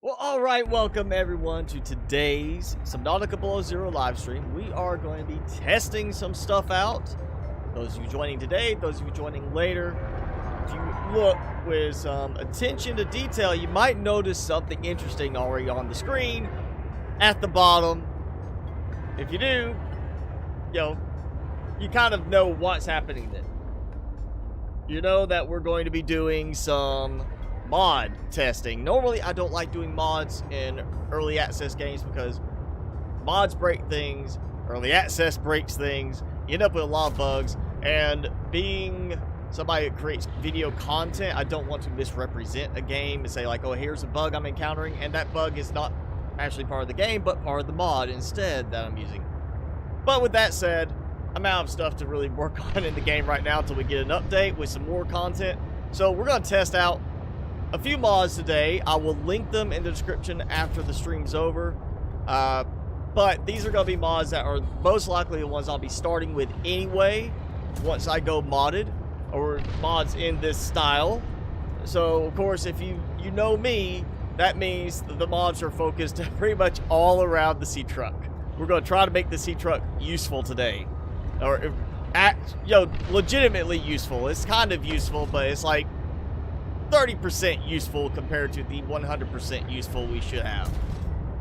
Well, alright, welcome everyone to today's Subnautica Below Zero live stream. We are going to be testing some stuff out. Those of you joining today, those of you joining later, if you look with some attention to detail, you might notice something interesting already on the screen at the bottom. If you do, you kind of know what's happening then. You know that we're going to be doing some mod testing. Normally, I don't like doing mods in early access games because mods break things, early access breaks things, you end up with a lot of bugs, and being somebody that creates video content, I don't want to misrepresent a game and say like, oh, here's a bug I'm encountering, and that bug is not actually part of the game, but part of the mod instead that I'm using. But with that said, I'm out of stuff to really work on in the game right now until we get an update with some more content. So we're going to test out a few mods today. I will link them in the description after the stream's over. But these are going to be mods that are most likely the ones I'll be starting with anyway once I go modded, or mods in this style. So, of course, if you know me, that means the mods are focused pretty much all around the sea truck. We're going to try to make the sea truck useful today. Or, legitimately useful. It's kind of useful, but it's like 30% useful compared to the 100% useful we should have.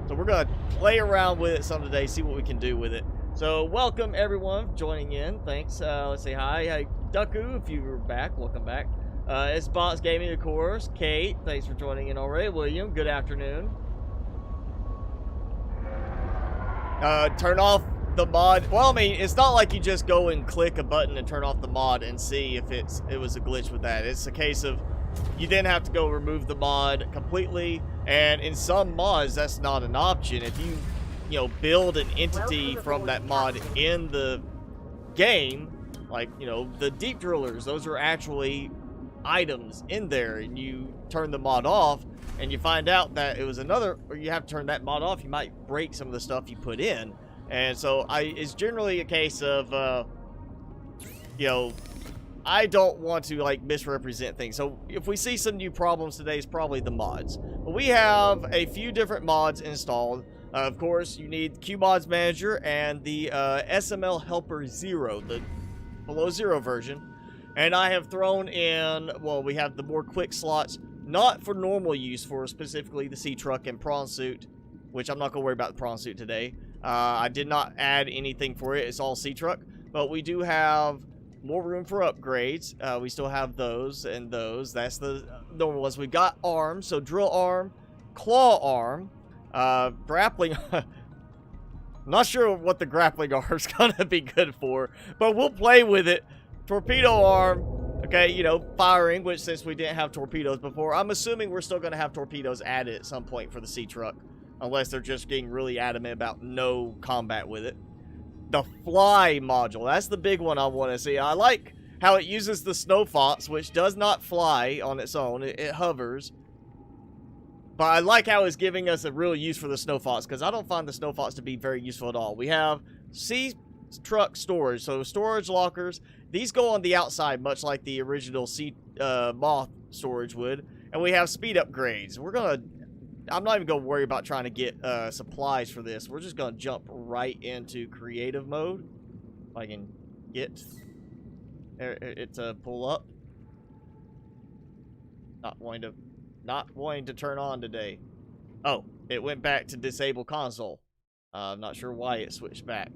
So we're going to play around with it some today, see what we can do with it. So welcome everyone joining in. Thanks. Let's say hi. Hi, Ducku, if you were back, welcome back. It's Bots Gaming, of course. Kate, thanks for joining in already. William, good afternoon. Turn off the mod. Well, I mean, it's not like you just go and click a button and turn off the mod and see if it was a glitch with that. It's a case of you then have to go remove the mod completely, and in some mods that's not an option. If you build an entity from that mod in the game, like the deep drillers, those are actually items in there, and you turn the mod off and you find out that it was another, or you have to turn that mod off, you might break some of the stuff you put in. And so it's generally a case of I don't want to like misrepresent things. So if we see some new problems today, it's probably the mods. But we have a few different mods installed. Of course, you need QMods Manager and the SML Helper 0, the below zero version. And I have thrown in, well, we have the more quick slots, not for normal use, for specifically the sea truck and prawn suit, which I'm not going to worry about the prawn suit today. I did not add anything for it. It's all sea truck. But we do have more room for upgrades. We still have those and those. That's the normal ones. We've got arms, so drill arm, claw arm, grappling. I'm not sure what the grappling arm is gonna be good for, but we'll play with it. Torpedo arm, okay, firing, which since we didn't have torpedoes before, I'm assuming we're still gonna have torpedoes added at some point for the sea truck, unless they're just getting really adamant about no combat with it. The fly module, that's the big one I want to see. I like how it uses the snow fox, which does not fly on its own. It hovers. But I like how it's giving us a real use for the snow fox, because I don't find the snow fox to be very useful at all. We have sea truck storage, so storage lockers. These go on the outside, much like the original sea moth storage would. And we have speed upgrades. I'm not even going to worry about trying to get supplies for this. We're just going to jump right into creative mode. If I can get it to pull up. Not wanting to turn on today. Oh, it went back to disable console. I'm not sure why it switched back.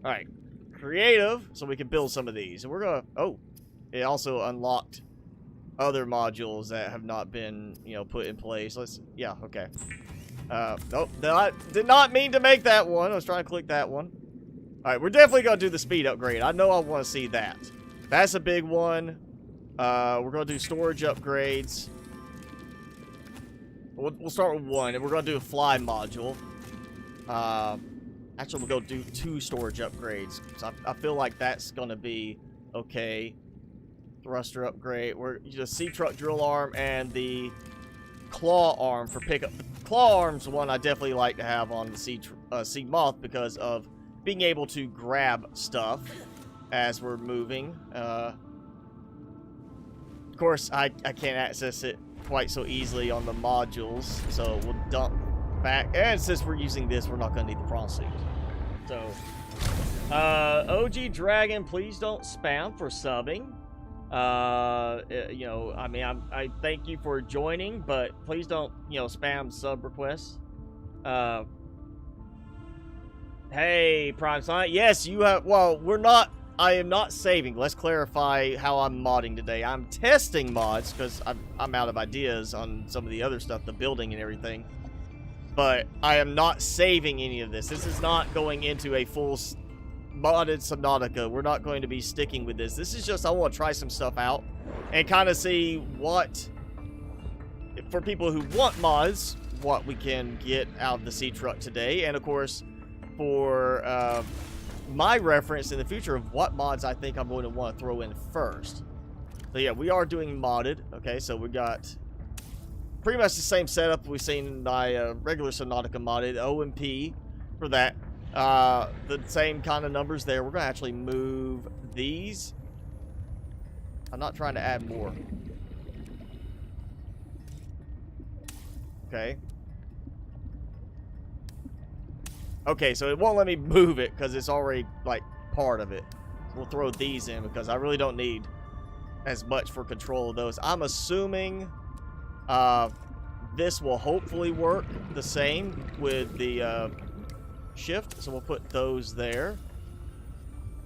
Alright, creative, so we can build some of these. And we're going to, oh, it also unlocked other modules that have not been, put in place. Yeah, okay. Nope, did not mean to make that one. I was trying to click that one. Alright, we're definitely going to do the speed upgrade. I know I want to see that. That's a big one. We're going to do storage upgrades. We'll start with one, and we're going to do a fly module. Actually, we'll go do 2 storage upgrades. So I feel like that's going to be okay. Thruster upgrade. We're the sea truck drill arm and the claw arm for pickup. The claw arm's one I definitely like to have on the sea moth because of being able to grab stuff as we're moving. Of course, I can't access it quite so easily on the modules. So we'll dump back. And since we're using this, we're not going to need the prawn suit. So, OG Dragon, please don't spam for subbing. You know, I mean, I thank you for joining, but please don't, you know, spam sub requests. Hey, Prime Sonic. Yes, you have. Well, I am not saving. Let's clarify how I'm modding today. I'm testing mods because I'm out of ideas on some of the other stuff, the building and everything. But I am not saving any of this. This is not going into a full modded Subnautica. We're not going to be sticking with this. This is just, I want to try some stuff out and kind of see what, for people who want mods, what we can get out of the sea truck today. And of course, for my reference in the future of what mods I think I'm going to want to throw in first. So yeah, we are doing modded. Okay, so we got pretty much the same setup we've seen in my regular Subnautica modded, OMP for that. The same kind of numbers there. We're going to actually move these. I'm not trying to add more. Okay. Okay, so it won't let me move it because it's already, like, part of it. So we'll throw these in because I really don't need as much for control of those. I'm assuming this will hopefully work the same with the shift. So we'll put those there.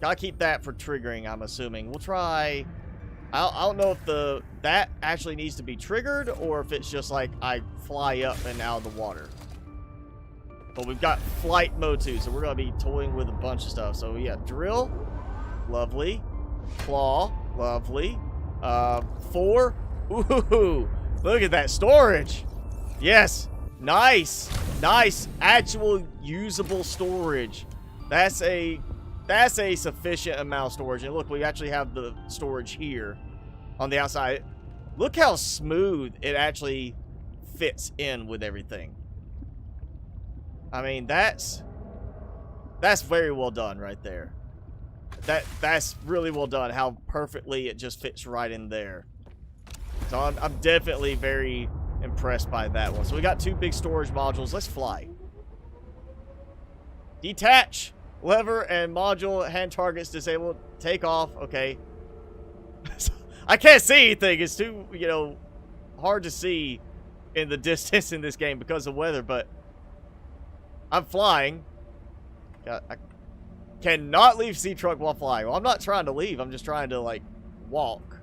Gotta keep that for triggering, I'm assuming. We'll try... I don't know if that actually needs to be triggered or if it's just like I fly up and out of the water. But we've got flight mode too, so we're going to be toying with a bunch of stuff. So yeah, drill, lovely. Claw, lovely. 4, ooh, look at that storage. Yes, nice, nice, actual usable storage. That's a sufficient amount of storage. And look, we actually have the storage here on the outside. Look how smooth it actually fits in with everything. I mean, that's very well done right there. That's really well done, how perfectly it just fits right in there. So I'm definitely very impressed by that one. So we got 2 big storage modules. Let's fly. Detach. Lever and module hand targets disabled. Take off. Okay. I can't see anything. It's too, you know, hard to see in the distance in this game because of weather, but I'm flying. I cannot leave sea truck while flying. Well, I'm not trying to leave. I'm just trying to, like, walk.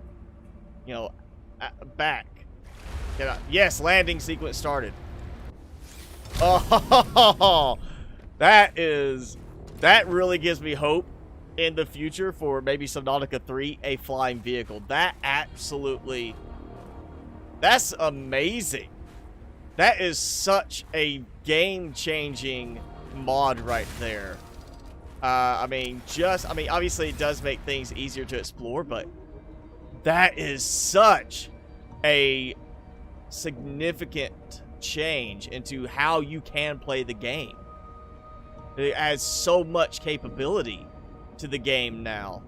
You know, back. Yes, landing sequence started. Oh, that really gives me hope in the future for maybe Subnautica 3, a flying vehicle. That's amazing. That is such a game-changing mod right there. I mean, obviously it does make things easier to explore, but that is such a significant change into how you can play the game. It adds so much capability to the game now.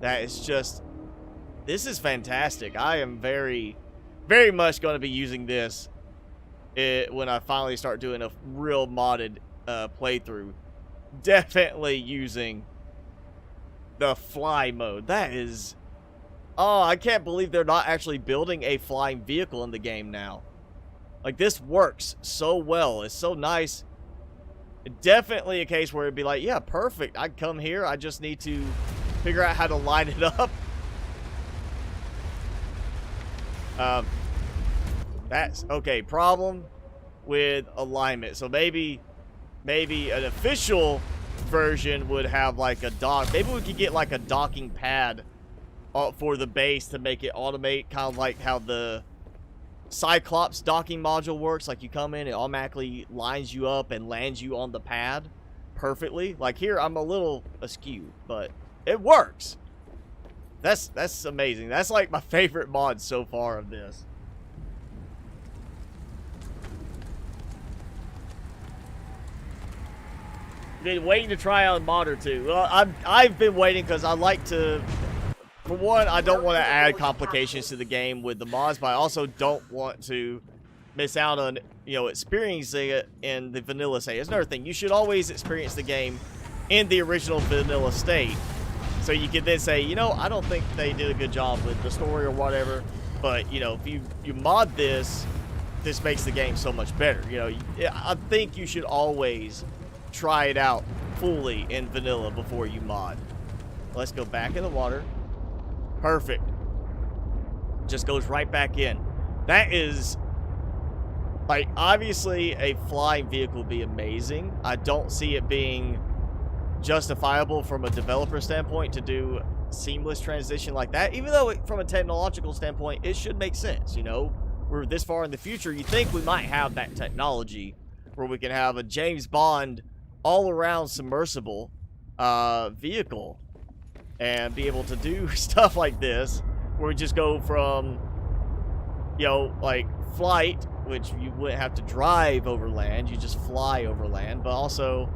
That is just... This is fantastic. I am very, very much going to be using this when I finally start doing a real modded playthrough. Definitely using the fly mode. That is... Oh, I can't believe they're not actually building a flying vehicle in the game now. Like, this works so well. It's so nice. Definitely a case where it'd be like, yeah, perfect. I'd come here. I just need to figure out how to line it up. That's okay. Problem with alignment. So maybe an official version would have like a dock. Maybe we could get like a docking pad for the base to make it automate, kind of like how the Cyclops docking module works. Like, you come in, it automatically lines you up and lands you on the pad perfectly. Like, here I'm a little askew, but it works. That's amazing. That's like my favorite mod so far of this. Been waiting to try out a mod or two. Well, I've been waiting because I like to for one, I don't want to add complications to the game with the mods, but I also don't want to miss out on, you know, experiencing it in the vanilla state. It's another thing. You should always experience the game in the original vanilla state, so you can then say, you know, I don't think they did a good job with the story or whatever, but, you know, if you mod this, this makes the game so much better. You know, I think you should always try it out fully in vanilla before you mod. Let's go back in the water. Perfect. Just goes right back in. That is, like, obviously a flying vehicle would be amazing. I don't see it being justifiable from a developer standpoint to do seamless transition like that, even though from a technological standpoint it should make sense. You know, we're this far in the future, you think we might have that technology where we can have a James Bond all-around submersible vehicle and be able to do stuff like this, where we just go from, you know, like flight, which you wouldn't have to drive over land, you just fly over land, but also,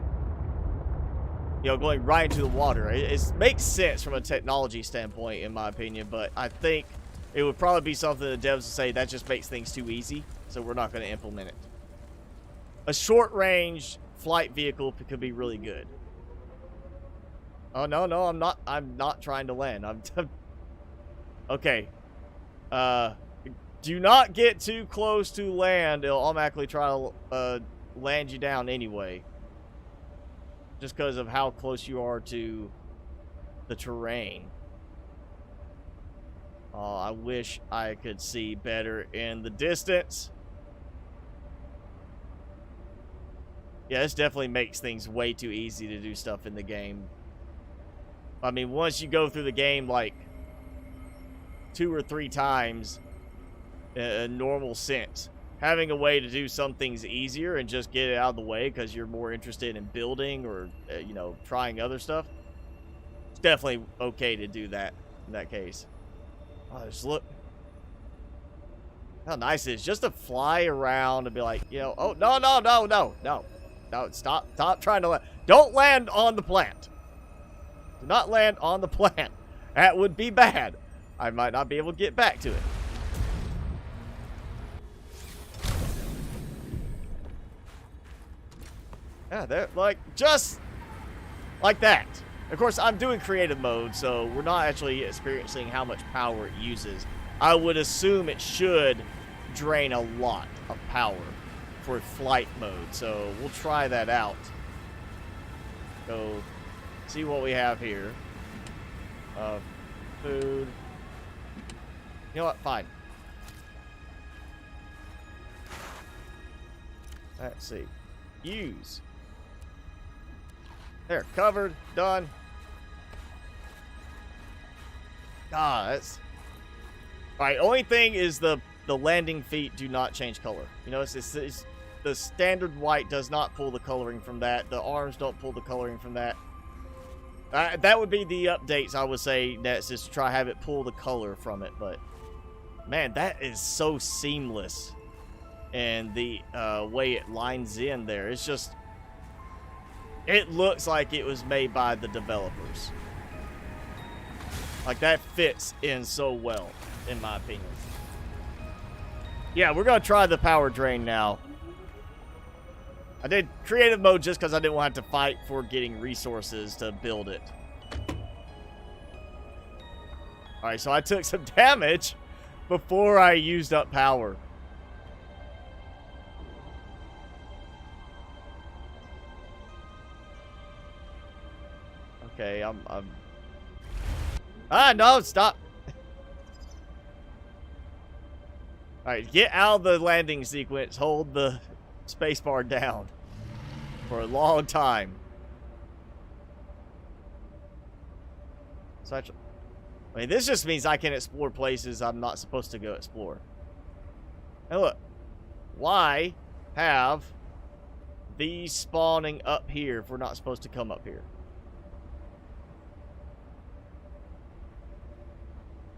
you know, going right into the water. It makes sense from a technology standpoint, in my opinion, but I think it would probably be something the devs would say that just makes things too easy, so we're not going to implement it. A short-range flight vehicle could be really good. Oh, no, I'm not trying to land. Okay. Do not get too close to land. It'll automatically try to land you down anyway. Just because of how close you are to the terrain. Oh, I wish I could see better in the distance. Yeah, this definitely makes things way too easy to do stuff in the game. I mean, once you go through the game like 2 or 3 times in a normal sense, having a way to do some things easier and just get it out of the way because you're more interested in building or, you know, trying other stuff, it's definitely okay to do that in that case. Oh, just look how nice it is just to fly around and be like, you know, oh, no, stop trying to land. Don't land on the plant. Do not land on the plant. That would be bad. I might not be able to get back to it. Yeah, they're like, just like that. Of course, I'm doing creative mode, so we're not actually experiencing how much power it uses. I would assume it should drain a lot of power for flight mode, so we'll try that out. Go see what we have here. Food. You know what? Fine. Let's see. Use. There, covered, done. Ah, that's... Alright, only thing is the landing feet do not change color. You notice it's the standard white does not pull the coloring from that. The arms don't pull the coloring from that. That would be the updates, I would say, next, is to try have it pull the color from it. But, man, that is so seamless. And the way it lines in there, it's just... It looks like it was made by the developers. Like, that fits in so well, in my opinion. Yeah, we're going to try the power drain now. I did creative mode just because I didn't want to have to fight for getting resources to build it. Alright, so I took some damage before I used up power. Okay, I'm... Ah, no, stop! Alright, get out of the landing sequence. Hold the spacebar down for a long time. So I mean, this just means I can explore places I'm not supposed to go explore. And look, why have these spawning up here if we're not supposed to come up here?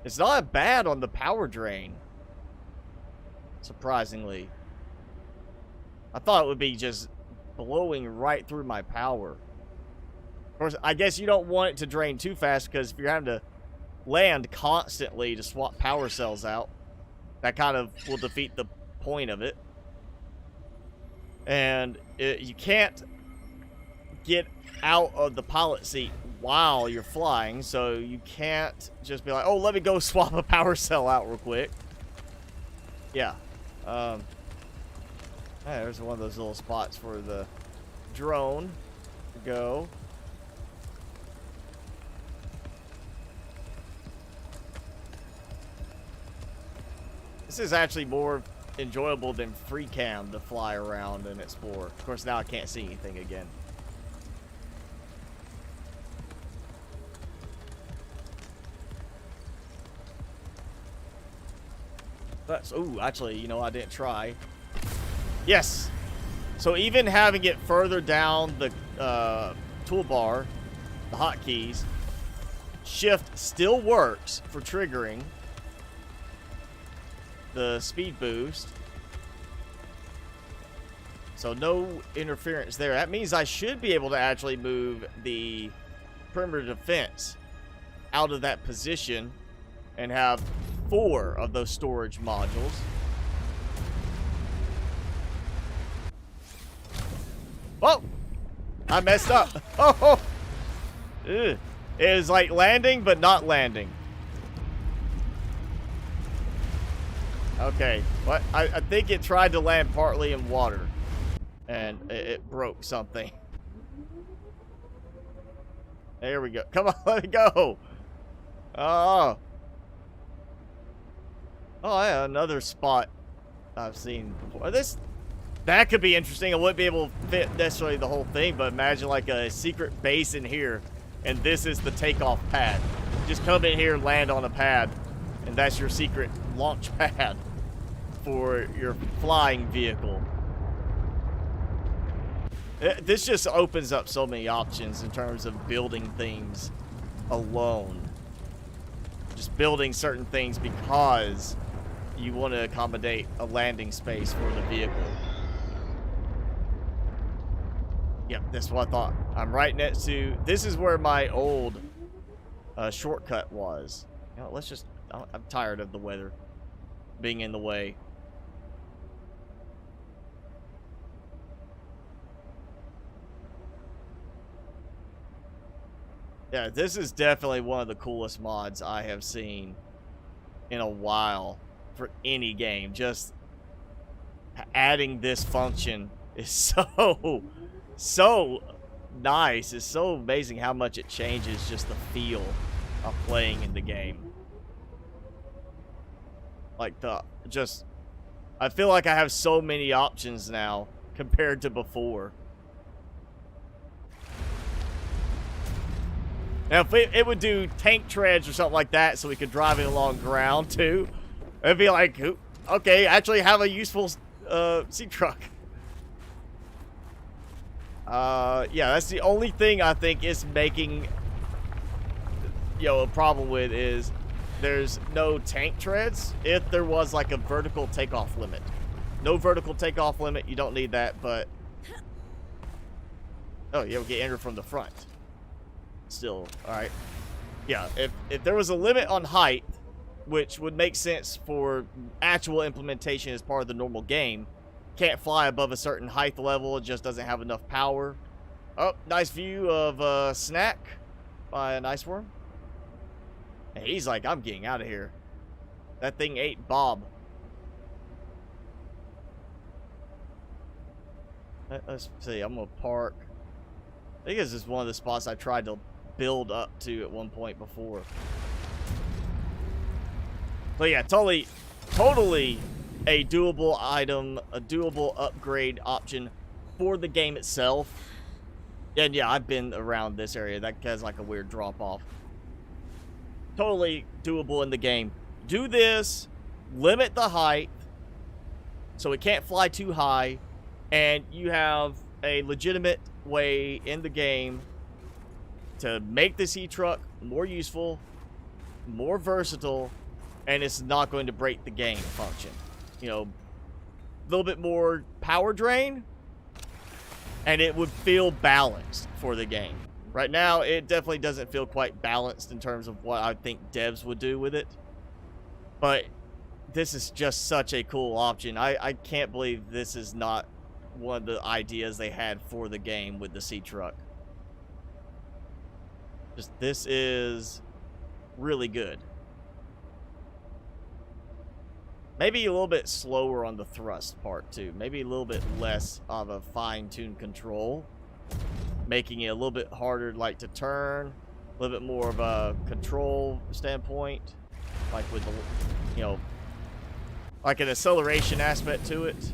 It's not bad on the power drain, surprisingly. I thought it would be just blowing right through my power. Of course, I guess you don't want it to drain too fast, because if you're having to land constantly to swap power cells out. That kind of will defeat the point of it. And you can't get out of the pilot seat while you're flying, so you can't just be like, oh, let me go swap a power cell out real quick. Yeah. There's one of those little spots for the drone to go. This is actually more enjoyable than free cam to fly around and explore. Of course, now I can't see anything again. That's, ooh, actually, you know, I didn't try. Yes. So even having it further down the toolbar, the hotkeys, shift still works for triggering the speed boost. So no interference there. That means I should be able to actually move the perimeter defense out of that position and have 4 of those storage modules. Oh! I messed up. Oh! Ugh. It was like landing, but not landing. Okay. What? I think it tried to land partly in water. And it broke something. There we go. Come on, let it go. Oh. Oh, yeah, another spot I've seen before. That could be interesting. I wouldn't be able to fit necessarily the whole thing, but imagine like a secret base in here, and this is the takeoff pad. Just come in here and land on a pad, and that's your secret launch pad for your flying vehicle. This just opens up so many options in terms of building things alone. Just building certain things because you want to accommodate a landing space for the vehicle. Yep, that's what I thought. I'm right next to... This is where my old shortcut was. You know, let's just... I'm tired of the weather being in the way. Yeah, this is definitely one of the coolest mods I have seen in a while for any game. Just adding this function is so nice. It's so amazing how much it changes just the feel of playing in the game. Like I feel like I have so many options now compared to before. Now, if it would do tank treads or something like that so we could drive it along ground, too, it'd be like, okay, actually have a useful sea truck. Yeah, that's the only thing I think is making, a problem with is there's no tank treads if there was, like, a vertical takeoff limit. No vertical takeoff limit, you don't need that, but... Oh, yeah, we'll get entered from the front. Still, alright. Yeah, if there was a limit on height, which would make sense for actual implementation as part of the normal game, can't fly above a certain height level, it just doesn't have enough power. Oh, nice view of a snack by an ice worm. And he's like, I'm getting out of here. That thing ate Bob. Let's see, I'm gonna park. I think this is one of the spots I tried to build up to at one point before. But yeah, totally a doable item, a doable upgrade option for the game itself. And yeah, I've been around this area. That has like a weird drop off. Totally doable in the game. Do this, limit the height so it can't fly too high, and you have a legitimate way in the game to make the sea truck more useful, more versatile, and it's not going to break the game function. A little bit more power drain, and it would feel balanced for the game. Right now, it definitely doesn't feel quite balanced in terms of what I think devs would do with it. But this is just such a cool option. I can't believe this is not one of the ideas they had for the game with the sea truck. Just, this is really good. Maybe a little bit slower on the thrust part, too. Maybe a little bit less of a fine-tuned control. Making it a little bit harder, like, to turn. A little bit more of a control standpoint. Like with the, you know, like an acceleration aspect to it.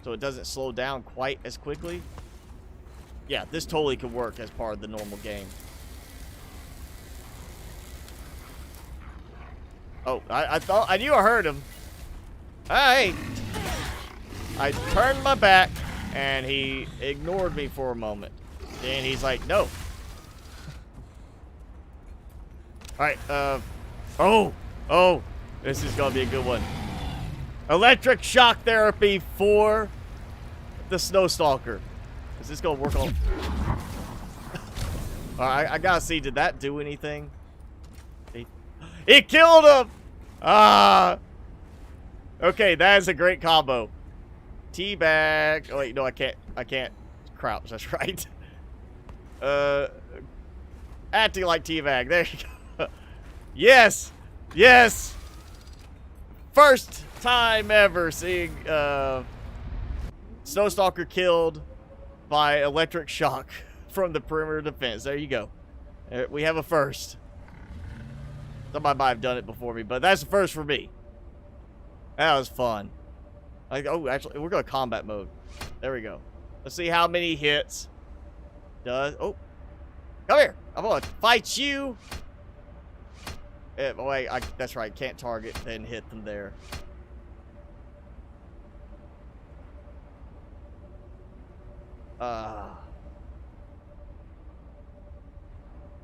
So it doesn't slow down quite as quickly. Yeah, this totally could work as part of the normal game. Oh, I knew I heard him. Hey! I turned my back, and he ignored me for a moment. And he's like, no. Alright, oh, this is gonna be a good one. Electric shock therapy for the Snowstalker. Is this gonna work on... Alright, I gotta see, did that do anything? It killed him! Ah! Okay, that is a great combo. Teabag. Oh wait, no, I can't crouch, that's right. Acting like teabag. There you go. Yes! Yes! First time ever seeing Snowstalker killed by electric shock from the perimeter defense. There you go. We have a first. Somebody might have done it before me, but that's the first for me. That was fun. Like, oh, actually, we're going to combat mode. There we go. Let's see how many hits does. Oh, come here. I'm going to fight you. Wait, that's right. Can't target and hit them there.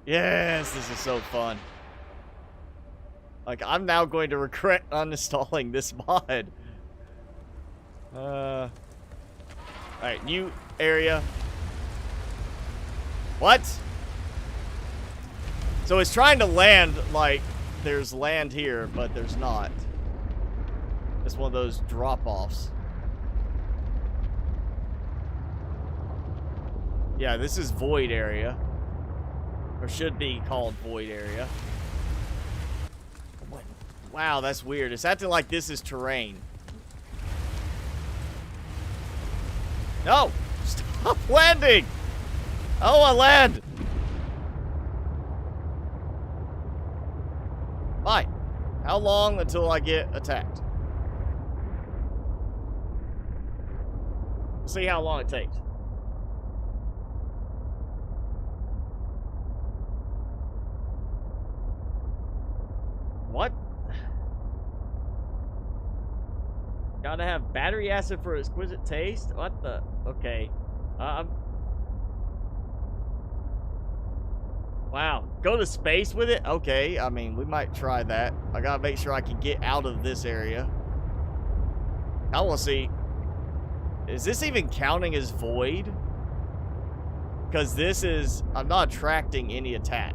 Yes, this is so fun. Like, I'm now going to regret uninstalling this mod. Alright, new area. What? So it's trying to land like there's land here, but there's not. It's one of those drop-offs. Yeah, this is void area. Or should be called void area. Wow, that's weird. It's acting like this is terrain. No! Stop landing! Oh, I land! Fine. How long until I get attacked? See how long it takes. What? Gotta have battery acid for exquisite taste? What the? Okay. Wow. Go to space with it? Okay. I mean, we might try that. I gotta make sure I can get out of this area. I wanna see. Is this even counting as void? Because this is... I'm not attracting any attack.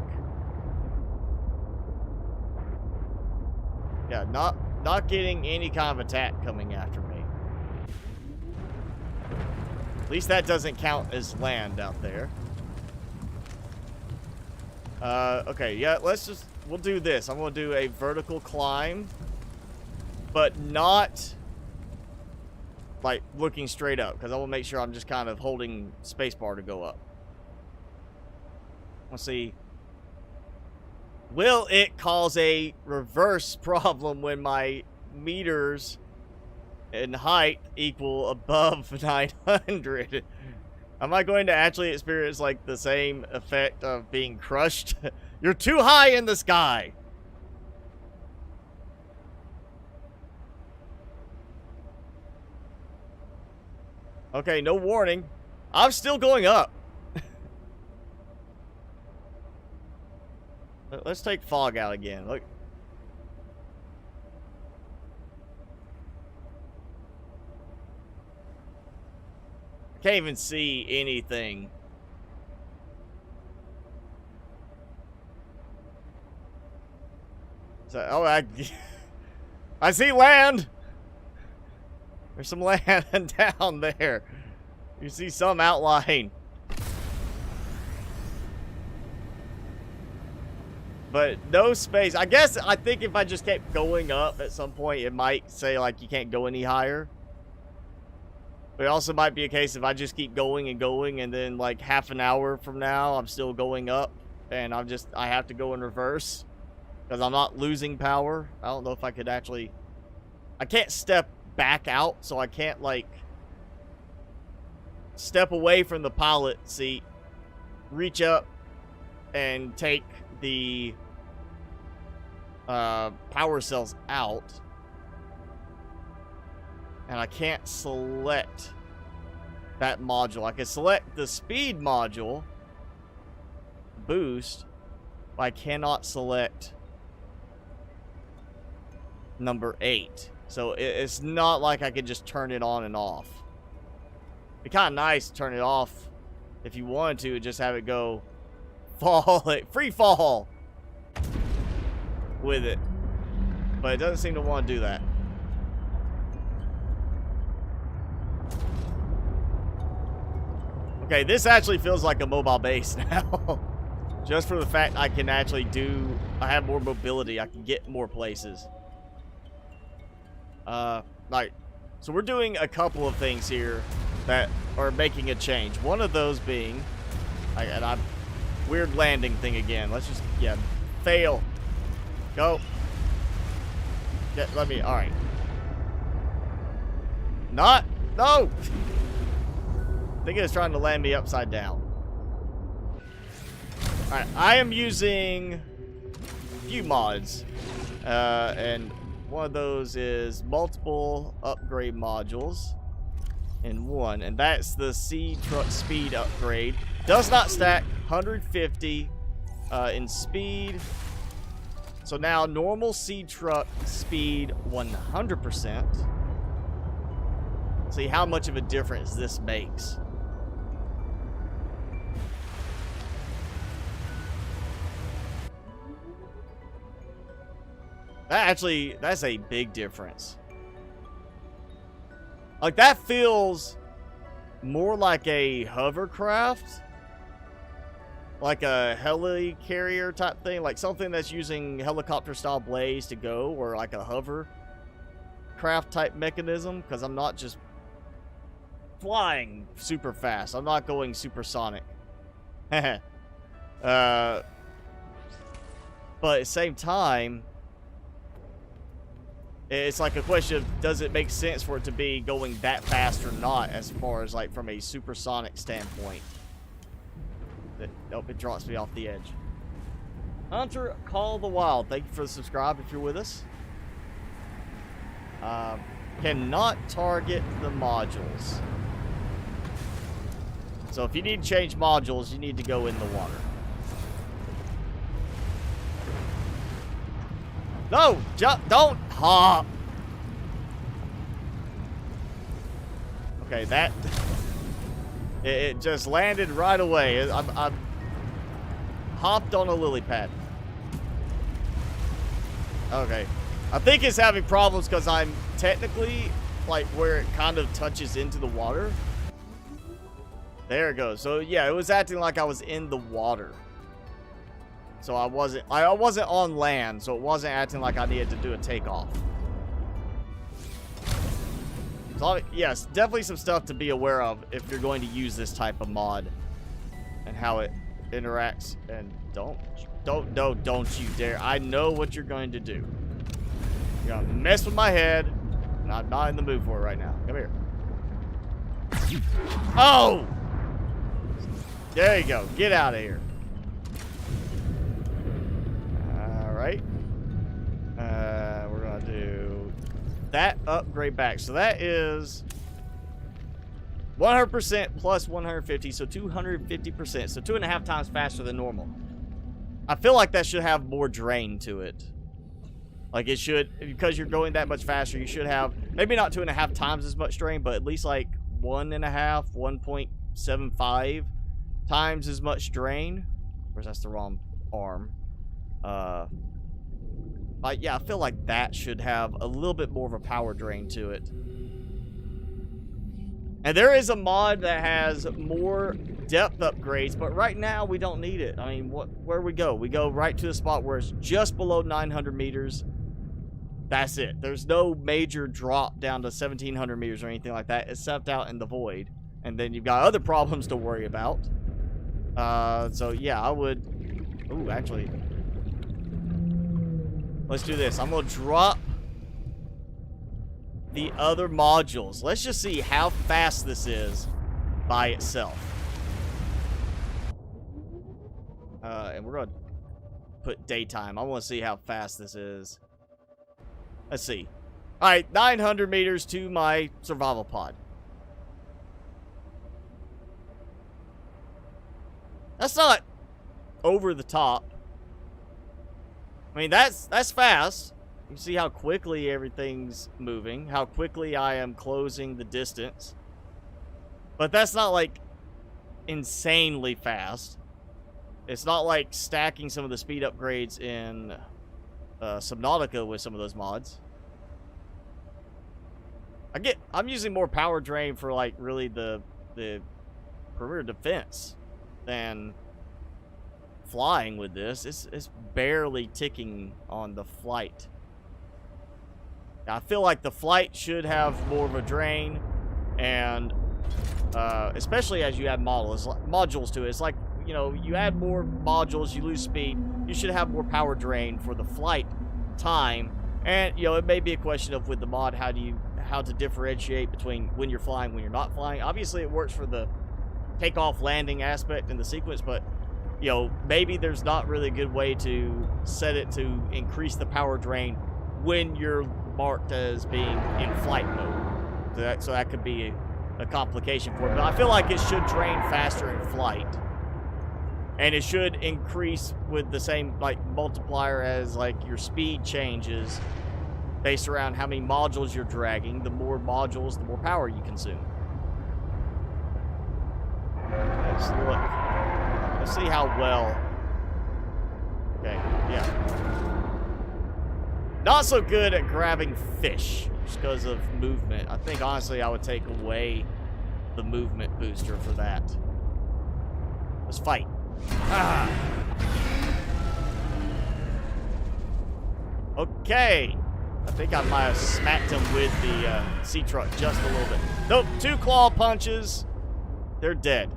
Yeah, not getting any kind of attack coming after me. At least that doesn't count as land out there. Okay, yeah, we'll do this. I'm gonna do a vertical climb, but not like looking straight up, because I will make sure I'm just kind of holding spacebar to go up. Let's see. Will it cause a reverse problem when my meters in height equal above 900? Am I going to actually experience like the same effect of being crushed? You're too high in the sky. Okay, no warning. I'm still going up. Let's take fog out again. Look. I can't even see anything. So, oh, I see land. There's some land down there. You see some outline. But no space. I think if I just kept going up at some point, it might say, like, you can't go any higher. But it also might be a case if I just keep going and going, and then, like, half an hour from now, I'm still going up, and I have to go in reverse. Because I'm not losing power. I don't know if I could actually... I can't step back out, so I can't, like, step away from the pilot seat, reach up, and take the power cells out. And I can't select that module. I can select the speed module, boost, but I cannot select number 8. So it's not like I can just turn it on and off. It'd be kind of nice to turn it off if you wanted to, just have it go fall, like, free fall with it. But it doesn't seem to want to do that. Okay, this actually feels like a mobile base now. Just for the fact I can actually I have more mobility. I can get more places. So we're doing a couple of things here that are making a change. One of those being, weird landing thing again. Let's just, fail. Go. Let me, all right. No. I think it's trying to land me upside down. All right, I am using a few mods, and one of those is multiple upgrade modules in one, and that's the sea truck speed upgrade. Does not stack, 150 in speed. So now normal sea truck speed 100%. See how much of a difference this makes. That's a big difference. Like, that feels more like a hovercraft. Like a helicarrier type thing. Like something that's using helicopter-style blades to go. Or like a hovercraft type mechanism. Because I'm not just flying super fast. I'm not going supersonic. But at the same time, it's like a question of, does it make sense for it to be going that fast or not, as far as like from a supersonic standpoint. Nope, it drops me off the edge. Hunter Call the Wild, thank you for the subscribe if you're with us. Cannot target the modules. So if you need to change modules, you need to go in the water. No! Don't hop! Okay, that... It just landed right away. I hopped on a lily pad. Okay. I think it's having problems because I'm technically, like, where it kind of touches into the water. There it goes. So, yeah, it was acting like I was in the water. So I wasn't on land, so it wasn't acting like I needed to do a takeoff. So, yes, definitely some stuff to be aware of if you're going to use this type of mod and how it interacts. And don't you dare. I know what you're going to do. You're going to mess with my head, and I'm not in the mood for it right now. Come here. Oh! There you go. Get out of here. Right, we're gonna do that upgrade back. So that is 100% plus 150, so 250%. So 2.5 times faster than normal. I feel like that should have more drain to it. Like it should, because you're going that much faster, you should have maybe not 2.5 times as much drain, but at least like 1.5, 1.75 times as much drain. Of course, that's the wrong arm. Yeah, I feel like that should have a little bit more of a power drain to it. And there is a mod that has more depth upgrades, but right now we don't need it. I mean, where we go? We go right to the spot where it's just below 900 meters. That's it. There's no major drop down to 1700 meters or anything like that, except out in the void. And then you've got other problems to worry about. So yeah, I would... Ooh, actually... Let's do this. I'm going to drop the other modules. Let's just see how fast this is by itself. And we're going to put daytime. I want to see how fast this is. Let's see. All right, 900 meters to my survival pod. That's not over the top. I mean, that's fast. You see how quickly everything's moving, how quickly I am closing the distance. But that's not, like, insanely fast. It's not like stacking some of the speed upgrades in Subnautica with some of those mods. I'm using more power drain for, like, really the perimeter defense than flying with this. It's barely ticking on the flight. I feel like the flight should have more of a drain, and especially as you add modules to it. It's like, you know, you add more modules, you lose speed. You should have more power drain for the flight time. And, you know, it may be a question of, with the mod, how to differentiate between when you're flying, when you're not flying. Obviously, it works for the takeoff landing aspect in the sequence, but, you know, maybe there's not really a good way to set it to increase the power drain when you're marked as being in flight mode. So that could be a complication for it. But I feel like it should drain faster in flight. And it should increase with the same, like, multiplier as, like, your speed changes based around how many modules you're dragging. The more modules, the more power you consume. Let's look. Let's see how well. Okay, yeah. Not so good at grabbing fish just because of movement. I think, honestly, I would take away the movement booster for that. Let's fight. Ah. Okay. I think I might have smacked him with the sea truck just a little bit. Nope, 2 claw punches. They're dead.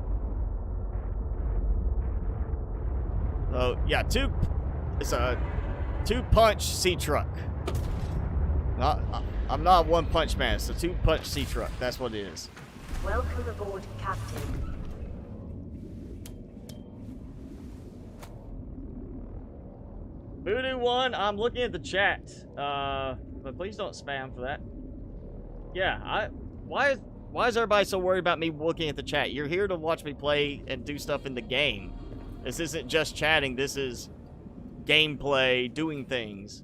Oh, yeah, it's a 2-punch sea truck. I'm not a 1-punch man. It's a 2-punch sea truck. That's what it is. Welcome aboard, Captain. Voodoo 1, I'm looking at the chat. But please don't spam for that. Yeah, why is everybody so worried about me looking at the chat? You're here to watch me play and do stuff in the game. This isn't just chatting. This is gameplay, doing things.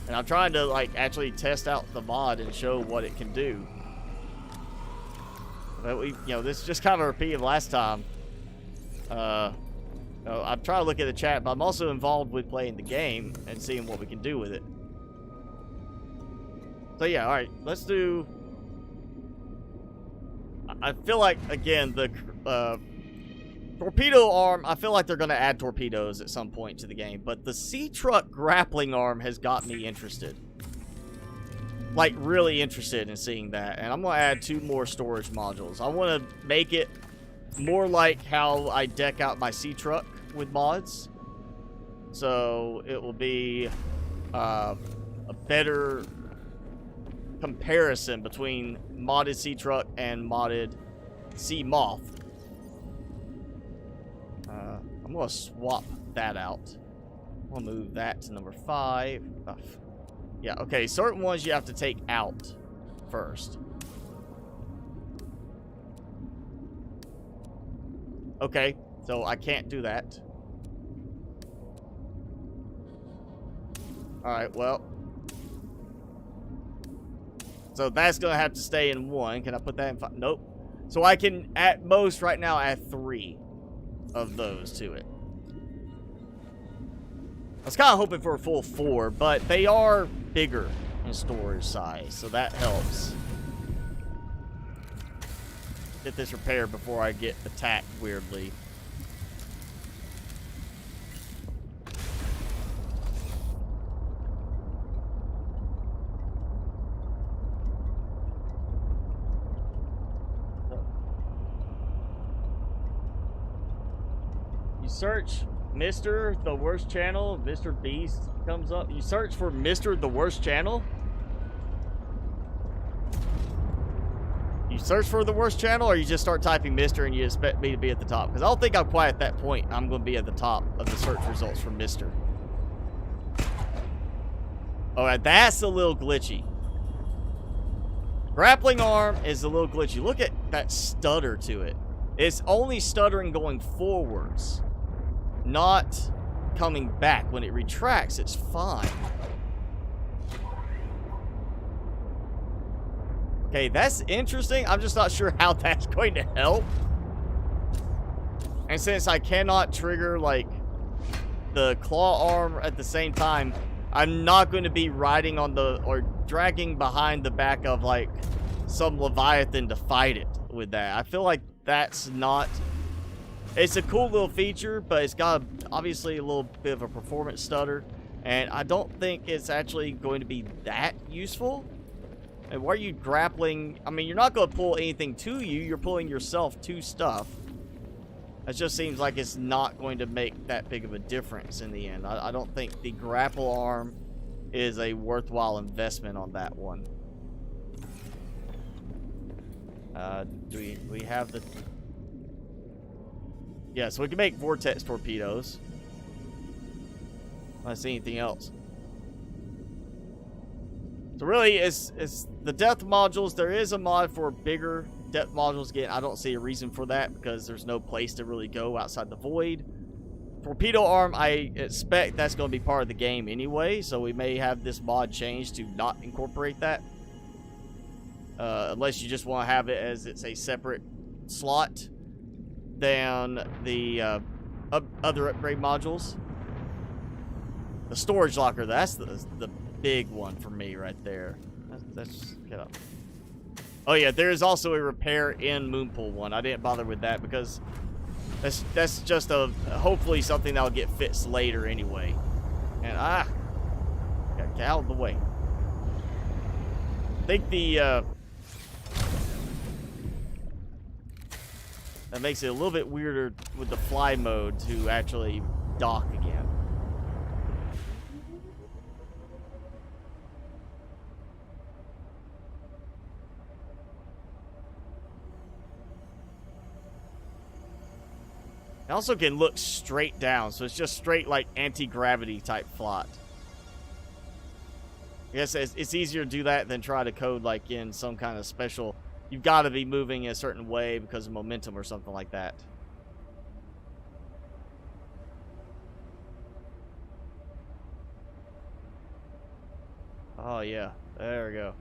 And I'm trying to, like, actually test out the mod and show what it can do. But this is just kind of a repeat of last time. I'm trying to look at the chat, but I'm also involved with playing the game and seeing what we can do with it. So yeah, alright, let's do... I feel like, again, the torpedo arm, I feel like they're going to add torpedoes at some point to the game, but the sea truck grappling arm has got me interested. Like, really interested in seeing that, and I'm going to add 2 more storage modules. I want to make it more like how I deck out my sea truck with mods. So it will be a better comparison between modded sea truck and modded sea moth. I'm going to swap that out. I'll move that to number 5. Yeah, okay, certain ones you have to take out first. Okay, so I can't do that. Alright, well. So that's going to have to stay in 1. Can I put that in 5? Nope. So I can, at most, right now, add 3 of those to it. I was kind of hoping for a full 4, but they are bigger in storage size, so that helps. Get this repaired before I get attacked weirdly. You search Mr. the Worst Channel, Mr. Beast comes up. You search for Mr. the Worst Channel? You search for the worst channel, or you just start typing Mr. and you expect me to be at the top? Because I don't think I'm quite at that point. I'm going to be at the top of the search results for Mr. Alright, that's a little glitchy. Grappling arm is a little glitchy. Look at that stutter to it. It's only stuttering going forwards, not coming back. When it retracts, it's fine. Okay, that's interesting. I'm just not sure how that's going to help. And since I cannot trigger, like, the claw arm at the same time, I'm not going to be riding on the, or dragging behind the back of, like, some Leviathan to fight it with that. I feel like that's not... It's a cool little feature, but it's got, obviously, a little bit of a performance stutter. And I don't think it's actually going to be that useful. And why are you grappling? I mean, you're not going to pull anything to you. You're pulling yourself to stuff. It just seems like it's not going to make that big of a difference in the end. I don't think the grapple arm is a worthwhile investment on that one. Do we have the... Yeah, so we can make vortex torpedoes. I don't see anything else. So really, it's the depth modules. There is a mod for bigger depth modules. Again, I don't see a reason for that because there's no place to really go outside the void. Torpedo arm, I expect that's going to be part of the game anyway, so we may have this mod changed to not incorporate that. Unless you just want to have it as it's a separate slot than the other upgrade modules. The storage locker, that's the big one for me right there. Let's get up. Oh yeah, there is also a repair in Moonpool one. I didn't bother with that because that's just a hopefully something that'll get fixed later anyway. And gotta get out of the way. I think the that makes it a little bit weirder with the fly mode to actually dock again. It also can look straight down, so it's just straight, like, anti-gravity type plot. I guess it's easier to do that than try to code, like, in some kind of special... You've got to be moving a certain way because of momentum or something like that. Oh, yeah. There we go.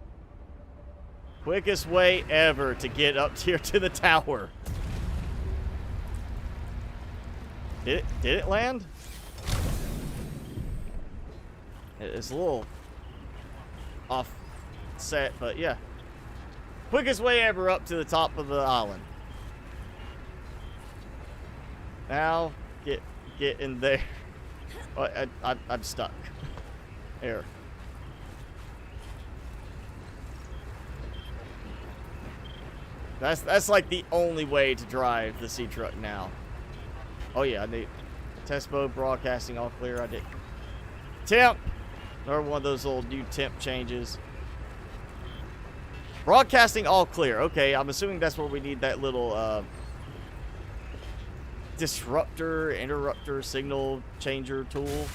Quickest way ever to get up here to the tower. Did it land? It's a little offset, but yeah. Quickest way ever up to the top of the island. Now, get in there. Oh, I'm stuck. There. That's like the only way to drive the sea truck now. Oh yeah, I need test mode, broadcasting all clear. I did temp. Another one of those little new temp changes. Broadcasting all clear. Okay, I'm assuming that's where we need that little disruptor, interrupter, signal changer tool.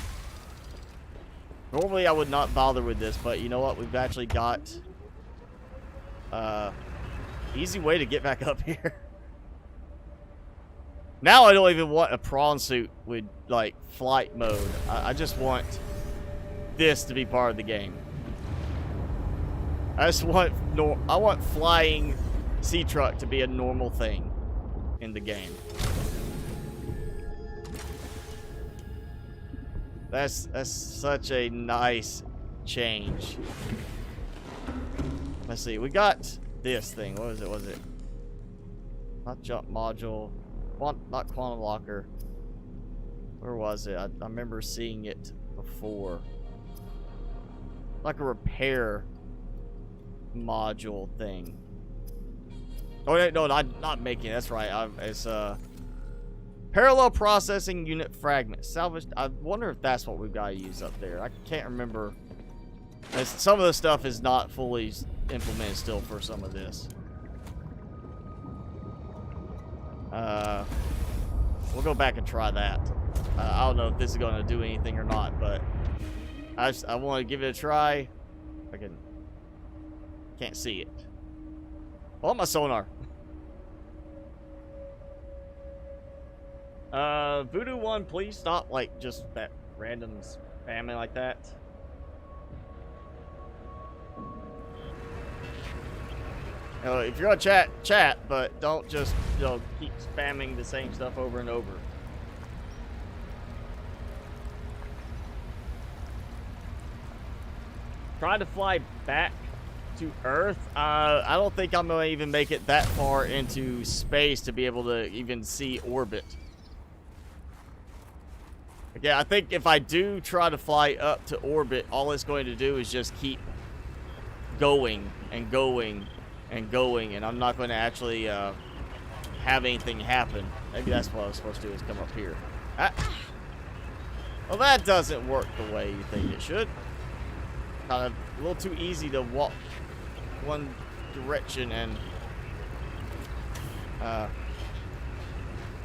Normally I would not bother with this, but you know what? We've actually got easy way to get back up here. Now I don't even want a prawn suit with, like, flight mode. I just want this to be part of the game. I want flying sea truck to be a normal thing in the game. That's such a nice change. Let's see. We got this thing. What was it? Was it not jump module? Not quantum locker. Where was it? I remember seeing it before. Like a repair module thing. Oh no, not making. That's right. It's parallel processing unit fragment salvaged. I wonder if that's what we've got to use up there. I can't remember. Some of the stuff is not fully implemented still for some of this. We'll go back and try that. I don't know if this is going to do anything or not, but I want to give it a try. I can't see it. Oh, my sonar. Voodoo 1, please stop, like, just that random spamming like that. You know, if you're gonna chat, but don't just, you know, keep spamming the same stuff over and over. Try to fly back to Earth. I don't think I'm gonna even make it that far into space to be able to even see orbit. Okay, I think if I do try to fly up to orbit, all it's going to do is just keep going and going and going, and I'm not going to actually have anything happen. Maybe that's what I was supposed to do, is come up here. Well, that doesn't work the way you think it should. Kind of a little too easy to walk one direction and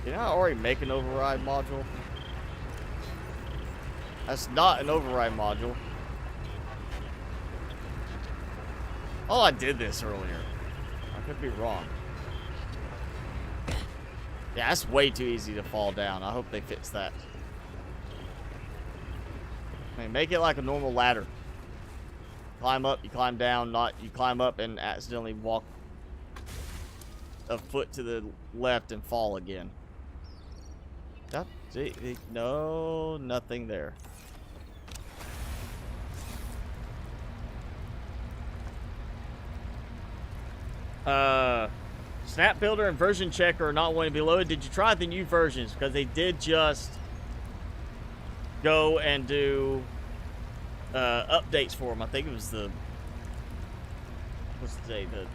did I already make an override module? That's not an override module. Oh, I did this earlier. I could be wrong. Yeah, that's way too easy to fall down. I hope they fix that. I mean, make it like a normal ladder. Climb up, you climb down, not you climb up and accidentally walk a foot to the left and fall again. No, nothing there. Snap Builder and Version Checker are not wanting to be loaded. Did you try the new versions? Because they did just go and do updates for them. I think it was the what's the day? The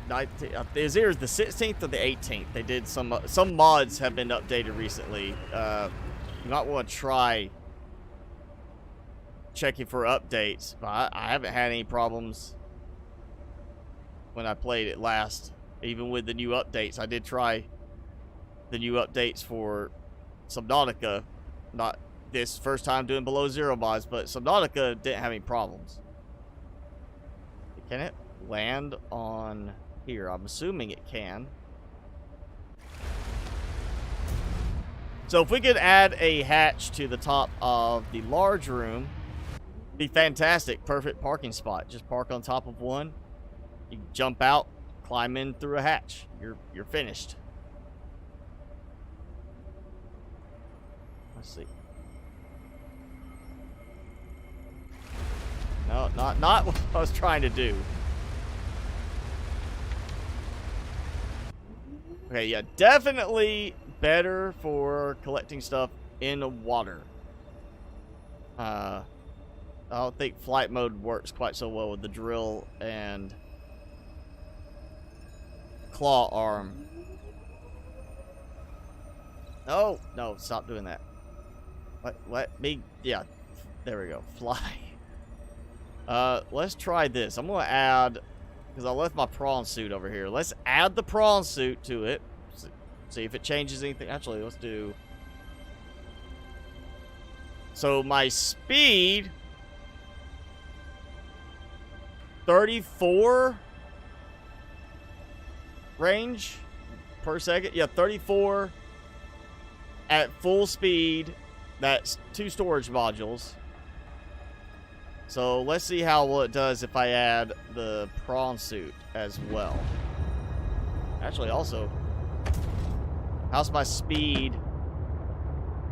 19th. Is either the 16th or the 18th. They did some mods have been updated recently. You might want to try checking for updates. But I haven't had any problems when I played it last. Even with the new updates, I did try the new updates for Subnautica. Not this first time doing below zero mods, but Subnautica didn't have any problems. Can it land on here? I'm assuming it can. So if we could add a hatch to the top of the large room, be fantastic. Perfect parking spot. Just park on top of one. You jump out, climb in through a hatch. You're finished. Let's see. No, not what I was trying to do. Okay, yeah, definitely better for collecting stuff in the water. I don't think flight mode works quite so well with the drill and claw arm. No, stop doing that. Let me, yeah, there we go, fly. Let's try this. I'm gonna add, because I left my prawn suit over here. Let's add the prawn suit to it. See if it changes anything. Actually, let's do. So my speed, 34 range per second. Yeah, 34 at full speed. That's 2 storage modules. So let's see how well it does if I add the prawn suit as well. Actually, also, how's my speed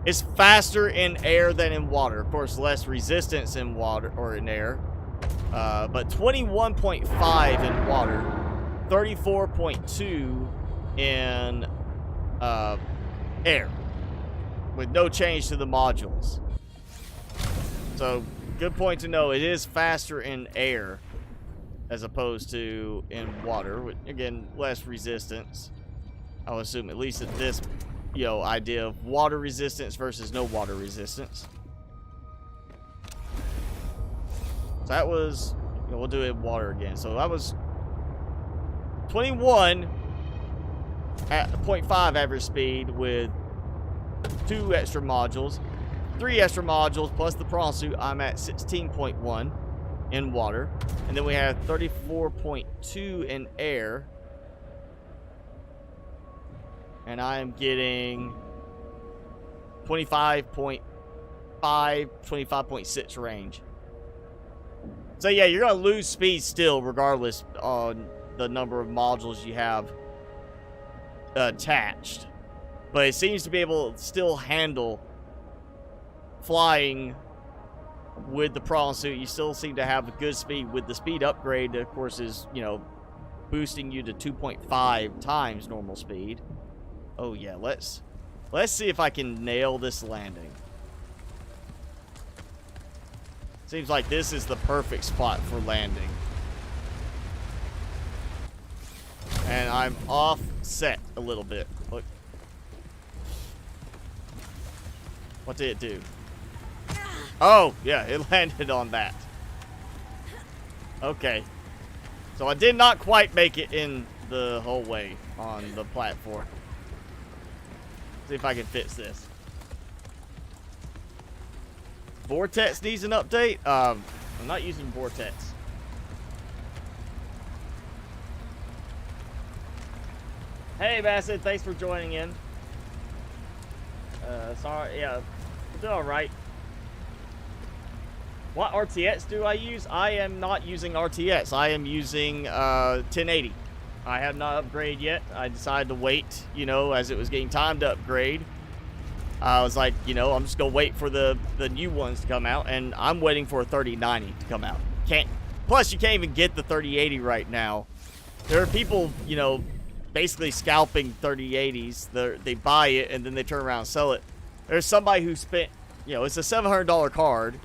It's faster in air than in water. Of course, less resistance in water or in air. But 21.5 in water, 34.2 in air, with no change to the modules. So, good point to know. It is faster in air as opposed to in water. With, again, less resistance. I would assume, at least at this, you know, idea of water resistance versus no water resistance. So that was, you know, we'll do it in water again. So that was 21 at 0.5 average speed with 2 extra modules. 3 extra modules plus the prawn suit. I'm at 16.1 in water. And then we have 34.2 in air. And I am getting 25.5, 25.6 range. So yeah, you're going to lose speed still regardless on the number of modules you have attached. But it seems to be able to still handle flying with the prawn suit. You still seem to have a good speed with the speed upgrade. Of course, is, you know, boosting you to 2.5 times normal speed. Oh yeah, let's see if I can nail this landing. Seems like this is the perfect spot for landing. And I'm offset a little bit. Look. What did it do? Oh, yeah, it landed on that. Okay. So I did not quite make it in the whole way on the platform. See if I can fix this. Vortex needs an update. I'm not using Vortex. Hey, Bassett, thanks for joining in. Sorry, yeah, we're doing all right. What RTX do I use? I am not using RTX. I am using 1080. I have not upgraded yet. I decided to wait, you know, as it was getting time to upgrade. I was like, you know, I'm just going to wait for the new ones to come out, and I'm waiting for a 3090 to come out. Plus, you can't even get the 3080 right now. There are people, you know, basically scalping 3080s. They buy it, and then they turn around and sell it. There's somebody who spent, you know, it's a $700 card,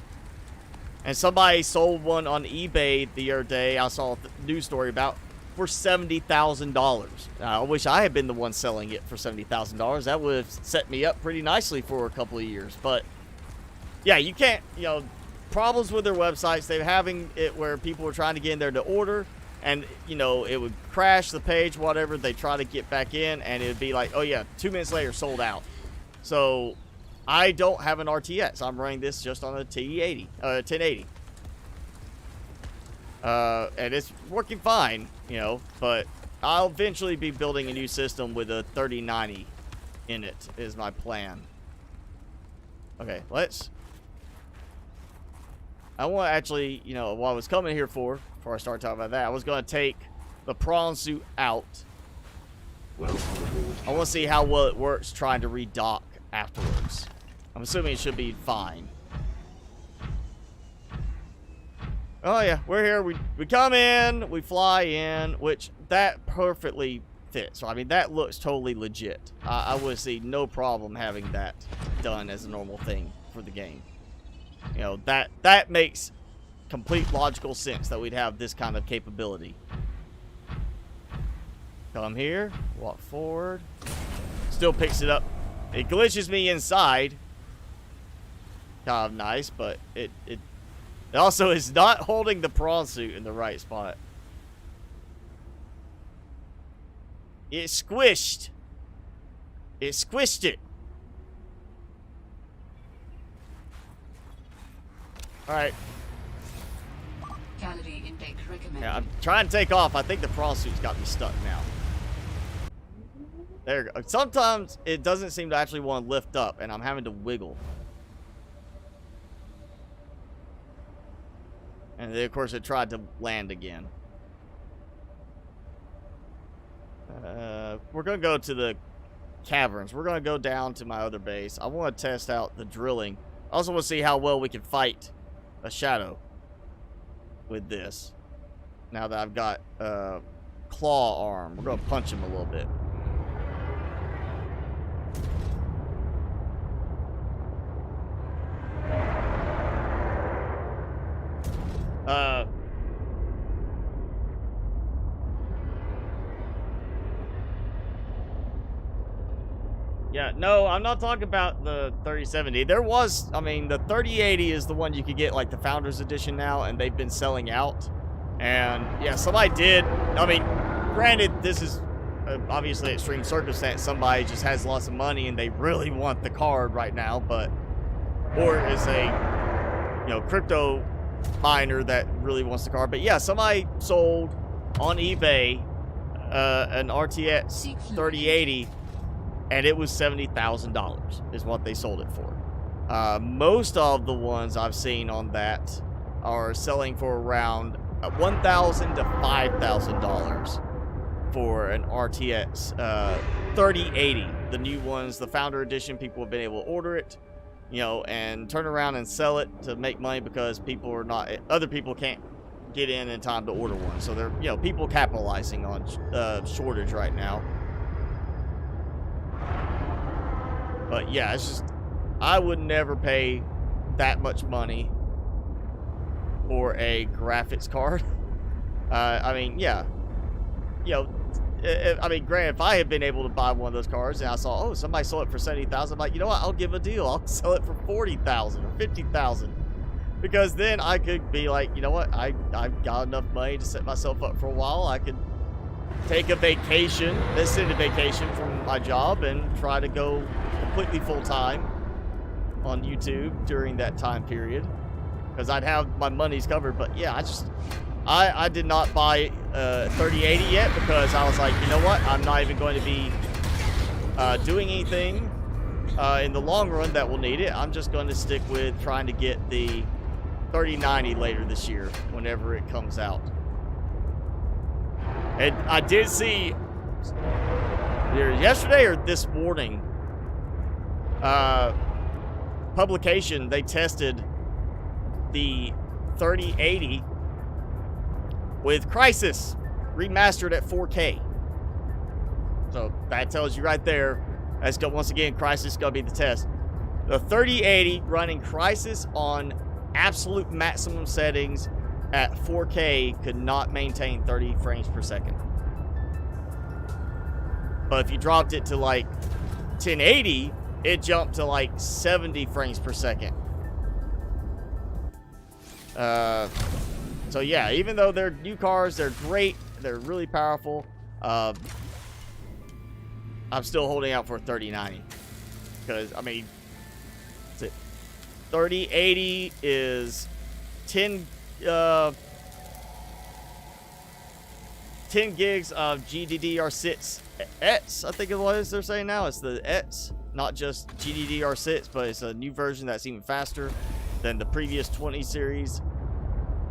and somebody sold one on eBay the other day. I saw a news story about for $70,000. I wish I had been the one selling it for $70,000. That would have set me up pretty nicely for a couple of years. But yeah, you can't, you know, problems with their websites. They're having it where people were trying to get in there to order, and, you know, it would crash the page, whatever. They try to get back in, and it would be like, oh yeah, 2 minutes later, sold out. So I don't have an RTX. I'm running this just on a 1080. And it's working fine, you know, but I'll eventually be building a new system with a 3090 in it, is my plan. Okay, I want to actually, you know, what I was coming here for, before I start talking about that, I was going to take the prawn suit out. I want to see how well it works trying to redock afterwards. I'm assuming it should be fine. Oh yeah, we're here. We come in, we fly in, which that perfectly fits. So, I mean, that looks totally legit. I would see no problem having that done as a normal thing for the game. You know, that makes complete logical sense that we'd have this kind of capability. Come here, walk forward. Still picks it up. It glitches me inside. Kind of nice, but it also is not holding the prawn suit in the right spot. It squished. It squished it. Alright. Calorie intake recommended. Yeah, I'm trying to take off. I think the prawn suit's got me stuck now. There you go. Sometimes it doesn't seem to actually want to lift up, and I'm having to wiggle. And then, of course, it tried to land again. We're going to go to the caverns. We're going to go down to my other base. I want to test out the drilling. I also want to see how well we can fight a shadow with this. Now that I've got claw arm, we're going to punch him a little bit. Yeah, no, I'm not talking about the 3070. There was, I mean, the 3080 is the one you could get, like, the Founders Edition now, and they've been selling out. And, yeah, somebody did, I mean, granted, this is obviously extreme circumstance. Somebody just has lots of money, and they really want the card right now, but, or is a, you know, crypto miner that really wants the card. But, yeah, somebody sold on eBay an RTX 3080, and it was $70,000 is what they sold it for. Most of the ones I've seen on that are selling for around $1,000 to $5,000 for an RTX 3080. The new ones, the Founder Edition, people have been able to order it, you know, and turn around and sell it to make money because people are not, other people can't get in time to order one. So they're, you know, people capitalizing on shortage right now. But yeah, it's just, I would never pay that much money for a graphics card. I mean, yeah. You know, I mean, granted, if I had been able to buy one of those cards and I saw, oh, somebody sold it for $70,000, I'm like, you know what, I'll give a deal. I'll sell it for $40,000 or $50,000. Because then I could be like, you know what, I've got enough money to set myself up for a while. I could take a vacation, extended vacation from my job, and try to go completely full-time on YouTube during that time period, because I'd have my monies covered. But yeah, I did not buy 3080 yet, because I was like, you know what, I'm not even going to be doing anything in the long run that will need it. I'm just going to stick with trying to get the 3090 later this year whenever it comes out. And I did see either yesterday or this morning publication, they tested the 3080 with Crysis remastered at 4K. So that tells you right there. That's once again, Crysis is going to be the test. The 3080 running Crysis on absolute maximum settings at 4K could not maintain 30 frames per second. But if you dropped it to like 1080, it jumped to like 70 frames per second. So yeah, even though they're new cars, they're great, they're really powerful, I'm still holding out for a 3090. Because, I mean, 3080 is 10 gigs of GDDR6 ETS, I think it was they're saying now. It's the ETS, not just GDDR6, but it's a new version that's even faster than the previous 20 series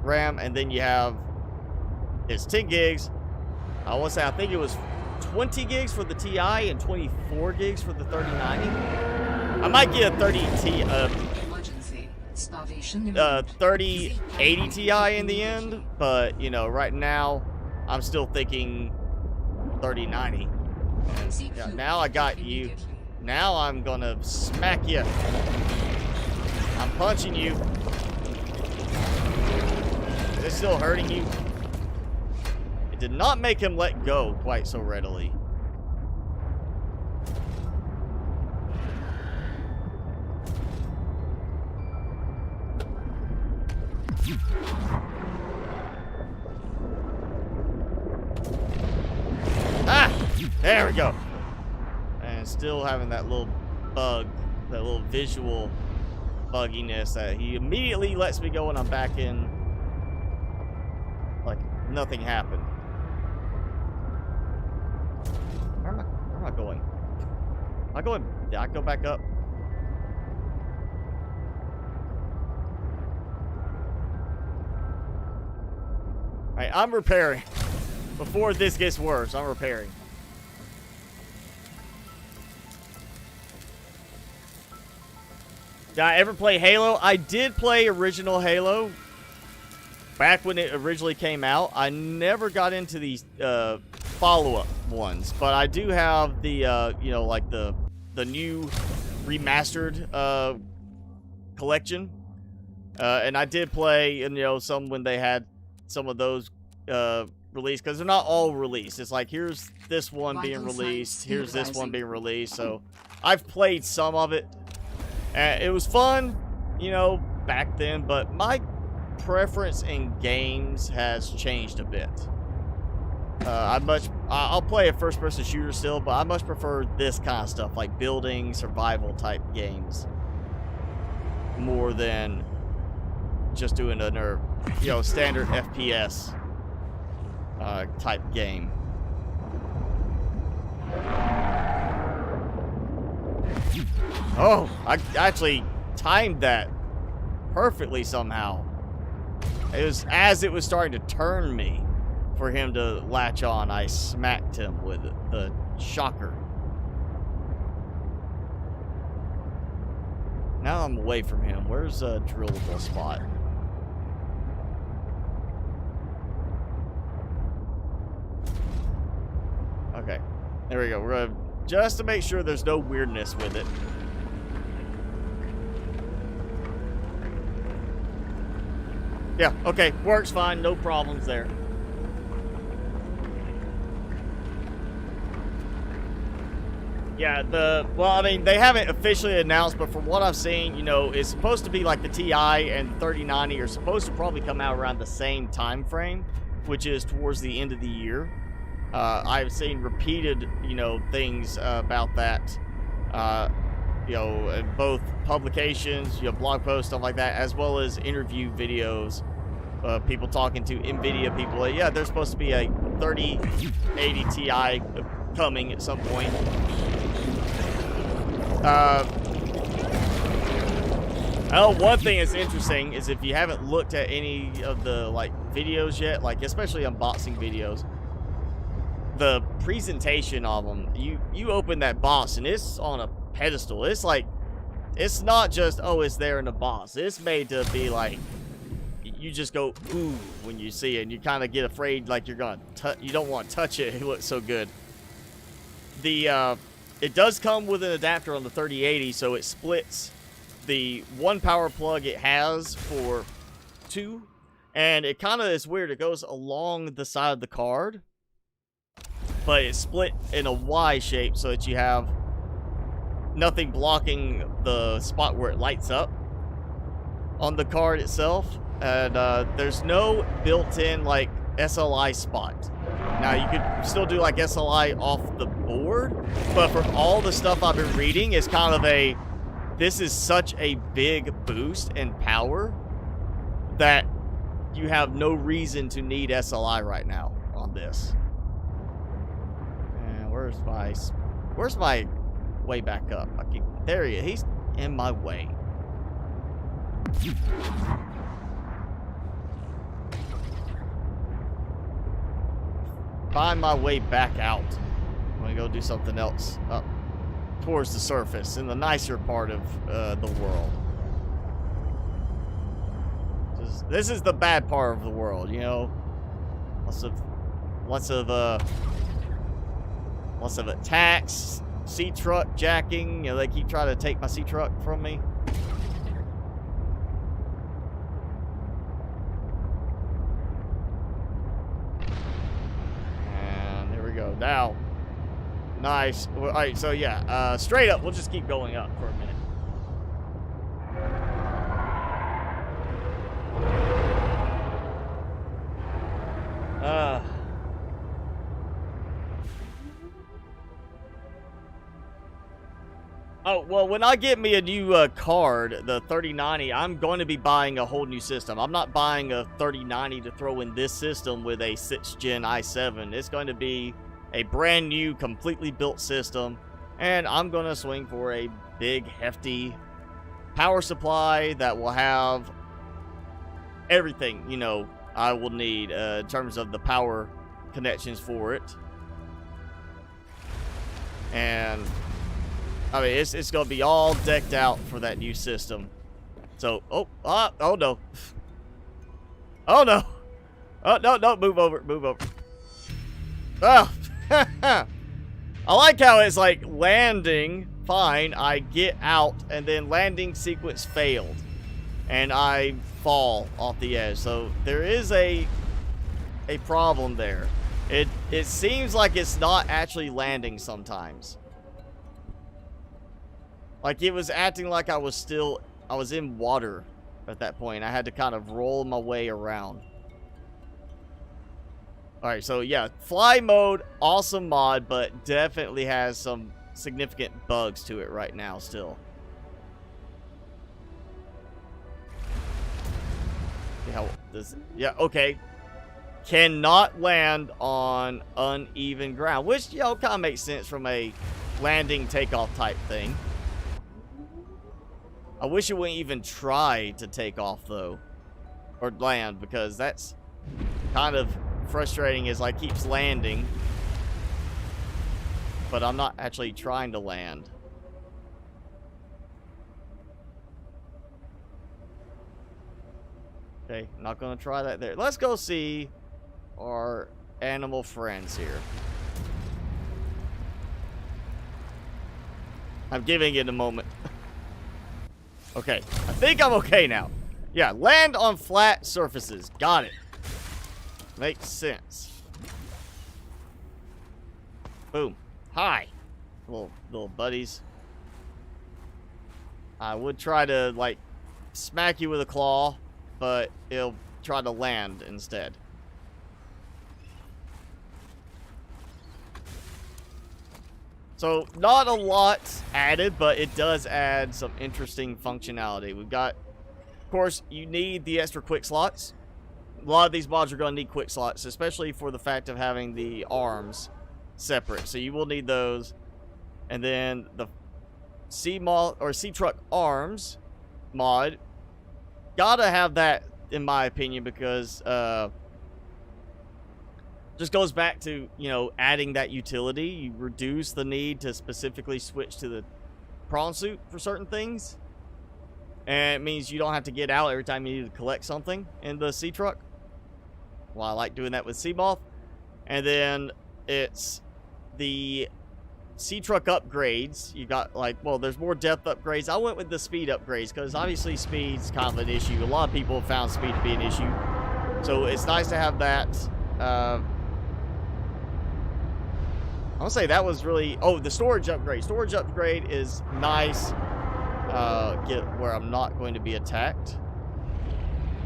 RAM. And then you have, it's 10 gigs. I want to say, I think it was 20 gigs for the TI and 24 gigs for the 3090. I might get a 3080 Ti in the end, but you know, right now I'm still thinking 3090. Yeah, now I got you. Now I'm gonna smack you. I'm punching you. Is it still hurting you? It did not make him let go quite so readily. Ah! There we go. And still having that little bug, that little visual bugginess that he immediately lets me go when I'm back in. Like nothing happened. Where am I going? Did I go back up? Alright, I'm repairing. Before this gets worse, I'm repairing. Did I ever play Halo? I did play original Halo back when it originally came out. I never got into these follow-up ones, but I do have the you know, like the new remastered collection, and I did play, you know, some when they had some of those released, because they're not all released. It's like, here's this one being released, here's this one being released. So I've played some of it. It was fun, you know, back then, but my preference in games has changed a bit. I'll play a first-person shooter still, but I much prefer this kind of stuff, like building, survival type games, more than just doing a, you know, standard FPS type game. Oh, I actually timed that perfectly somehow. It was as it was starting to turn me for him to latch on, I smacked him with the shocker. Now I'm away from him. Where's a drillable spot? Okay, there we go. We're gonna, just to make sure there's no weirdness with it. Yeah, okay, works fine, no problems there. Yeah, well, I mean, they haven't officially announced, but from what I've seen, you know, it's supposed to be like the TI and 3090 are supposed to probably come out around the same time frame, which is towards the end of the year. I've seen repeated, you know, things about that, you know, in both publications, you know, blog posts, stuff like that, as well as interview videos, people talking to NVIDIA people. Like, yeah, there's supposed to be a 3080 Ti coming at some point. Oh, one thing that's interesting is if you haven't looked at any of the, like, videos yet, like, especially unboxing videos, the presentation of them, you open that box and it's on a pedestal. It's like, it's not just, oh, it's there in the box. It's made to be like, you just go ooh when you see it, and you kind of get afraid, like you're gonna you don't want to touch it. It looks so good. It does come with an adapter on the 3080, so it splits the one power plug it has for two, and it kind of is weird. It goes along the side of the card, but it's split in a Y shape so that you have nothing blocking the spot where it lights up on the card itself. And there's no built-in, like, SLI spot. Now, you could still do, like, SLI off the board, but from all the stuff I've been reading, it's kind of a, this is such a big boost in power that you have no reason to need SLI right now on this. And where's my way back up? There he is. He's in my way. Find my way back out. I'm gonna go do something else up towards the surface in the nicer part of the world. This is the bad part of the world, you know. Lots of attacks, sea truck jacking. You know, they keep trying to take my sea truck from me. Go now. Nice. All right, so yeah, straight up. We'll just keep going up for a minute. Oh, well, when I get me a new card, the 3090, I'm going to be buying a whole new system. I'm not buying a 3090 to throw in this system with a 6th gen i7. It's going to be a brand new, completely built system, and I'm going to swing for a big, hefty power supply that will have everything, you know, I will need in terms of the power connections for it. And I mean, it's gonna be all decked out for that new system. So, oh no. Oh no. Oh, no, move over. Oh. I like how it's like landing, fine, I get out, and then landing sequence failed. And I fall off the edge. So there is a problem there. It seems like it's not actually landing sometimes. Like it was acting like I was in water at that point. I had to kind of roll my way around. Alright, so yeah, fly mode, awesome mod, but definitely has some significant bugs to it right now still. Yeah, okay. Cannot land on uneven ground, which, you know, kind of makes sense from a landing takeoff type thing. I wish it wouldn't even try to take off though, or land, because that's kind of frustrating as like keeps landing, but I'm not actually trying to land. Okay, not gonna try that there. Let's go see our animal friends here. I'm giving it a moment. Okay, I think I'm okay now. Yeah, land on flat surfaces. Got it. Makes sense. Boom. Hi, little buddies. I would try to like smack you with a claw, but it'll try to land instead. So not a lot added, but it does add some interesting functionality. We've got, of course, you need the extra quick slots. A lot of these mods are going to need quick slots, especially for the fact of having the arms separate. So you will need those. And then the sea truck arms mod, gotta have that in my opinion, because just goes back to, you know, adding that utility. You reduce the need to specifically switch to the prawn suit for certain things. And it means you don't have to get out every time you need to collect something in the sea truck. Well, I like doing that with Sea Moth. And then it's the sea truck upgrades. You got like, well, there's more depth upgrades. I went with the speed upgrades because obviously speed's kind of an issue. A lot of people have found speed to be an issue. So it's nice to have that. I want to say that was really... Oh, the storage upgrade. Storage upgrade is nice. Get where I'm not going to be attacked.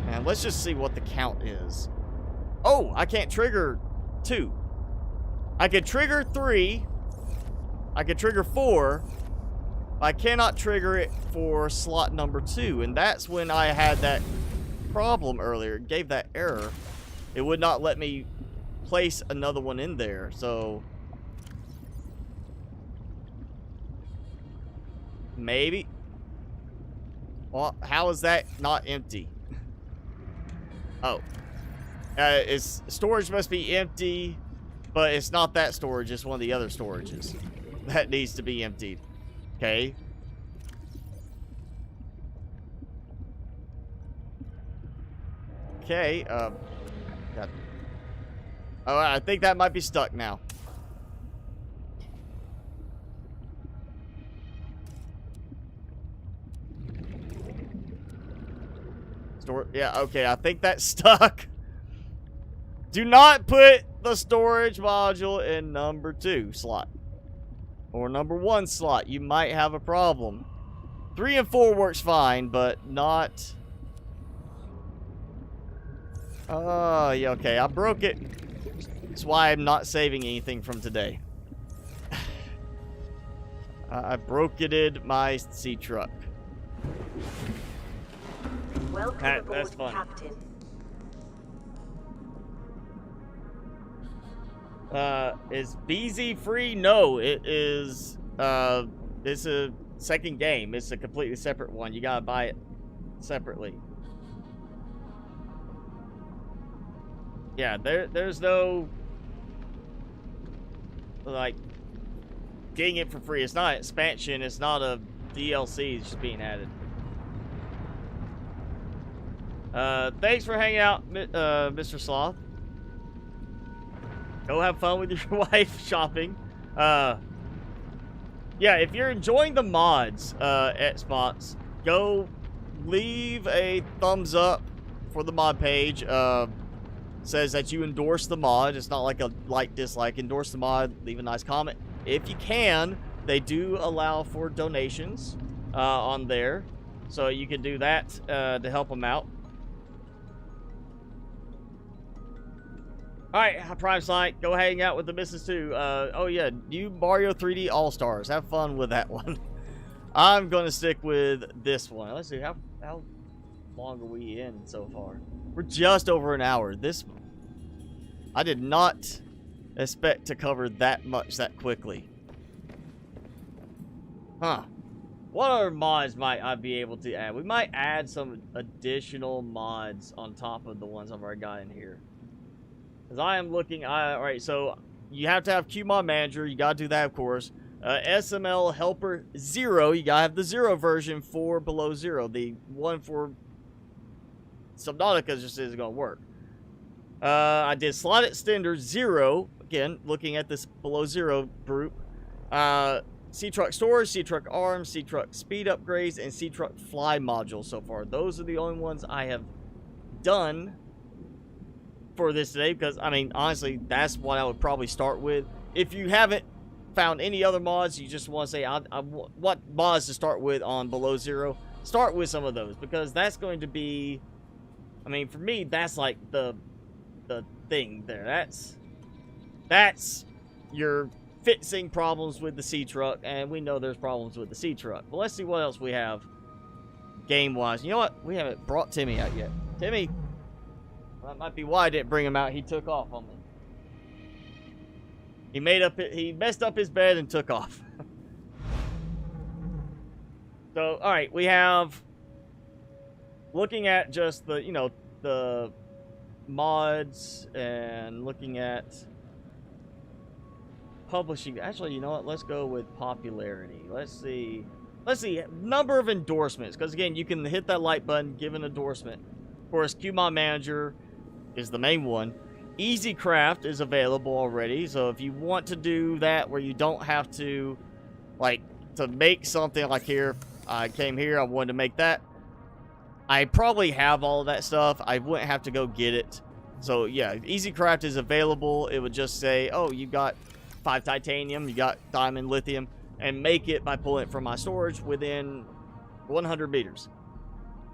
And let's just see what the count is. Oh, I can't trigger 2. I could trigger 3. I could trigger 4. I cannot trigger it for slot number 2. And that's when I had that problem earlier. It gave that error. It would not let me place another one in there. So maybe. Well, how is that not empty? Oh. It's storage must be empty, but it's not that storage. It's one of the other storages that needs to be emptied. Okay. Okay. Got... Oh, I think that might be stuck now. Yeah, okay, I think that's stuck. Do not put the storage module in number 2 slot. Or number 1 slot. You might have a problem. 3 and 4 works fine, but not... Oh, yeah, okay, I broke it. That's why I'm not saving anything from today. I broketed my sea truck. Welcome aboard, that's fun. Captain. Is BZ free? No, it is. It's a second game. It's a completely separate one. You gotta buy it separately. Yeah, there's no like getting it for free. It's not an expansion. It's not a DLC. It's just being added. Thanks for hanging out, Mr. Sloth. Go have fun with your wife shopping. Yeah, if you're enjoying the mods, Xbox, go leave a thumbs up for the mod page. Says that you endorse the mod. It's not like a like dislike. Endorse the mod. Leave a nice comment if you can. They do allow for donations on there, so you can do that to help them out. All right, Prime Sight, go hang out with the missus too. Oh yeah, new Mario 3D All Stars. Have fun with that one. I'm gonna stick with this one. Let's see how long are we in so far? We're just over an hour. I did not expect to cover that much that quickly. Huh. What other mods might I be able to add? We might add some additional mods on top of the ones I've already got in here. Because I am looking... Alright, so you have to have QMod Manager. You got to do that, of course. SML Helper 0. You got to have the 0 version for below 0. The one for Subnautica just isn't going to work. I did Slot Extender 0. Again, looking at this below 0 group. Sea-Truck Storage, Sea-Truck Arms, Sea-Truck Speed Upgrades, and Sea-Truck Fly Modules so far. Those are the only ones I have done for this today, because I mean honestly that's what I would probably start with. If you haven't found any other mods, you just want to say what mods to start with on below 0, start with some of those, because that's going to be, I mean, for me that's like the thing there. That's your fixing problems with the sea truck, and we know there's problems with the sea truck. But let's see what else we have game wise. You know what, we haven't brought Timmy out yet. Timmy, that might be why I didn't bring him out. He took off on me. He messed up his bed and took off. So, all right, we have, looking at just the, you know, the mods and looking at publishing. Actually, you know what? Let's go with popularity. Let's see number of endorsements, because again, you can hit that like button, give an endorsement. Of course, QMod Manager is the main one. Easy Craft is available already, so if you want to do that where you don't have to, like, to make something like here, I came here, I wanted to make that. I probably have all of that stuff. I wouldn't have to go get it. So yeah, Easy Craft is available. It would just say, oh, you got 5 titanium, you got diamond, lithium, and make it by pulling it from my storage within 100 meters.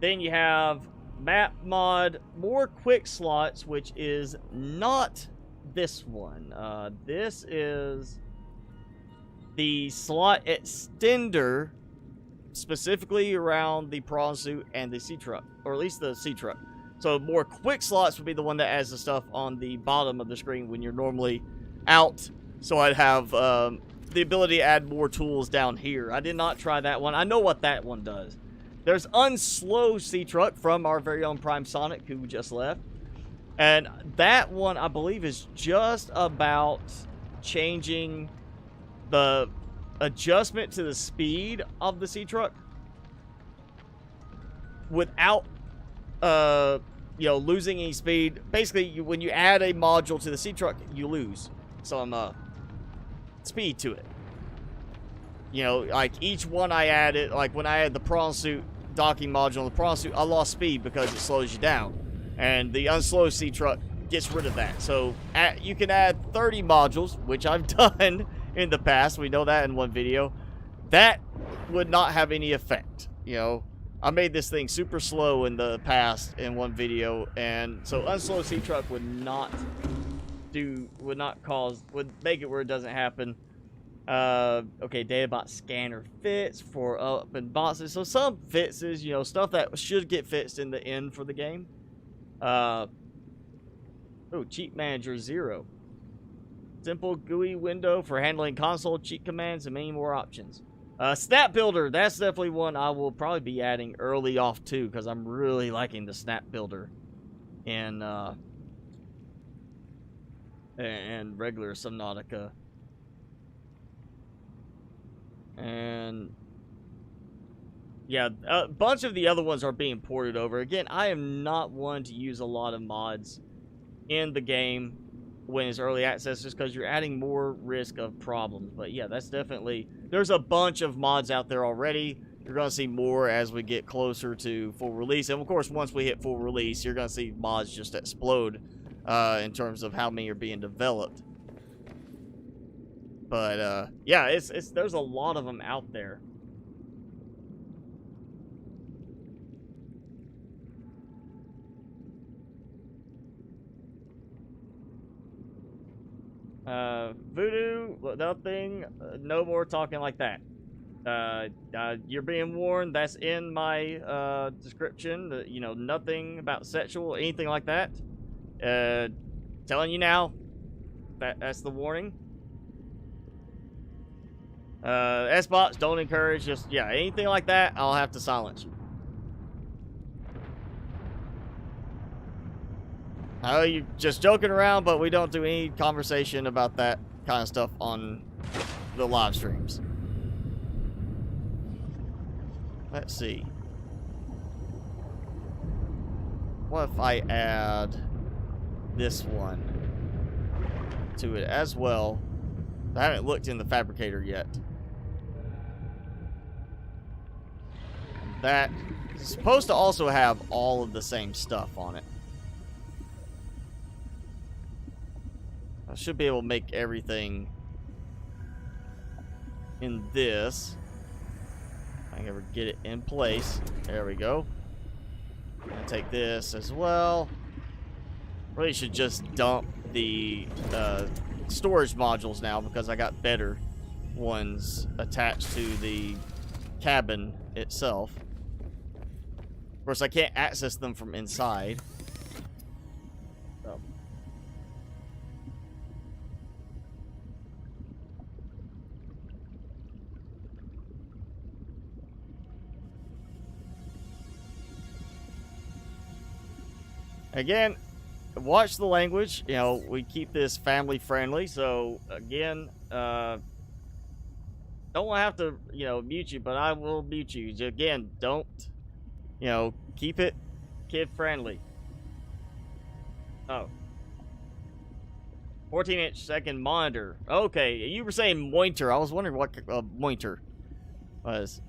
Then you have Map Mod, more quick slots, which is not this one. This is the slot extender, specifically around the prawn suit and the sea truck, or at least the sea truck. So more quick slots would be the one that adds the stuff on the bottom of the screen when you're normally out. So I'd have the ability to add more tools down here. I did not try that one. I know what that one does. There's Unslow Sea Truck from our very own Prime Sonic, who just left. And that one, I believe, is just about changing the adjustment to the speed of the sea truck without, you know, losing any speed. Basically, when you add a module to the sea truck, you lose some speed to it. You know, like each one I added, like when I had the prawn suit docking module on the prawn suit, I lost speed because it slows you down. And the Unslow Sea Truck gets rid of that. So you can add 30 modules, which I've done in the past. We know that in one video. That would not have any effect. You know, I made this thing super slow in the past in one video, and so Unslow Sea Truck would make it where it doesn't happen. Okay, Databot scanner fits for up and boxes. So some fixes, you know, stuff that should get fixed in the end for the game. Oh, Cheat Manager 0. Simple GUI window for handling console cheat commands and many more options. Snap Builder, that's definitely one I will probably be adding early off too, because I'm really liking the Snap Builder in and regular Subnautica. And yeah, a bunch of the other ones are being ported over. Again, I am not one to use a lot of mods in the game when it's early access, just because you're adding more risk of problems. But yeah, that's definitely, there's a bunch of mods out there already. You're going to see more as we get closer to full release. And of course, once we hit full release, you're going to see mods just explode in terms of how many are being developed. But yeah, there's a lot of them out there. Voodoo, nothing, no more talking like that. You're being warned. That's in my description. You know, nothing about sexual, anything like that. Telling you now. That's the warning. S-bots, don't encourage. Just yeah, anything like that, I'll have to silence you. I know you're just joking around, but we don't do any conversation about that kind of stuff on the live streams. Let's see. What if I add this one to it as well? I haven't looked in the fabricator yet. That is supposed to also have all of the same stuff on it. I should be able to make everything in this. If I can ever get it in place. There we go. I'm gonna take this as well. Really should just dump the storage modules now, because I got better ones attached to the cabin itself. Of course, I can't access them from inside. So. Again, watch the language. You know, we keep this family friendly. So again, don't have to, you know, mute you, but I will mute you. Again, don't, you know, keep it kid friendly. Oh. 14-inch second monitor. Okay, you were saying monitor. I was wondering what monitor was.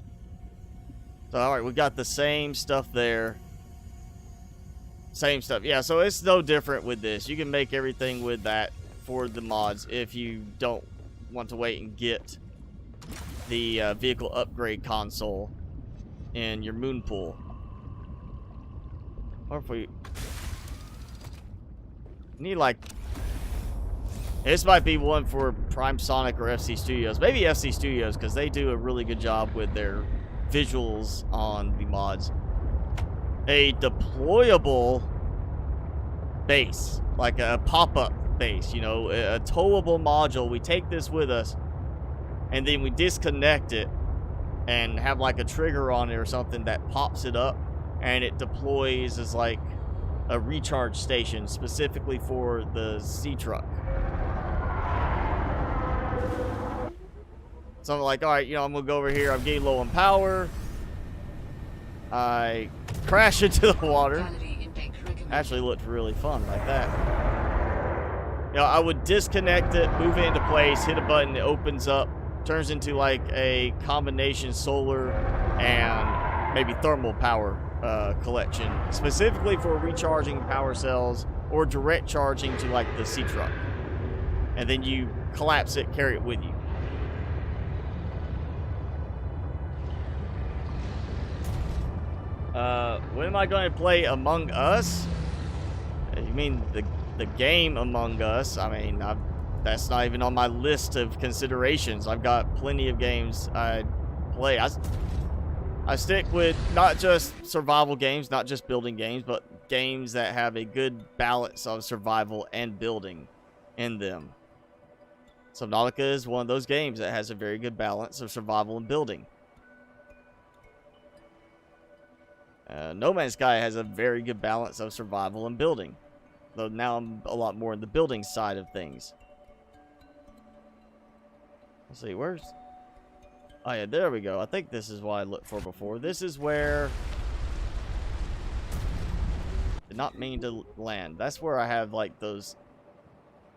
So, alright, we got the same stuff there. Same stuff. Yeah, so it's no different with this. You can make everything with that for the mods if you don't want to wait and get the vehicle upgrade console in your moon pool. Or if we need, like, this might be one for Prime Sonic or FC Studios. Maybe FC Studios, because they do a really good job with their visuals on the mods. A deployable base, like a pop-up base, you know, a towable module. We take this with us, and then we disconnect it and have like a trigger on it or something that pops it up, and it deploys as like a recharge station specifically for the sea truck. So I'm like, all right, you know, I'm gonna go over here. I'm getting low on power. I crash into the water. Actually looked really fun like that. You know, I would disconnect it, move it into place, hit a button, it opens up, turns into like a combination solar and maybe thermal power collection, specifically for recharging power cells or direct charging to like the sea truck. And then you collapse it, carry it with you. When am I going to play Among Us? You mean the game Among Us? I mean, that's not even on my list of considerations. I've got plenty of games I play. I stick with not just survival games, not just building games, but games that have a good balance of survival and building in them. Subnautica is one of those games that has a very good balance of survival and building. No Man's Sky has a very good balance of survival and building. Though now I'm a lot more in the building side of things. Let's see, where's... Oh yeah, there we go. I think this is what I looked for before. This is where... Did not mean to land. That's where I have like those...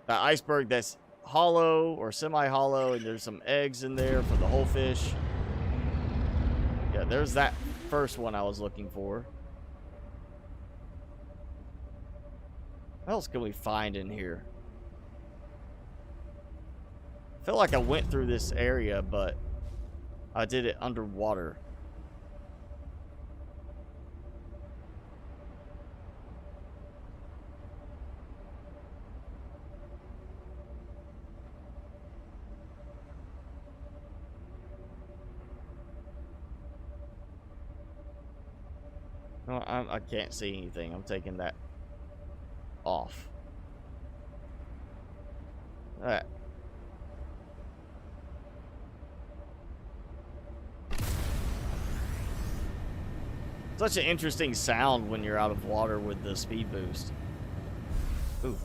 That iceberg that's hollow or semi-hollow, and there's some eggs in there for the whole fish. Yeah, there's that first one I was looking for. What else can we find in here? I feel like I went through this area, but I did it underwater. No, I can't see anything. I'm taking that off. Alright. Such an interesting sound when you're out of water with the speed boost. Ooh.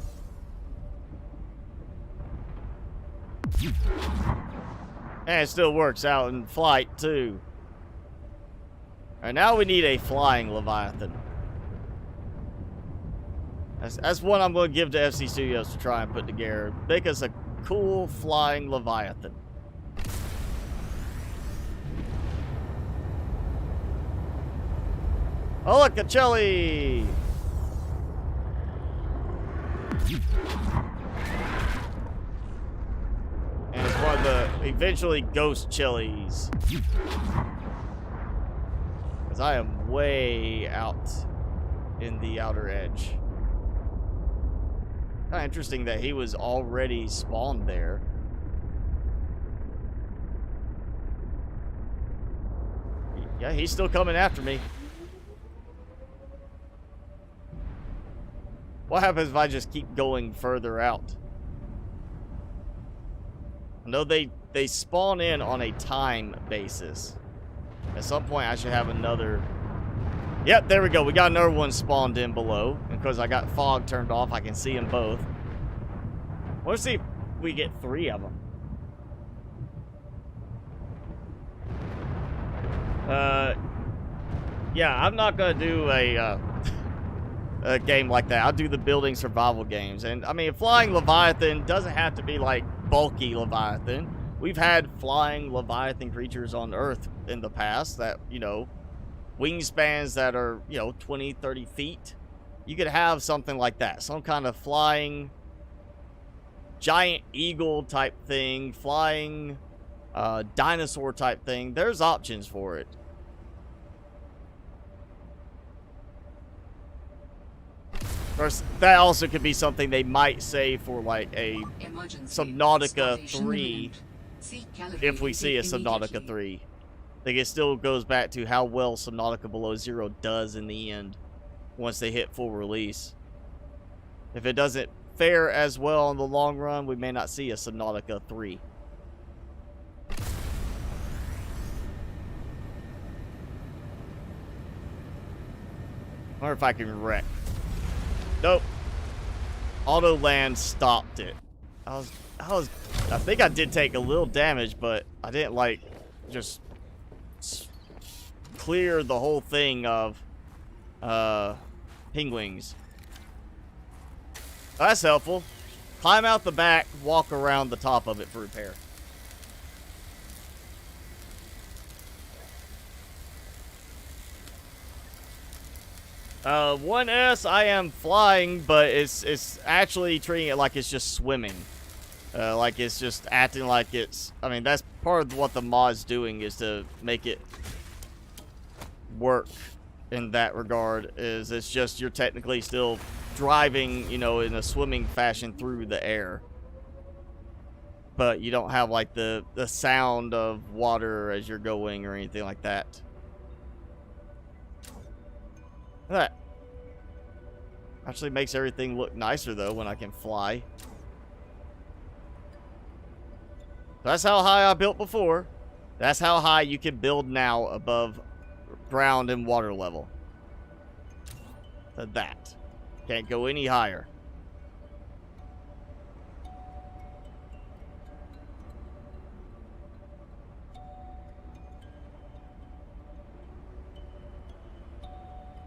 And it still works out in flight, too. Alright, now we need a flying Leviathan. That's one I'm going to give to FC Studios to try and put together. Make us a cool flying Leviathan. Oh, look, a chili! And it's one of the eventually ghost chilies. Because I am way out in the outer edge. Kind of interesting that he was already spawned there. Yeah, he's still coming after me. What happens if I just keep going further out? I know they spawn in on a time basis. At some point, I should have another... Yep, there we go. We got another one spawned in below. And because I got fog turned off, I can see them both. Let's see if we get 3 of them. Yeah, I'm not going to do a game like that. I'll do the building survival games. And, I mean, flying Leviathan doesn't have to be, like, bulky Leviathan. We've had flying Leviathan creatures on Earth in the past that, you know, wingspans that are, you know, 20, 30 feet. You could have something like that. Some kind of flying giant eagle type thing. Flying dinosaur type thing. There's options for it. Of course, that also could be something they might say for, like, a Subnautica 3. If we see a Subnautica 3. I think it still goes back to how well Subnautica Below Zero does in the end once they hit full release. If it doesn't fare as well in the long run, we may not see a Subnautica 3. I wonder if I can wreck. Nope. Auto land stopped it. I think I did take a little damage, but I didn't, like, just clear the whole thing of penguins. That's helpful. Climb out the back, walk around the top of it for repair. Uh, 1S, I am flying, but it's actually treating it like it's just swimming. Like it's just acting like it's... I mean, that's part of what the mod's doing, is to make it work in that regard. Is it's just you're technically still driving, you know, in a swimming fashion through the air. But you don't have, like, the sound of water as you're going or anything like that. That actually makes everything look nicer, though, when I can fly. That's how high I built before. That's how high you can build now above ground and water level. So that. Can't go any higher.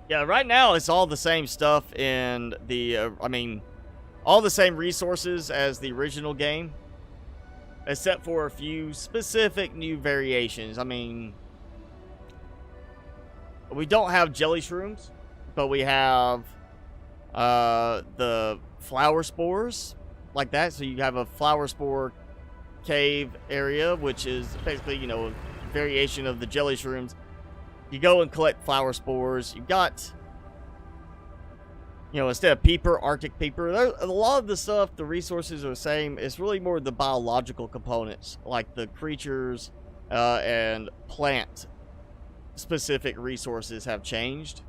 Yeah, right now it's all the same stuff in the, I mean, all the same resources as the original game, except for a few specific new variations. I mean, we don't have jelly shrooms, but we have the flower spores, like that. So you have a flower spore cave area, which is basically, you know, a variation of the jelly shrooms. You go and collect flower spores. You got, you know, instead of peeper, Arctic peeper. A lot of the stuff, the resources are the same. It's really more the biological components, like the creatures and plant specific resources have changed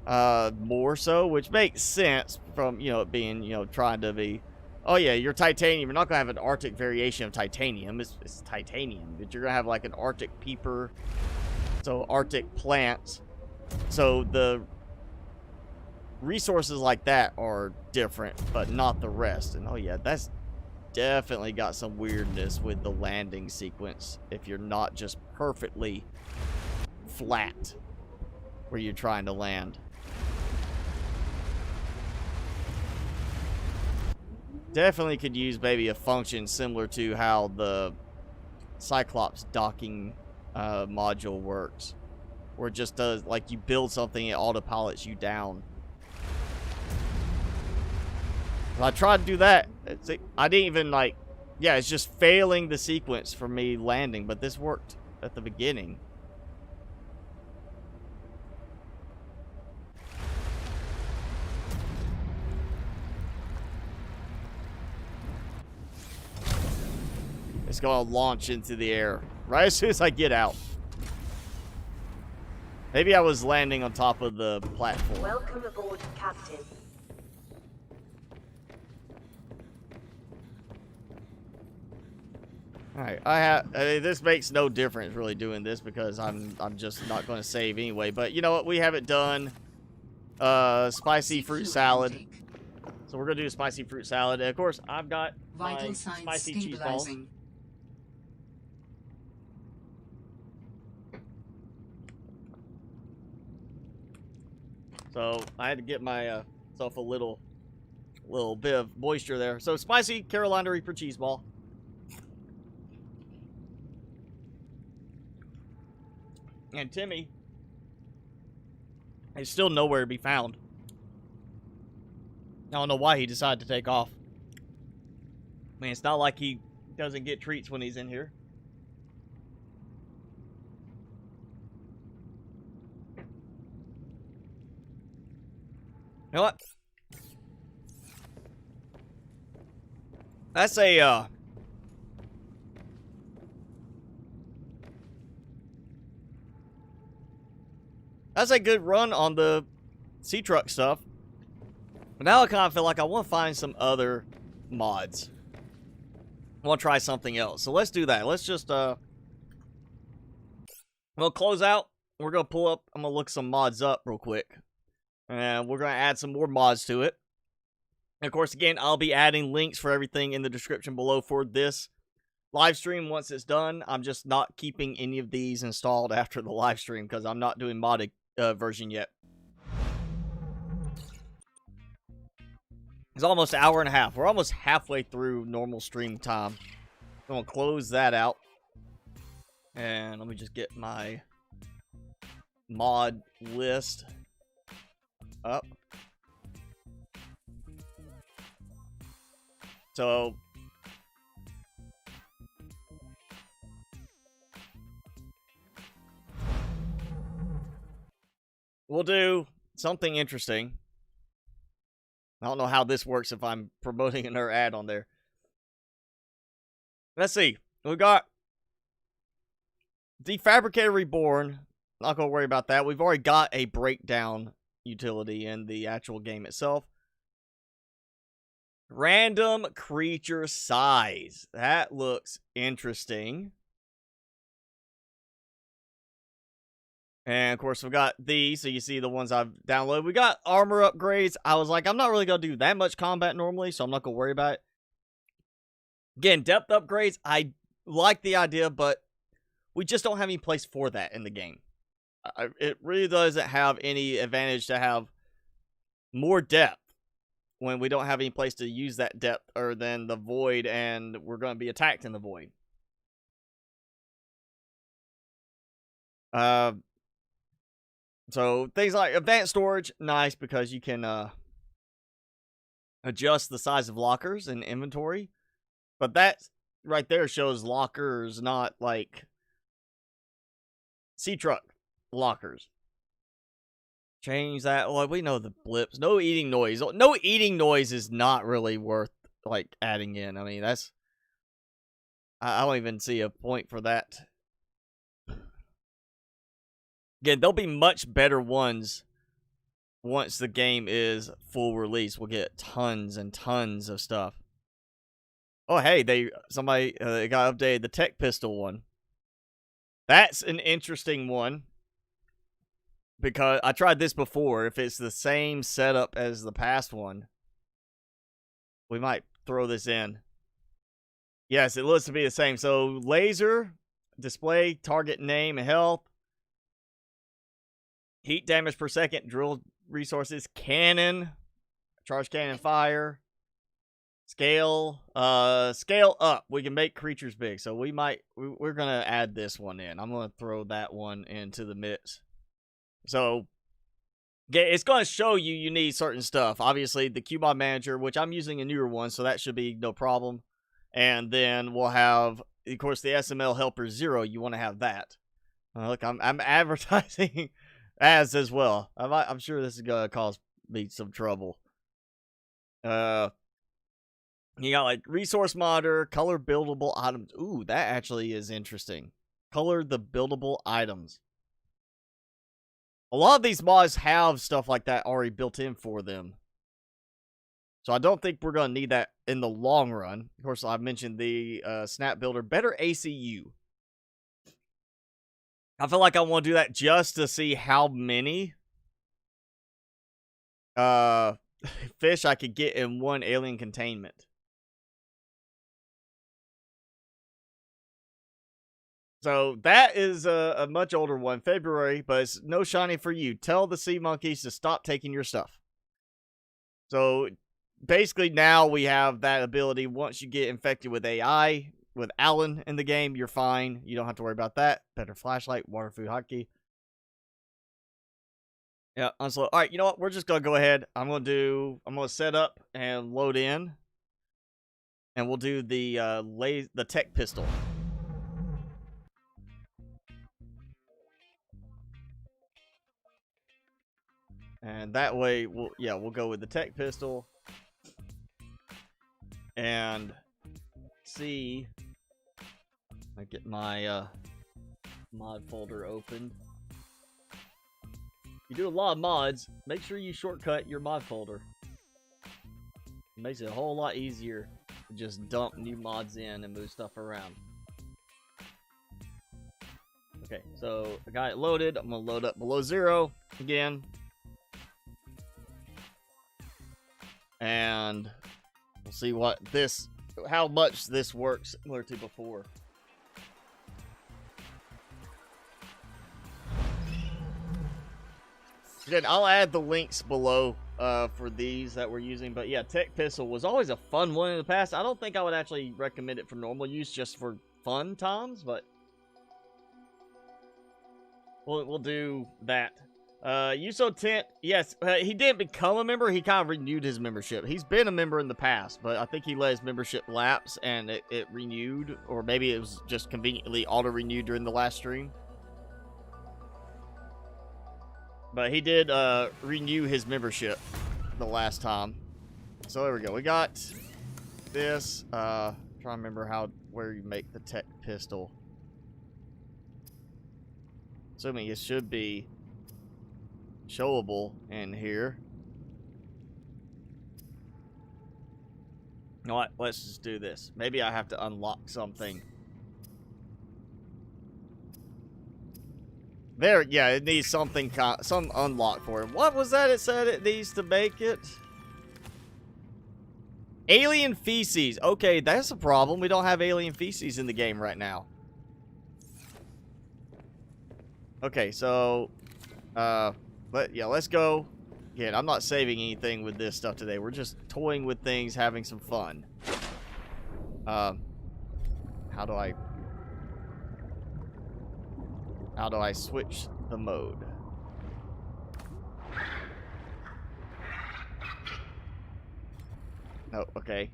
more so, which makes sense from, you know, it being, you know, trying to be, oh yeah, you're titanium. You're not going to have an Arctic variation of titanium. It's titanium, but you're going to have like an Arctic peeper, so Arctic plants. So the resources like that are different, but not the rest. And oh yeah, that's definitely got some weirdness with the landing sequence if you're not just perfectly flat where you're trying to land. Definitely could use maybe a function similar to how the Cyclops docking module works, where it just does, like, you build something, it autopilots you down. I tried to do that. I didn't even, like, yeah, it's just failing the sequence for me landing, but this worked at the beginning. It's gonna launch into the air right as soon as I get out. Maybe I was landing on top of the platform. Welcome aboard, Captain. Alright, this makes no difference really doing this because I'm just not going to save anyway. But you know what? We haven't done spicy fruit salad. So we're going to do a spicy fruit salad. And of course, I've got my spicy cheese balls. So I had to get myself a little bit of moisture there. So spicy Carolina Reaper cheese ball. And Timmy is still nowhere to be found. I don't know why he decided to take off. I mean, it's not like he doesn't get treats when he's in here. You know what? That's a, that's a good run on the sea truck stuff. But now I kind of feel like I want to find some other mods. I want to try something else. So let's do that. Let's just, we'll close out. We're going to pull up, I'm going to look some mods up real quick. And we're going to add some more mods to it. And of course, again, I'll be adding links for everything in the description below for this live stream once it's done. I'm just not keeping any of these installed after the live stream because I'm not doing modded version yet. It's almost an hour and a half. We're almost halfway through normal stream time. I'm going to close that out. And let me just get my mod list up. So we'll do something interesting. I don't know how this works if I'm promoting another ad on there. Let's see. We got Defabricator Reborn. Not going to worry about that. We've already got a breakdown utility in the actual game itself. Random creature size. That looks interesting. And of course, we've got these, so you see the ones I've downloaded. We got armor upgrades. I was like, I'm not really going to do that much combat normally, so I'm not going to worry about it. Again, depth upgrades, I like the idea, but we just don't have any place for that in the game. it really doesn't have any advantage to have more depth when we don't have any place to use that depth other than the void, and we're going to be attacked in the void. So things like advanced storage, nice because you can adjust the size of lockers and inventory. But that right there shows lockers, not like sea truck lockers. Change that. Well, we know the blips. No eating noise. No eating noise is not really worth like adding in. I mean, that's I don't even see a point for that. Again, there'll be much better ones once the game is full release. We'll get tons and tons of stuff. Oh, hey, somebody got updated the tech pistol one. That's an interesting one because I tried this before. If it's the same setup as the past one, we might throw this in. Yes, it looks to be the same. So laser, display, target name, and health. Heat damage per second, drill resources, cannon, charge cannon fire, scale up. We can make creatures big. So we're going to add this one in. I'm going to throw that one into the mix. So it's going to show you need certain stuff. Obviously, the QMod manager, which I'm using a newer one, so that should be no problem. And then we'll have, of course, the SML Helper 0. You want to have that. Look, I'm advertising ads as well. I'm sure this is gonna cause me some trouble. You got like resource modder, color buildable items. Ooh, that actually is interesting. Color the buildable items. A lot of these mods have stuff like that already built in for them. So I don't think we're gonna need that in the long run. Of course, I've mentioned the snap builder, better ACU. I feel like I want to do that just to see how many fish I could get in one alien containment. So that is a much older one, February, but it's no shiny for you. Tell the sea monkeys to stop taking your stuff. So basically now we have that ability. Once you get infected with AI, with Alan in the game, you're fine. You don't have to worry about that. Better flashlight, water, food, hotkey. Yeah, unslow. All right, you know what? We're just gonna go ahead. I'm gonna set up and load in, and we'll do the tech pistol. And that way, we'll go with the tech pistol, and see. I get my mod folder open. You do a lot of mods, make sure you shortcut your mod folder. It makes it a whole lot easier to just dump new mods in and move stuff around. Okay, so I got it loaded. I'm going to load up below 0 again. And we'll see how much this works similar to before. Again, I'll add the links below for these that we're using. But yeah, Tech Pistol was always a fun one in the past. I don't think I would actually recommend it for normal use, just for fun times, but we'll do that. Yuso Tent, yes, he didn't become a member. He kind of renewed his membership. He's been a member in the past, but I think he let his membership lapse and it renewed, or maybe it was just conveniently auto-renewed during the last stream. But he did renew his membership the last time. So there we go. We got this. Trying to remember where you make the tech pistol. Assuming it should be showable in here. You know what? Let's just do this. Maybe I have to unlock something. There, yeah, it needs something, some unlock for it. What was that it said it needs to make it? Alien feces. Okay, that's a problem. We don't have alien feces in the game right now. Okay, so, let's go. Again, I'm not saving anything with this stuff today. We're just toying with things, having some fun. How do I switch the mode? No, okay.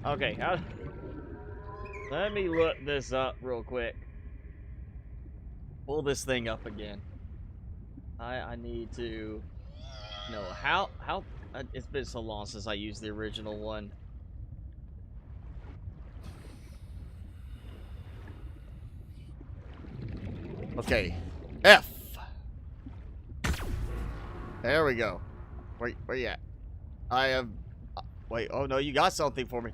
Okay, let me look this up real quick. Pull this thing up again. I need to know how it's been so long since I used the original one. Okay, F. There we go. Where you at? I have. Wait. Oh no, you got something for me.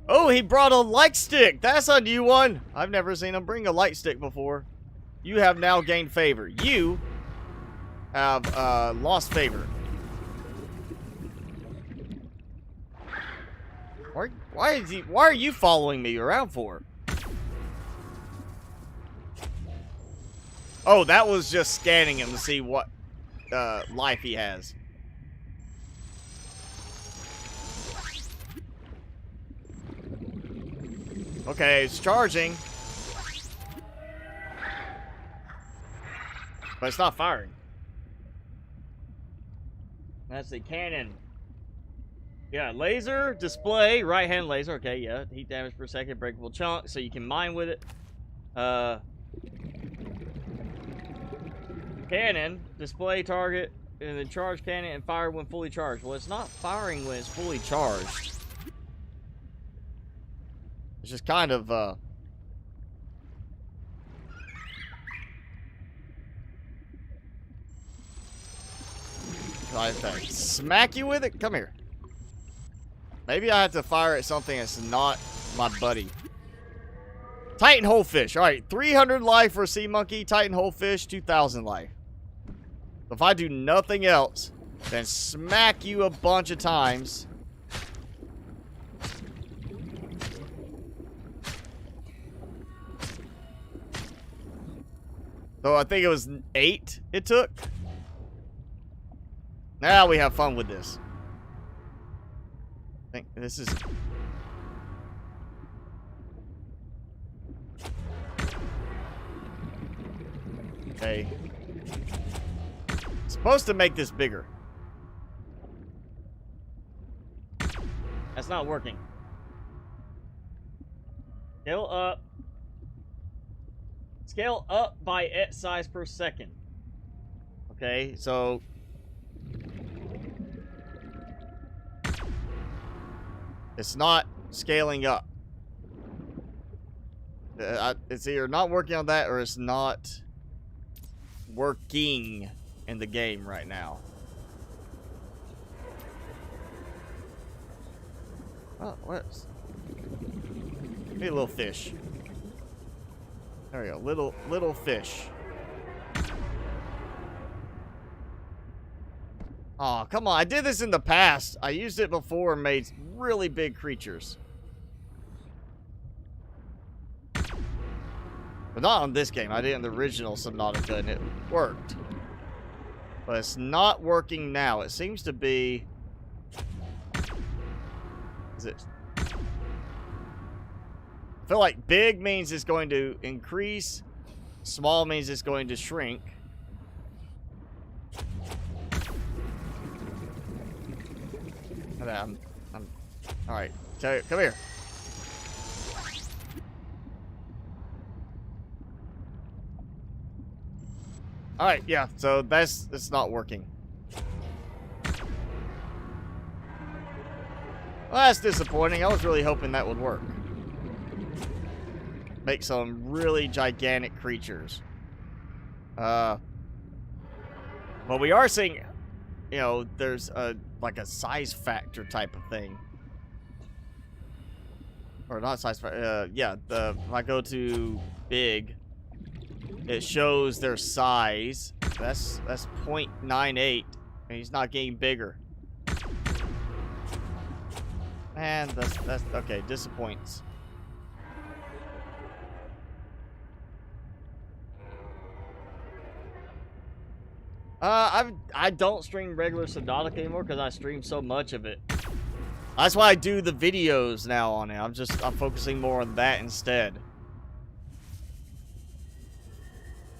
Oh, he brought a light stick. That's a new one. I've never seen him bring a light stick before. You have now gained favor. You have lost favor. Why are you following me around for? Oh, that was just scanning him to see what life he has. Okay, it's charging. But it's not firing. That's the cannon. Yeah, laser, display, right-hand laser. Okay, yeah. Heat damage per second, breakable chunk, so you can mine with it. Cannon, display target, and then charge cannon and fire when fully charged. Well, it's not firing when it's fully charged. It's just kind of, I have to smack you with it? Come here. Maybe I have to fire at something that's not my buddy. Titan Holefish. Alright, 300 life for a sea monkey. Titan Holefish, 2,000 life. If I do nothing else, then smack you a bunch of times. So I think it was 8 it took. Now we have fun with this. I think this is... Okay. Supposed to make this bigger. That's not working. Scale up. Scale up by et size per second. Okay, so... It's not scaling up. It's either not working on that or it's not working in the game right now. Oh, what's... Maybe a little fish. There we go. Little fish. Oh, come on. I did this in the past. I used it before and made really big creatures. But not on this game. I did it in the original Subnautica and it worked. But it's not working now. It seems to be... Is it... I feel like big means it's going to increase. Small means it's going to shrink. Alright, come here. Alright, yeah, so it's not working. Well, that's disappointing. I was really hoping that would work. Make some really gigantic creatures. But we are seeing, you know, there's like a size factor type of thing. Or not size factor, yeah, if I go to big, it shows their size. That's 0.98, and he's not getting bigger. Man, that's okay, disappoints. I don't stream regular Subnautica anymore because I stream so much of it. That's why I do the videos now on it. I'm focusing more on that instead.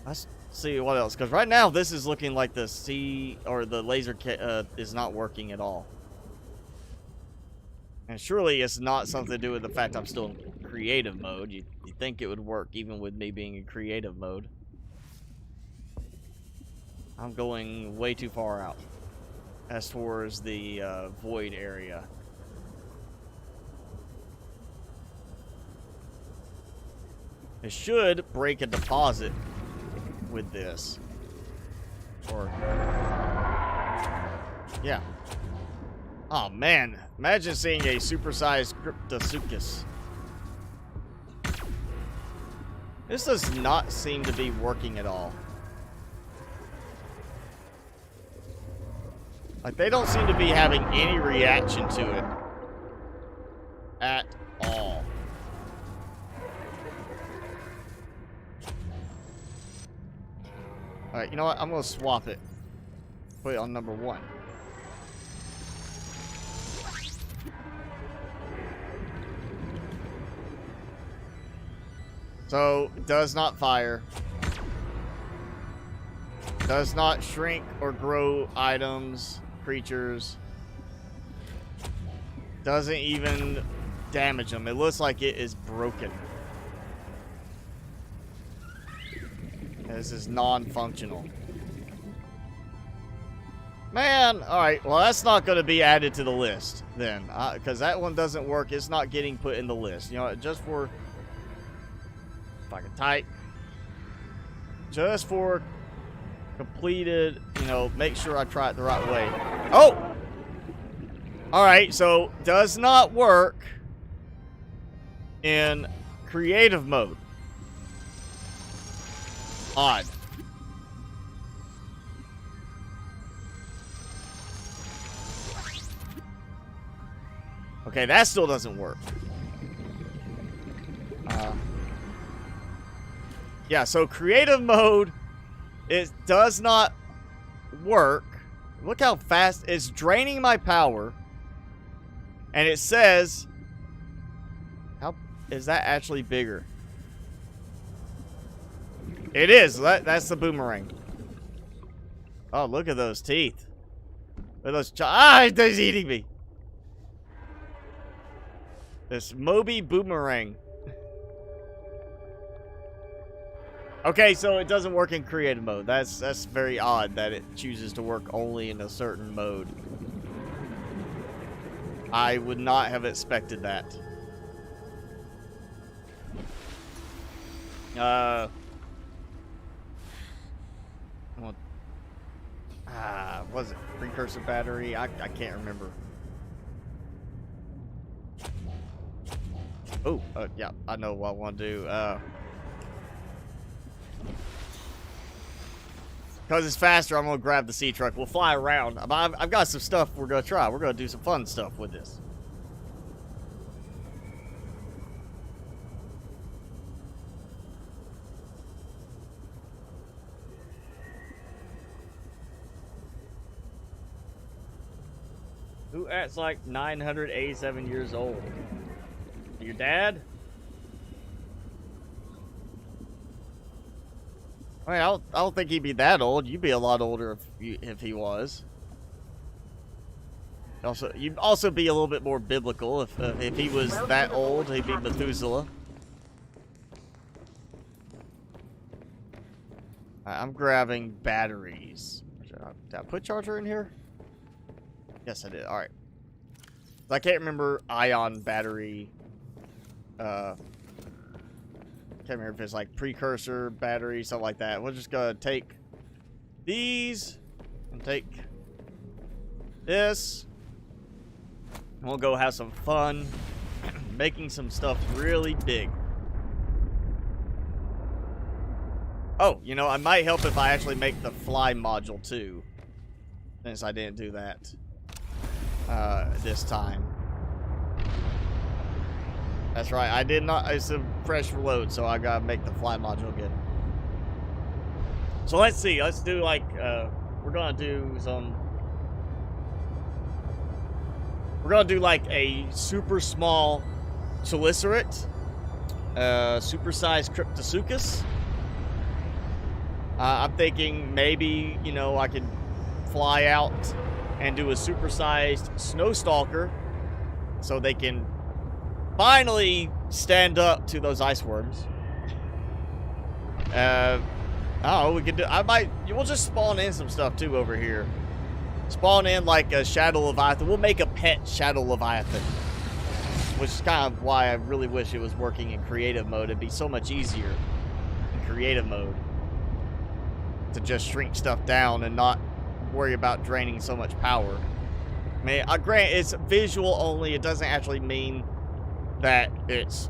Let's see what else, because right now this is looking like the laser is not working at all. And surely it's not something to do with the fact I'm still in creative mode. You think it would work even with me being in creative mode. I'm going way too far out as towards the void area. It should break a deposit with this. Or... yeah. Oh man, imagine seeing a supersized Cryptosuchus. This does not seem to be working at all. Like, they don't seem to be having any reaction to it at all. Alright, you know what? I'm gonna swap it. Put it on number 1. So, does not fire. Does not shrink or grow items, creatures. Doesn't even damage them. It looks like it is broken. This is non-functional. Man, alright, well that's not going to be added to the list then. Because that one doesn't work. It's not getting put in the list. You know, just for... if I can type. Just for completed, you know, make sure I try it the right way. Oh! Alright, so does not work in creative mode. Odd. Okay, that still doesn't work. Yeah, so creative mode, it does not work. Look how fast it's draining my power. And it says, how is that actually bigger? It is. That's the boomerang. Oh, look at those teeth. Look at those. He's eating me. This Moby boomerang. Okay, so it doesn't work in creative mode. That's very odd that it chooses to work only in a certain mode. I would not have expected that. Was it precursor battery? I can't remember. Oh, yeah, I know what I want to do. Because it's faster, I'm going to grab the sea truck. We'll fly around. I've got some stuff we're going to try. We're going to do some fun stuff with this. Who acts like 987 years old? Your dad? I mean, I don't think he'd be that old. You'd be a lot older if he was. Also, you'd also be a little bit more biblical if he was that old. He'd be Methuselah. I'm grabbing batteries. Did I put charger in here? Yes, I did. All right. I can't remember ion battery. Can't remember if it's like precursor battery, something like that. We're just gonna take these and take this. And we'll go have some fun making some stuff really big. Oh, you know, I might help if I actually make the fly module too, since I didn't do that this time. That's right, I did not. It's a fresh load, so I gotta make the fly module again. So let's see. Let's do like we're gonna do some. We're gonna do like a super small Chelicerates, supersized Cryptosuchus. I'm thinking maybe, you know, I could fly out and do a supersized Snowstalker so they can finally stand up to those ice worms. Oh, we could do. We'll just spawn in some stuff too over here. Spawn in like a Shadow Leviathan. We'll make a pet Shadow Leviathan, which is kind of why I really wish it was working in creative mode. It'd be so much easier in creative mode to just shrink stuff down and not worry about draining so much power. I mean, I grant it's visual only. It doesn't actually mean that it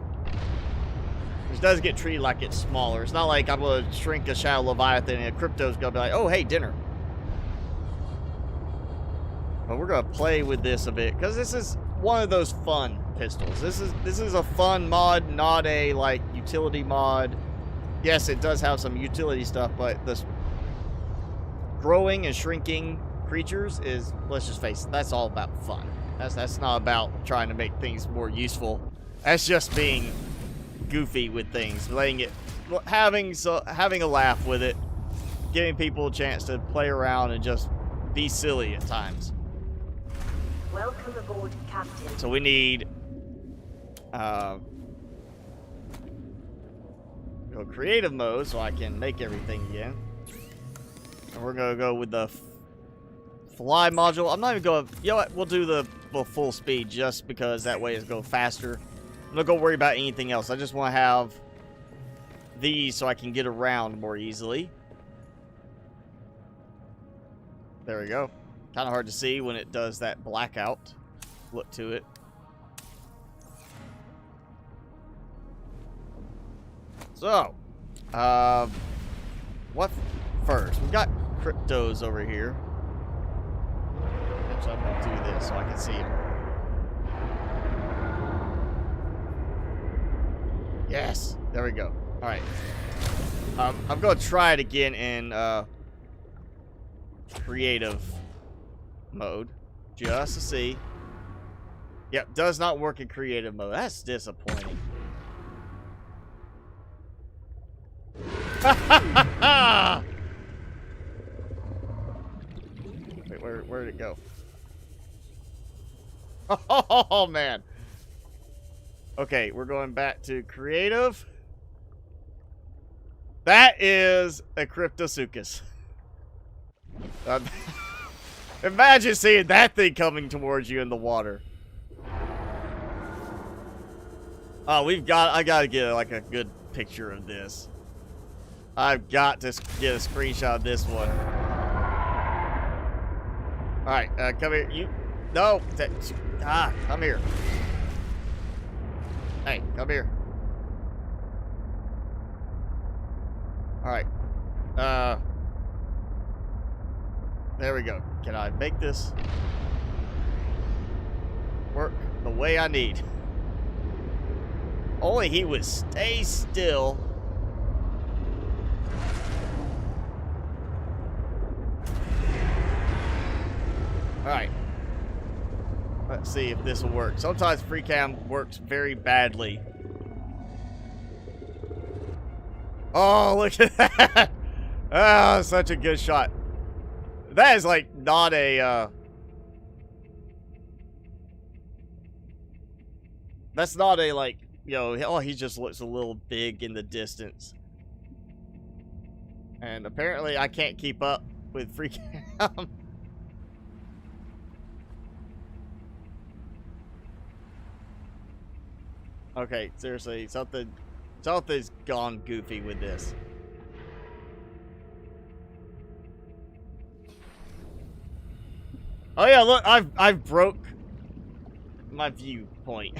does get treated like it's smaller. It's not like I'm going to shrink a Shadow Leviathan and a Crypto's going to be like, oh, hey, dinner. But we're going to play with this a bit because this is one of those fun pistols. This is a fun mod, not a like utility mod. Yes, it does have some utility stuff, but this growing and shrinking creatures is, let's just face it, that's all about fun. That's not about trying to make things more useful. That's just being goofy with things, having a laugh with it, giving people a chance to play around and just be silly at times. Welcome aboard, Captain. So we need go creative mode so I can make everything again. And we're gonna go with the fly module. I'm not even going. You know what? We'll do the full speed just because that way it's go faster. I'm not gonna worry about anything else. I just want to have these so I can get around more easily. There we go. Kind of hard to see when it does that blackout look to it. So, what first? We've got cryptos over here. So I'm gonna do this so I can see them. Yes, there we go. All right, I'm gonna try it again in creative mode, just to see. Yep, does not work in creative mode. That's disappointing. Wait, where did it go? Oh man. Okay, we're going back to creative. That is a Cryptosuchus. Imagine seeing that thing coming towards you in the water. Oh, I gotta get like a good picture of this. I've got to get a screenshot of this one. Alright, come here. No! Come here. Hey, come here. Alright. There we go. Can I make this work the way I need? Only he would stay still. Alright. Let's see if this will work. Sometimes free cam works very badly. Oh, look at that! Oh, such a good shot. That is like not a that's not a like, you know, oh, he just looks a little big in the distance. And apparently I can't keep up with free cam. Okay, seriously, something's gone goofy with this. Oh yeah, look, I've broke my viewpoint.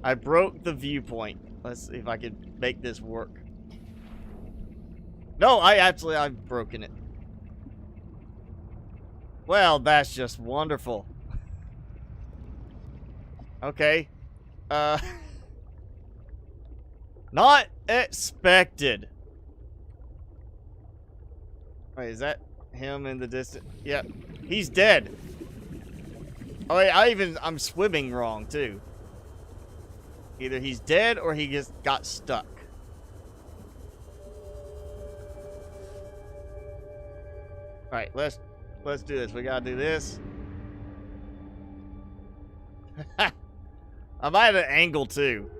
I broke the viewpoint. Let's see if I can make this work. No, I've broken it. Well, that's just wonderful. Okay. Not expected. Wait, is that him in the distance. Yep, he's dead. Oh, wait, I'm swimming wrong too. Either he's dead or he just got stuck. All right, let's do this. We gotta do this. I'm at an angle too.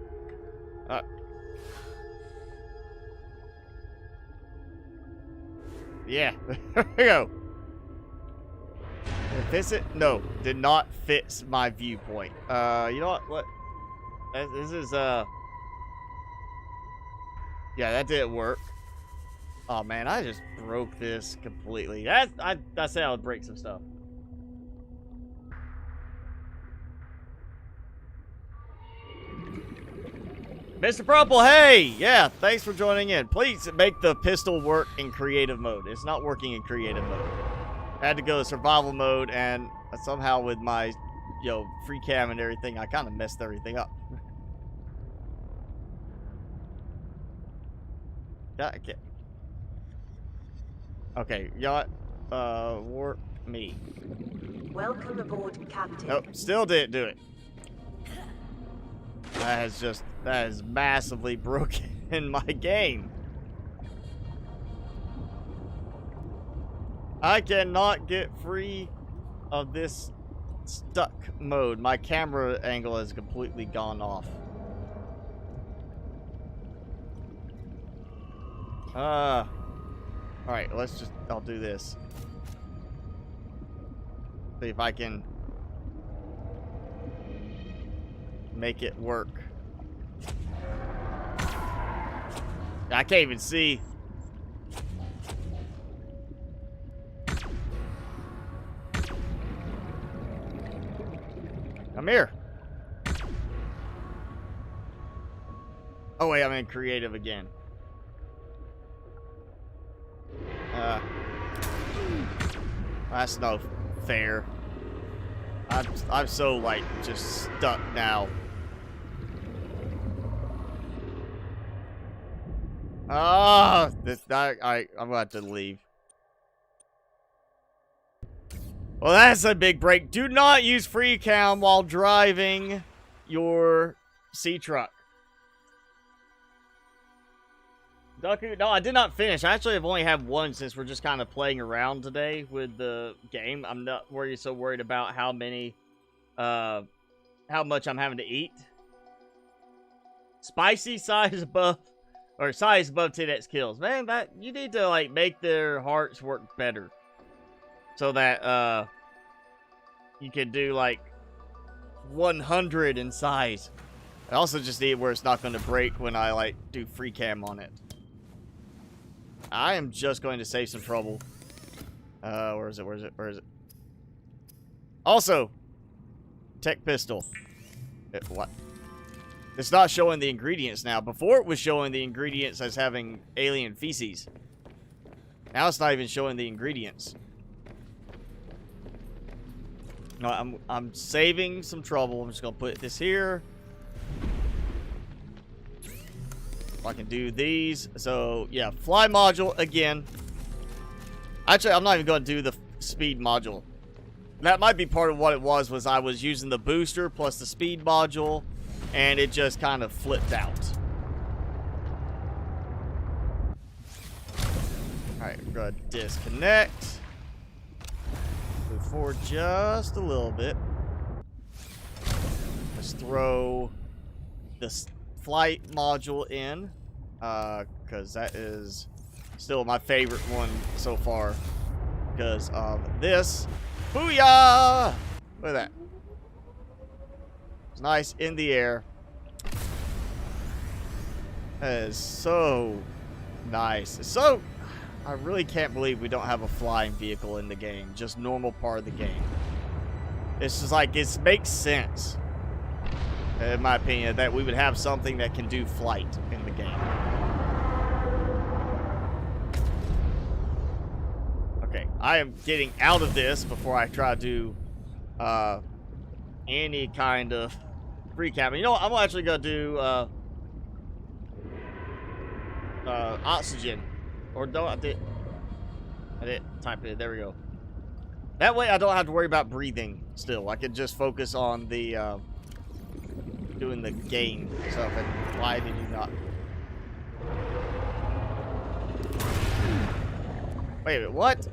Yeah, there we go. Did it fits it? No, did not fit my viewpoint. You know what? This is yeah, that didn't work. Oh man, I just broke this completely. I said I would break some stuff. Mr. Purple, hey! Yeah, thanks for joining in. Please make the pistol work in creative mode. It's not working in creative mode. I had to go to survival mode, and somehow with my, free cam and everything, I kind of messed everything up. Yeah, okay. Okay, yacht, warp me. Welcome aboard, Captain. Nope, still didn't do it. That is massively broken my game. I cannot get free of this stuck mode. My camera angle has completely gone off. Alright, I'll do this. See if I can make it work. I can't even see. Come here. Oh wait, I'm in creative again. That's no fair. I'm so like just stuck now. Oh, I'm about to leave. Well, that's a big break. Do not use free cam while driving your sea truck. Duku, no, I did not finish. I actually have only had one since we're just kind of playing around today with the game. I'm not so worried about how much I'm having to eat. Spicy size above 10x kills. Man, you need to like make their hearts work better. So that you can do like 100 in size. I also just need where it's not going to break when I like do free cam on it. I am just going to save some trouble. Where is it? Also, tech pistol. What? It's not showing the ingredients now. Before it was showing the ingredients as having alien feces. Now it's not even showing the ingredients. No, I'm saving some trouble. I'm just gonna put this here. I can do these. So yeah, fly module again. Actually, I'm not even gonna do the speed module. That might be part of what it was I was using the booster plus the speed module, and it just kind of flipped out. Alright, we're gonna disconnect. Move forward just a little bit. Let's throw this flight module in, because that is still my favorite one so far because of this. Booyah! Look at that. It's nice in the air. That is so nice. I really can't believe we don't have a flying vehicle in the game. Just normal part of the game. It's just like, it makes sense, in my opinion, that we would have something that can do flight in the game. Okay, I am getting out of this before I try to do any kind of free cam. You know what? I'm actually going to do oxygen. Or don't I did. I didn't type it. There we go. That way I don't have to worry about breathing still. I can just focus on the doing the game stuff. And why did you not? Wait a minute, what?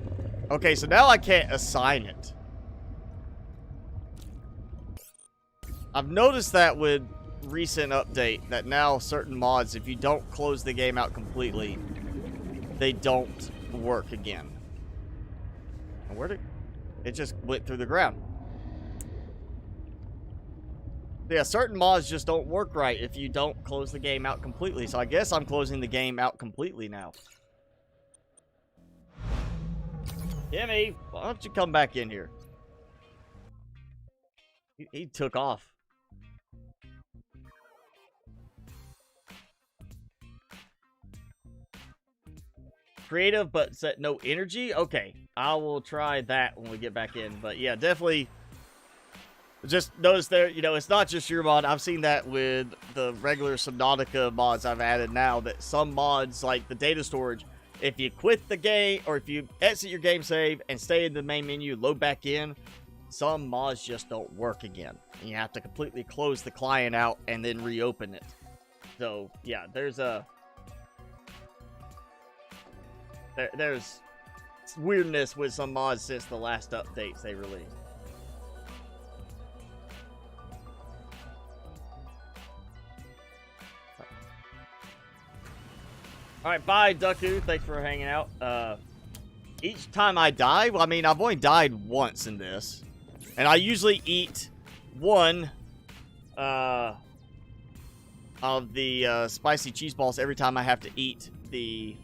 Okay, so now I can't assign it. I've noticed that with recent update that now certain mods, if you don't close the game out completely, they don't work again. And where did it just went through the ground? Yeah, certain mods just don't work right if you don't close the game out completely. So I guess I'm closing the game out completely now. Jimmy, why don't you come back in here? He took off. Creative, but set no energy? Okay, I will try that when we get back in. But yeah, definitely just notice there, you know, it's not just your mod. I've seen that with the regular Subnautica mods I've added now, that some mods, like the data storage, if you quit the game, or if you exit your game save and stay in the main menu, load back in, some mods just don't work again. And you have to completely close the client out and then reopen it. So, yeah, there's a... There's weirdness with some mods since the last updates they released. Alright, bye, Ducku. Thanks for hanging out. Each time I die, well, I mean, I've only died once in this. And I usually eat one of the spicy cheese balls every time I have to eat the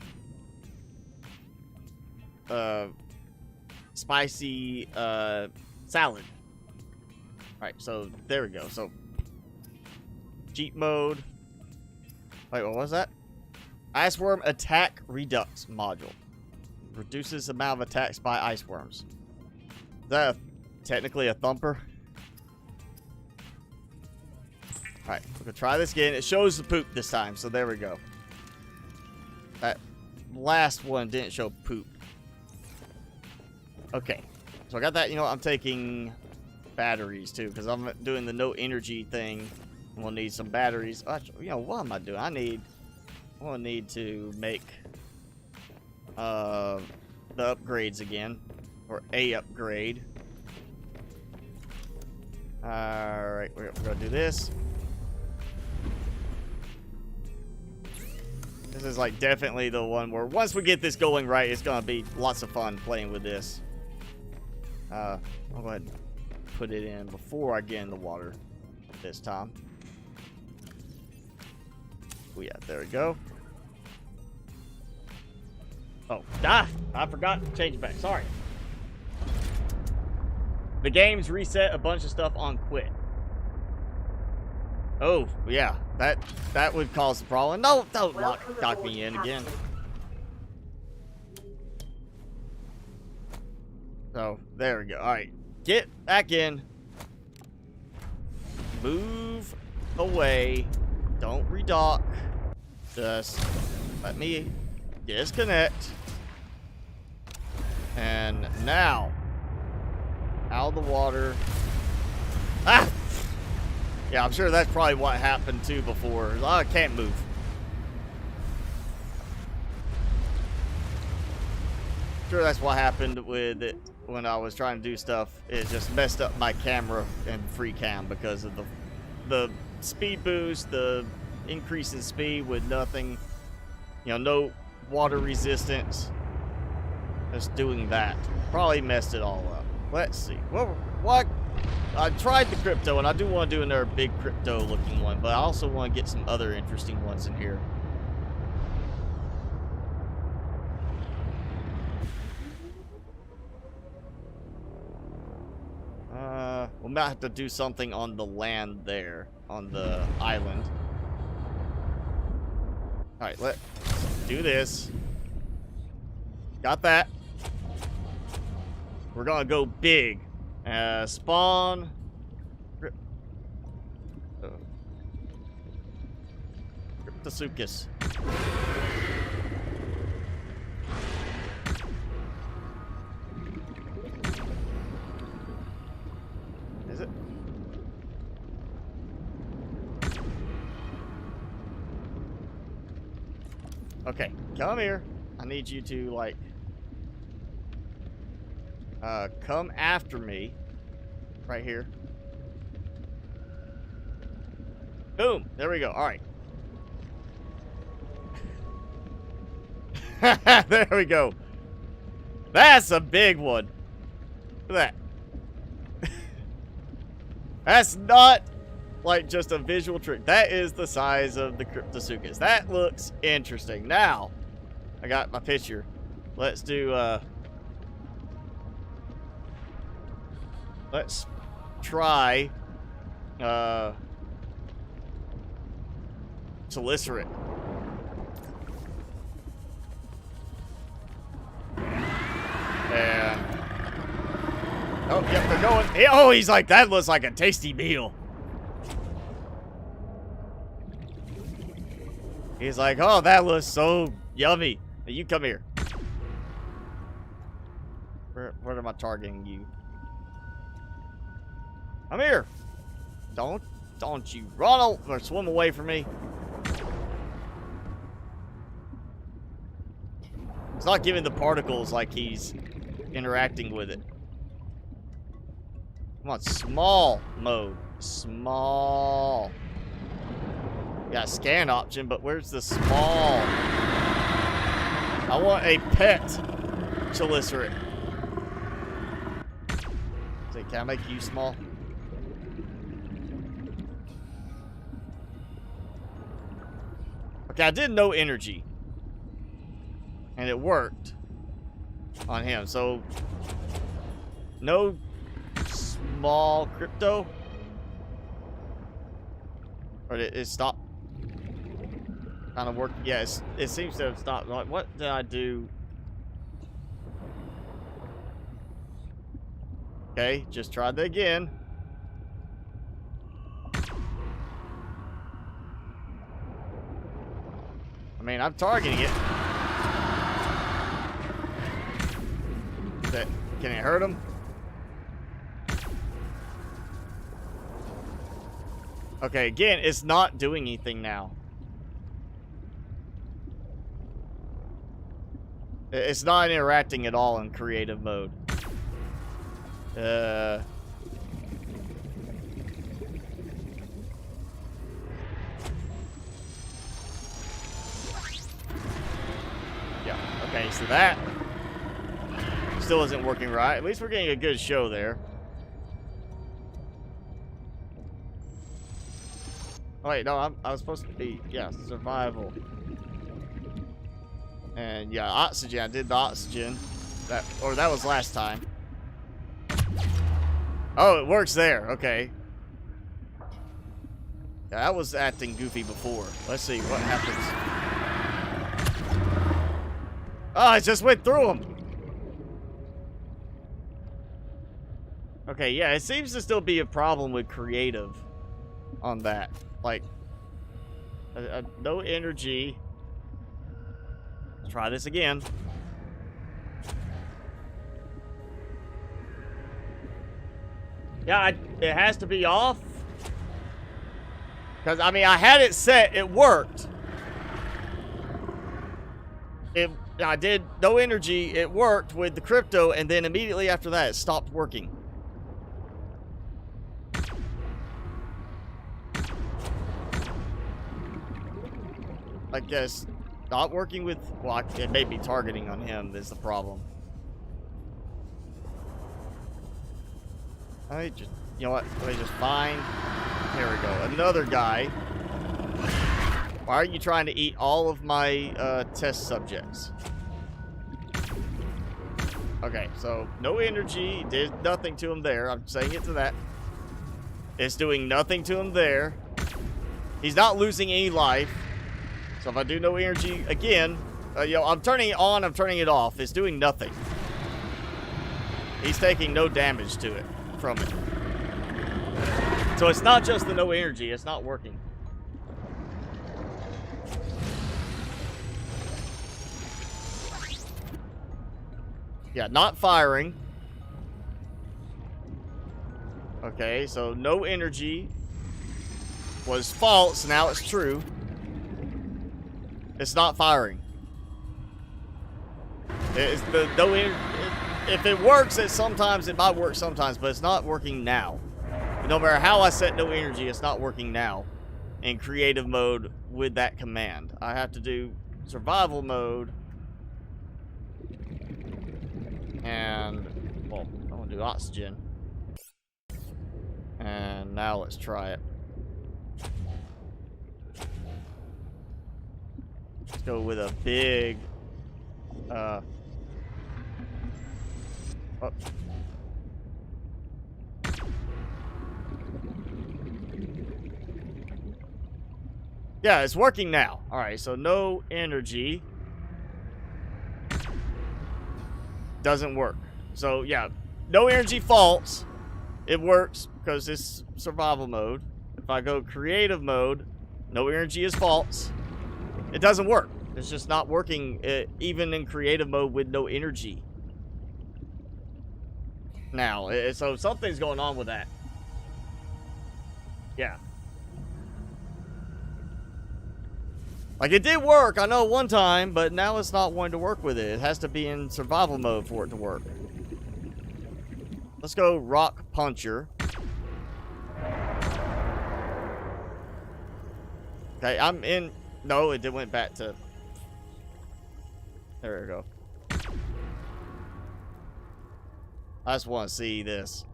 spicy salad. Alright, so there we go. So cheat mode. Wait, what was that? Iceworm attack redux module. Reduces the amount of attacks by ice worms. Is that technically a thumper? Alright, we're gonna try this again. It shows the poop this time, so there we go. That last one didn't show poop. Okay, so I got that. You know what? I'm taking batteries too, because I'm doing the no energy thing. We'll need some batteries. Actually, you know, what am I doing? I'm gonna need to make the upgrades again, or a upgrade. Alright, we're gonna do this. This is like definitely the one where once we get this going right, it's gonna be lots of fun playing with this. I'll go ahead and put it in before I get in the water this time. Oh yeah, there we go. Oh, I forgot to change it back. Sorry. The game's reset a bunch of stuff on quit. Oh, yeah. That would cause the problem. No, don't lock me in again. So, there we go. Alright. Get back in. Move away. Don't redock. Just let me disconnect. And now, out of the water. Ah! Yeah, I'm sure that's probably what happened too before. I can't move. Sure, that's what happened with it when I was trying to do stuff. It just messed up my camera and free cam because of the speed boost, the increase in speed with nothing, you know, no water resistance. Just doing that probably messed it all up. Let's see. What? I tried the crypto, and I do want to do another big crypto looking one, but I also want to get some other interesting ones in here. We might have to do something on the land there, on the island. Alright, let's do this. Got that. We're gonna go big. Spawn. Cryptosuchus. Okay, come here. I need you to, like, come after me. Right here. Boom. There we go. All right. There we go. That's a big one. Look at that. That's not like just a visual trick. That is the size of the Cryptosuchus. That looks interesting. Now, I got my picture. Let's do, let's try, Telisserate. And oh, yep, they're going. Oh, he's like, that looks like a tasty meal. He's like, oh, that looks so yummy. Now you come here. Where am I targeting you? Come here. Don't you run or swim away from me. It's not giving the particles like he's interacting with it. Come on, small mode. Small. Got a scan option, but where's the small? I want a pet Telisserate. Say, can I make you small? Okay, I did no energy. And it worked on him. So, no small crypto? Or did it stop? Kind of work. Yeah, it seems to have stopped. Like, what did I do? Okay, just tried that again. I mean, I'm targeting it. Can it hurt him? Okay, again, it's not doing anything now. It's not interacting at all in creative mode. Yeah, okay, so that still isn't working right. At least we're getting a good show there. Oh, wait, no, I was supposed to be, yeah, survival. And yeah, oxygen. I did the oxygen. That was last time. Oh, it works there. Okay. Yeah, that was acting goofy before. Let's see what happens. Oh, I just went through him. Okay, yeah, it seems to still be a problem with creative on that. Like, no energy. Let's try this again. Yeah, it has to be off. Because, I mean, I had it set. It worked. I did no energy. It worked with the crypto, and then immediately after that, it stopped working. I guess not working with, well, it may be targeting on him is the problem. I just, you know what? Let me just find. Here we go. Another guy. Why are you trying to eat all of my test subjects? Okay, so no energy. Did nothing to him there. I'm saying it to that. It's doing nothing to him there. He's not losing any life. So if I do no energy again, you know, I'm turning it on, I'm turning it off. It's doing nothing. He's taking no damage to it from it. So it's not just the no energy, it's not working. Yeah, not firing. Okay, so no energy was false, now it's true. It's not firing. It's the no if it works, sometimes it might work sometimes, but it's not working now. No matter how I set no energy, it's not working now in creative mode with that command. I have to do survival mode. And, well, I'm gonna do oxygen. And now let's try it. Let's go with a big, oh. Yeah, it's working now. All right, so no energy. Doesn't work. So, yeah, no energy false. It works because it's survival mode. If I go creative mode, no energy is false. It doesn't work. It's just not working even in creative mode with no energy. Now, so something's going on with that. Yeah. Like, it did work, I know, one time, but now it's not wanting to work with it. It has to be in survival mode for it to work. Let's go rock puncher. Okay, I'm in. No, it went back to. There we go. I just want to see this.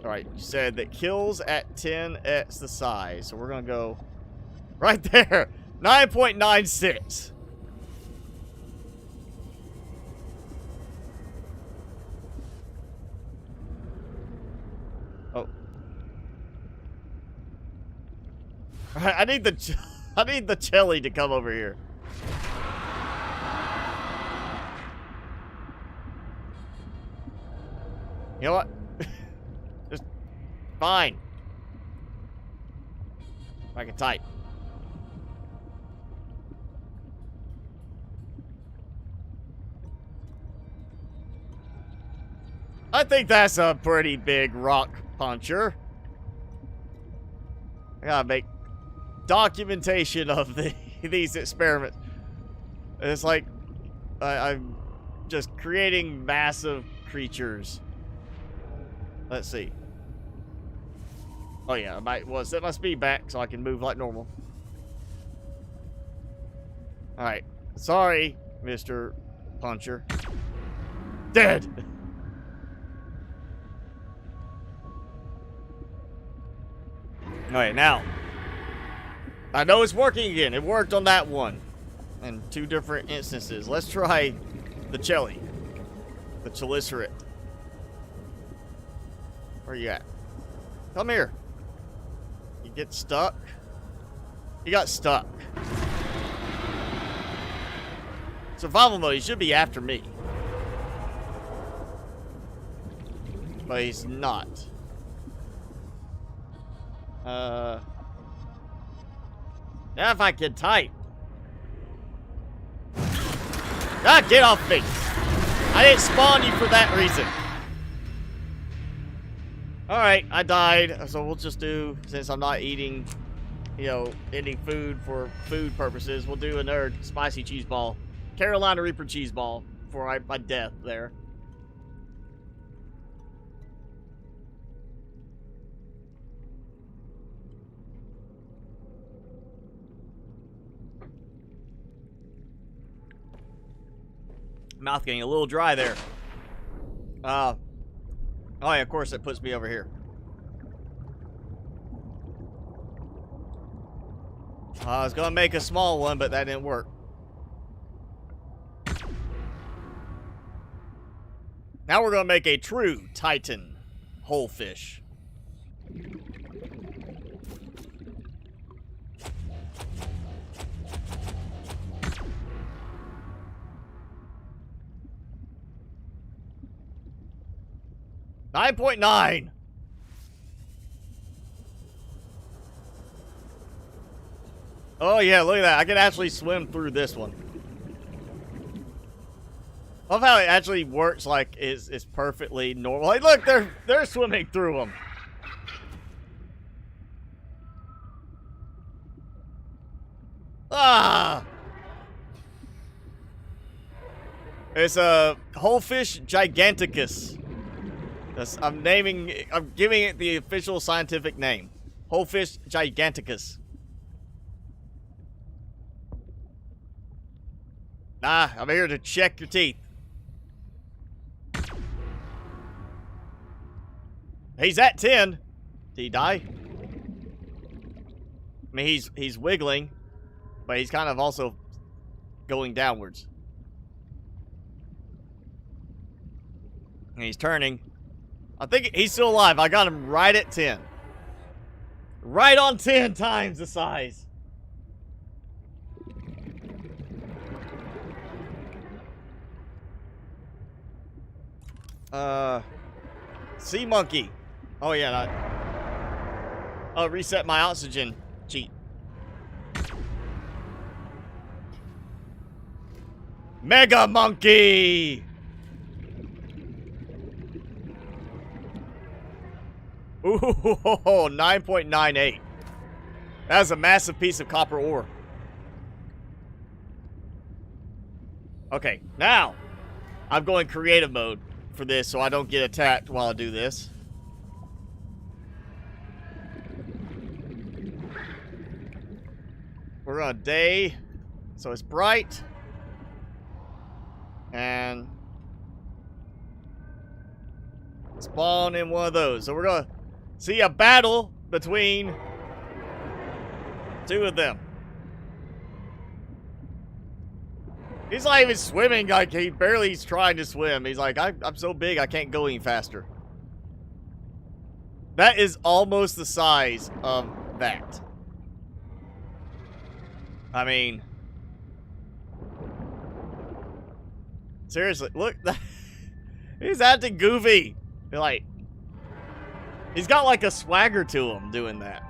Alright, you said that kills at 10x the size. So we're going to go right there. 9.96. Oh. I need the jelly to come over here. You know what? Just fine. I can type. I think that's a pretty big rock puncher. I gotta make documentation of these experiments. It's like I'm just creating massive creatures. Let's see. Oh yeah, I might set my speed back so I can move like normal. Alright. Sorry, Mr. Puncher. Dead! Alright, now. I know it's working again. It worked on that one. In 2 different instances. Let's try the jelly. The chelicerates. Where you at? Come here. You get stuck? You got stuck. Survival mode, he should be after me. But he's not. Now if I can type. Ah, get off me! I didn't spawn you for that reason. Alright, I died, so we'll just do, since I'm not eating, you know, any food for food purposes, we'll do another spicy cheese ball. Carolina Reaper cheese ball for my death there. Mouth getting a little dry there. Oh yeah, of course it puts me over here. I was gonna make a small one, but that didn't work. Now we're gonna make a true Titan whole fish. $9.9. Oh yeah, look at that. I can actually swim through this one. I love how it actually works like it's perfectly normal. Like look, they're swimming through them. Ah. It's a Wholefish giganticus. I'm giving it the official scientific name. Wholefish giganticus. Nah, I'm here to check your teeth. He's at 10. Did he die? I mean, he's wiggling, but he's kind of also going downwards. And he's turning. I think he's still alive. I got him right at 10. Right on 10 times the size. Sea monkey. Oh yeah, I'll reset my oxygen cheat. Mega monkey. Ooh, 9.98. That's a massive piece of copper ore. Okay, now I'm going creative mode for this so I don't get attacked while I do this. We're on day, so it's bright. And spawn in one of those. So we're gonna see a battle between two of them. He's not even swimming, like he barely's trying to swim. He's like, I'm so big I can't go any faster. That is almost the size of that. I mean, seriously, look, he's acting goofy. Like, he's got like a swagger to him doing that.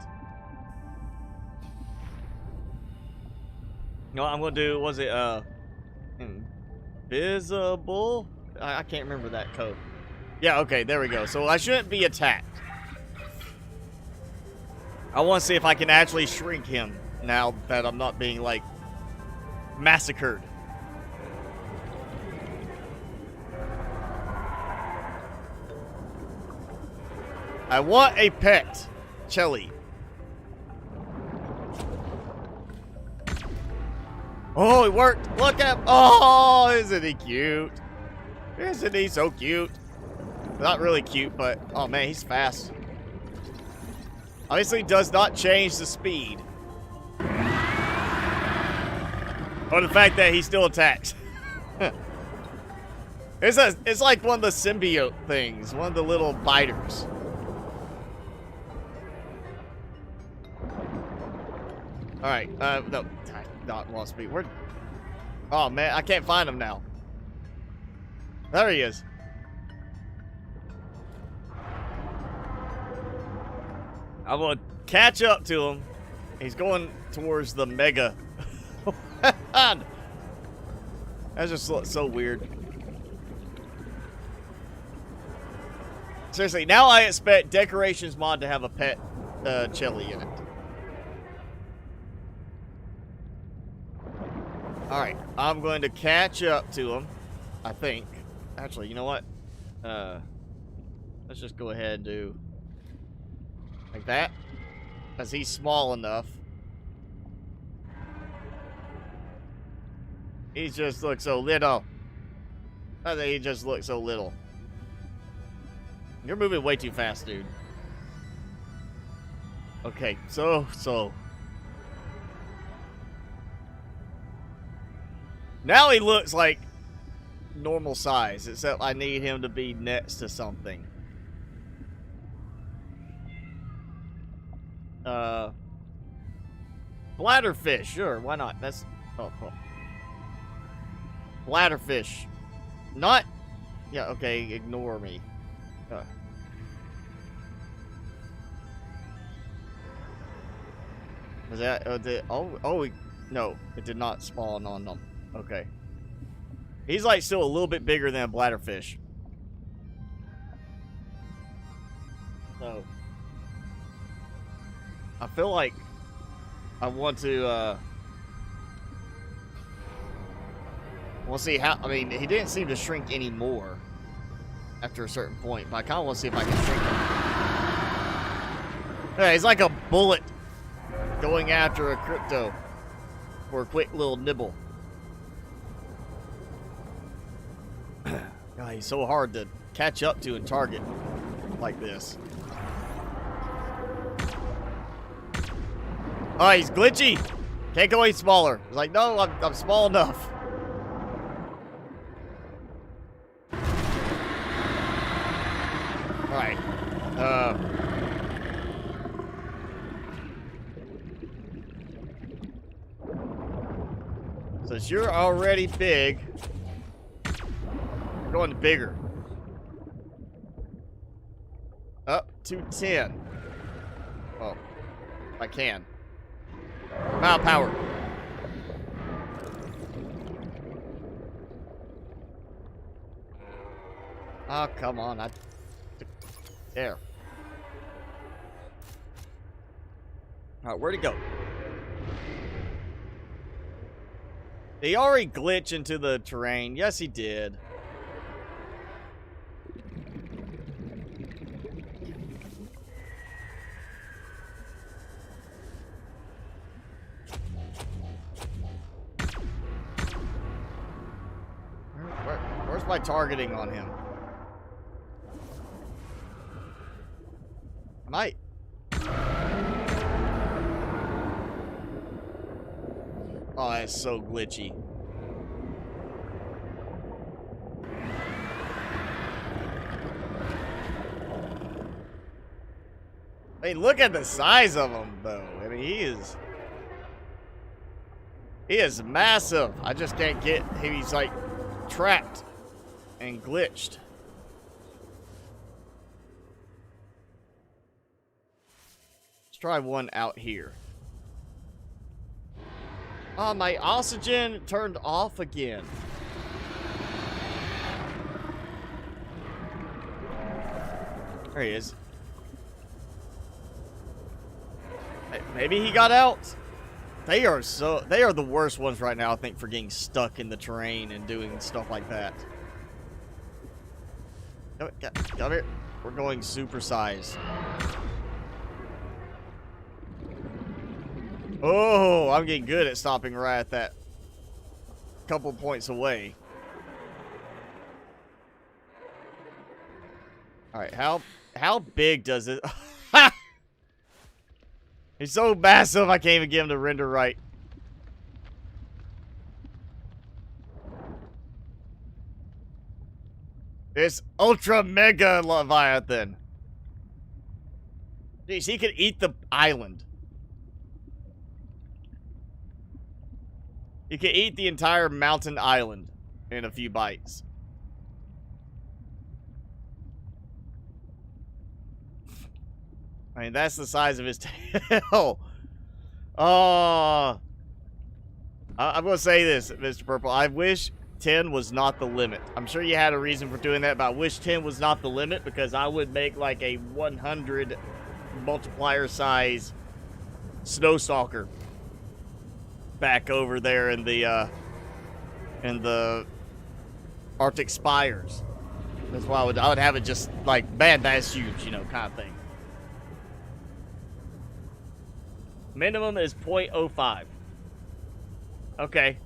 You know what I'm gonna do? Was it invisible? I can't remember that code. Yeah, okay, there we go. So I shouldn't be attacked. I want to see if I can actually shrink him now that I'm not being like massacred. I want a pet, Chelly. Oh, it worked. Look at him. Oh, isn't he cute? Isn't he so cute? Not really cute, but oh man, he's fast. Obviously does not change the speed. Or the fact that he still attacks. It's like one of the symbiote things, one of the little biters. Alright, no, not lost speed. Where? Oh man, I can't find him now. There he is. I'm gonna catch up to him. He's going towards the mega. That's just so weird. Seriously, now I expect Decorations Mod to have a pet Chelly in it. Alright, I'm going to catch up to him, I think. Actually, you know what? Let's just go ahead and do like that, because he's small enough. He just looks so little. I think he just looks so little. You're moving way too fast, dude. Okay, so. Now he looks like normal size, except I need him to be next to something. Bladderfish, sure, why not? That's oh. Bladderfish. Not yeah, okay, ignore me. Was that no, it did not spawn on them. Okay. He's like still a little bit bigger than a bladderfish. So I feel like I want to We'll see how, I mean, he didn't seem to shrink anymore after a certain point, but I kind of want to see if I can shrink him. Hey, he's like a bullet going after a crypto for a quick little nibble. God, he's so hard to catch up to and target like this. Oh, he's glitchy. Can't go any smaller. He's like, no, I'm small enough. All right. Since you're already big, we're going bigger. Up to 10. Oh, if I can. Wow, power. Oh, come on. There. Alright, where'd he go? Did he already glitch into the terrain? Yes, he did. Where's my targeting on him? Might. Oh, that's so glitchy. Hey, look at the size of him, though. I mean, he is massive. I just can't get him. He's like trapped and glitched. Let's try one out here. Oh, my oxygen turned off again. There he is. Maybe he got out. They are the worst ones right now, I think, for getting stuck in the terrain and doing stuff like that. Come here. We're going super size. Oh, I'm getting good at stopping right at that couple points away. All right, how big does it? He's so massive, I can't even get him to render right. This ultra mega Leviathan. Jeez, he could eat the island. He could eat the entire mountain island in a few bites. I mean, that's the size of his tail. Oh. I'm going to say this, Mr. Purple. I wish 10 was not the limit. I'm sure you had a reason for doing that, but I wish 10 was not the limit because I would make like a 100 multiplier size snow stalker back over there in the Arctic Spires. That's why I would have it just like, man, that's huge, you know, kind of thing. Minimum is 0.05. Okay.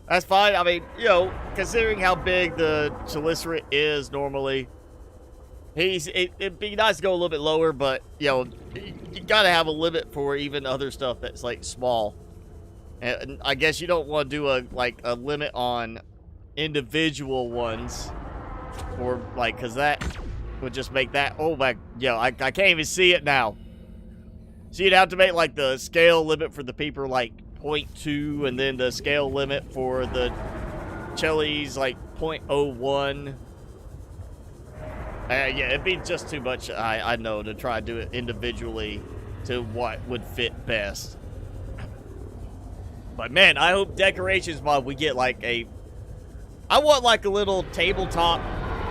That's fine. I mean, you know, considering how big the Chelicera is normally, it'd be nice to go a little bit lower, but, you know, you gotta have a limit for even other stuff that's, like, small. And I guess you don't want to do a limit on individual ones, or, like, because that would just make that, oh, my, you know, I can't even see it now. So you'd have to make, like, the scale limit for the peeper, like, 0.2, and then the scale limit for the Chellies, like, 0.01. Yeah, it'd be just too much, I know, to try to do it individually to what would fit best. But, man, I hope Decorations Mod, we get, like, I want, like, a little tabletop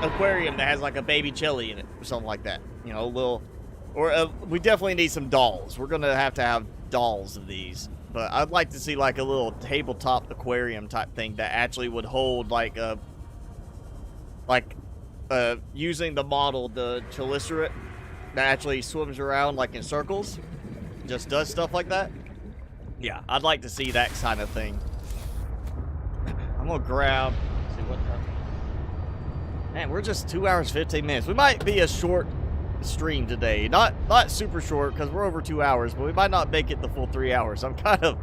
aquarium that has, like, a baby Chelly in it, or something like that. You know, a little... Or we definitely need some dolls. We're going to have dolls of these. But I'd like to see like a little tabletop aquarium type thing that actually would hold like a using the model, the chelicerae, that actually swims around like in circles, just does stuff like that. Yeah, I'd like to see that kind of thing. I'm gonna grab. Let's see what time. Man, we're just 2 hours 15 minutes. We might be a short stream today. Not super short because we're over 2 hours, but we might not make it the full 3 hours. I'm kind of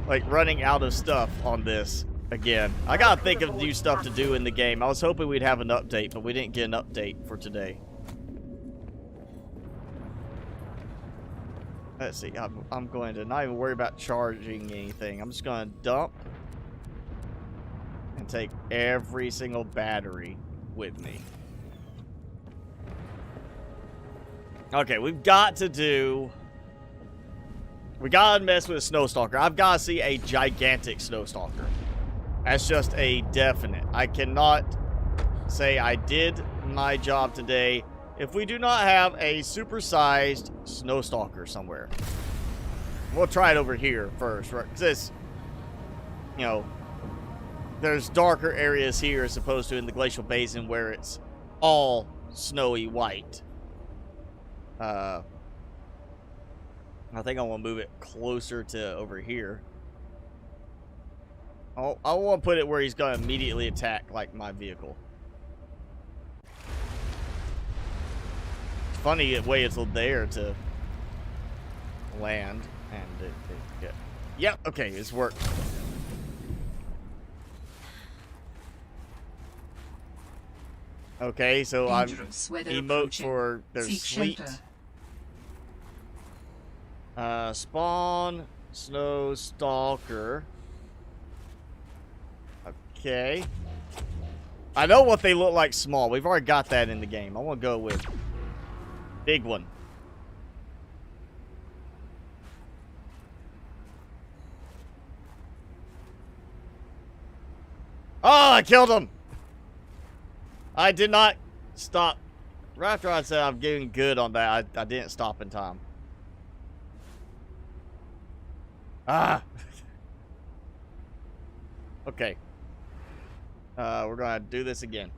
like running out of stuff on this again. I gotta think of new stuff to do in the game. I was hoping we'd have an update, but we didn't get an update for today. Let's see. I'm going to not even worry about charging anything. I'm just going to dump and take every single battery with me. Okay, we gotta mess with a snow stalker. I've got to see a gigantic snow stalker. That's just a definite. I cannot say I did my job today if we do not have a supersized snow stalker somewhere. We'll try it over here first, right? Because this, you know, there's darker areas here as opposed to in the glacial basin where it's all snowy white. I think I want to move it closer to over here. I want to put it where he's going to immediately attack, like, my vehicle. It's funny the way it's there to land. And yep, okay, it's worked. Okay, so I'm emote for there's sleet. Spawn snow stalker. Okay. I know what they look like small. We've already got that in the game. I want to go with big one. Oh, I killed him. I did not stop. Right after I said I'm getting good on that, I didn't stop in time. Ah. Okay. We're gonna do this again.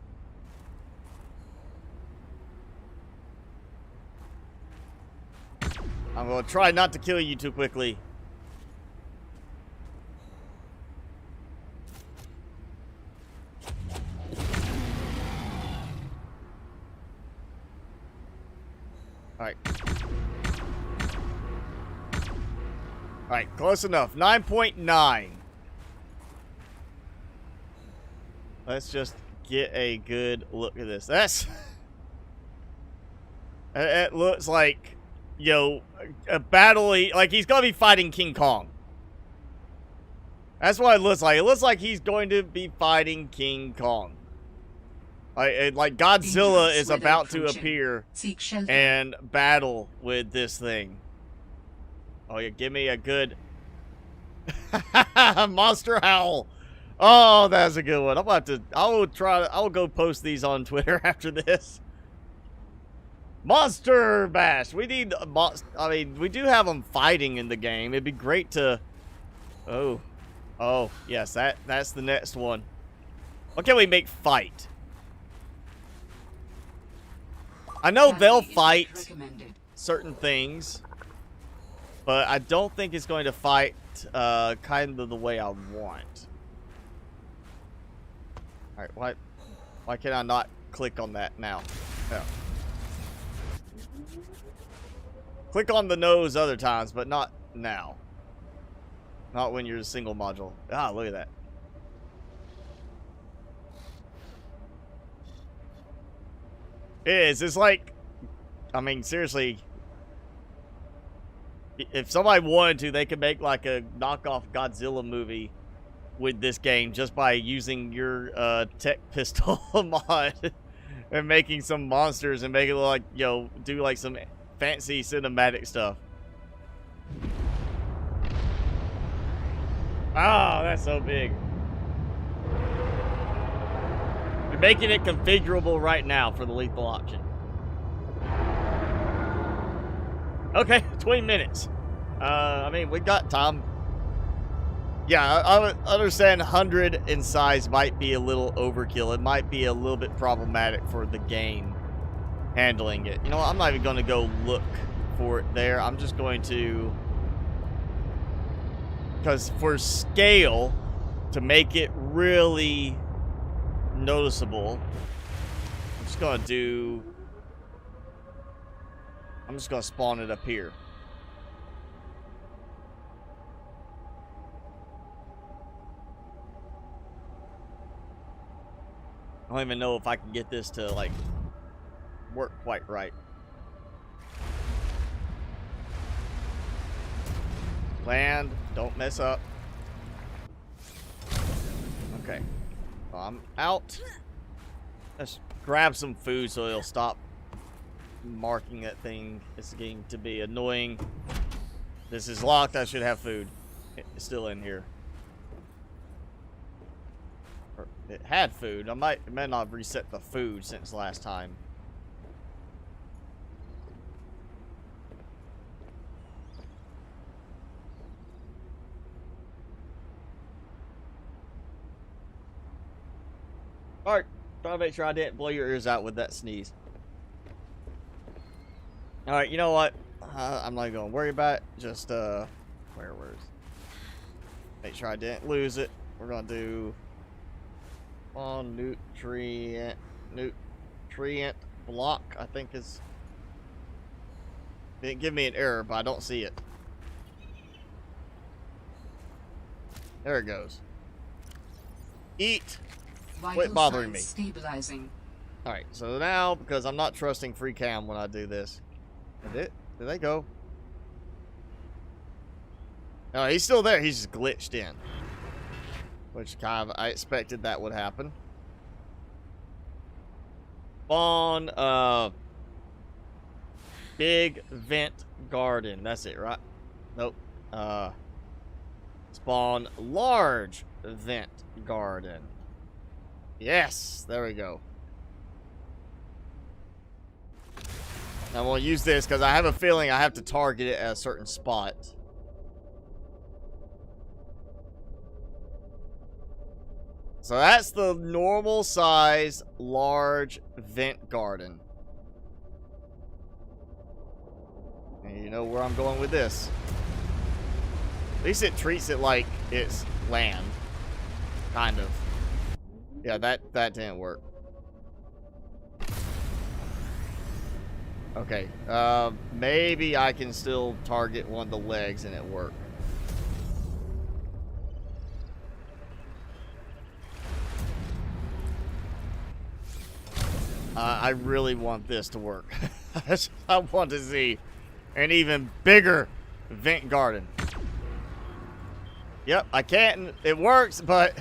I'm gonna try not to kill you too quickly. Alright. Alright, close enough. 9.9. Let's just get a good look at this. That's... It looks like, you know, a battle... Like, he's gonna be fighting King Kong. That's what it looks like. It looks like he's going to be fighting King Kong. Like Godzilla is about to appear and battle with this thing. Oh, yeah, give me a good... Monster Howl. Oh, that's a good one. I'm about to... I will go post these on Twitter after this. Monster Bash. We need... I mean, we do have them fighting in the game. It'd be great to... Oh. Oh, yes, that's the next one. What can we make fight? I know they'll fight certain things, but I don't think it's going to fight kind of the way I want. Alright, why can I not click on that now? Yeah. Click on the nose other times, but not now. Not when you're a single module. Ah, look at that. It is. It's like, I mean, seriously, if somebody wanted to, they could make like a knockoff Godzilla movie with this game just by using your tech pistol mod and making some monsters and make it look like, you know, do like some fancy cinematic stuff. Oh, that's so big. We're making it configurable right now for the lethal option. Okay, 20 minutes. I mean, we got time. Yeah, I would understand 100 in size might be a little overkill. It might be a little bit problematic for the game handling it. You know what? I'm not even going to go look for it there. I'm just going to... Because for scale, to make it really noticeable, I'm just going to do... I'm just going to spawn it up here. I don't even know if I can get this to, like, work quite right. Land, don't mess up. Okay. Well, I'm out. Let's grab some food so it'll stop marking that thing. It's getting to be annoying. This is locked. I should have food. It's still in here. It had food. It might not have reset the food since last time. Alright, try to make sure I didn't blow your ears out with that sneeze. Alright, you know what? I'm not going to worry about it. Just, where's? Make sure I didn't lose it. We're going to do... on nutrient block, I think is... Didn't give me an error, but I don't see it. There it goes. Eat. Quit bothering me. Stabilizing. Alright, so now, because I'm not trusting free cam when I do this. Did they go? No, he's still there. He's just glitched in. Which kind of, I expected that would happen. Spawn, big vent garden. That's it, right? Nope. Spawn large vent garden. Yes, there we go. I'm going to use this because I have a feeling I have to target it at a certain spot. So that's the normal size large vent garden. And you know where I'm going with this. At least it treats it like it's land. Kind of. Yeah, that didn't work. Okay, maybe I can still target one of the legs and it work. I really want this to work. I want to see an even bigger vent garden. Yep, I can't. It works, but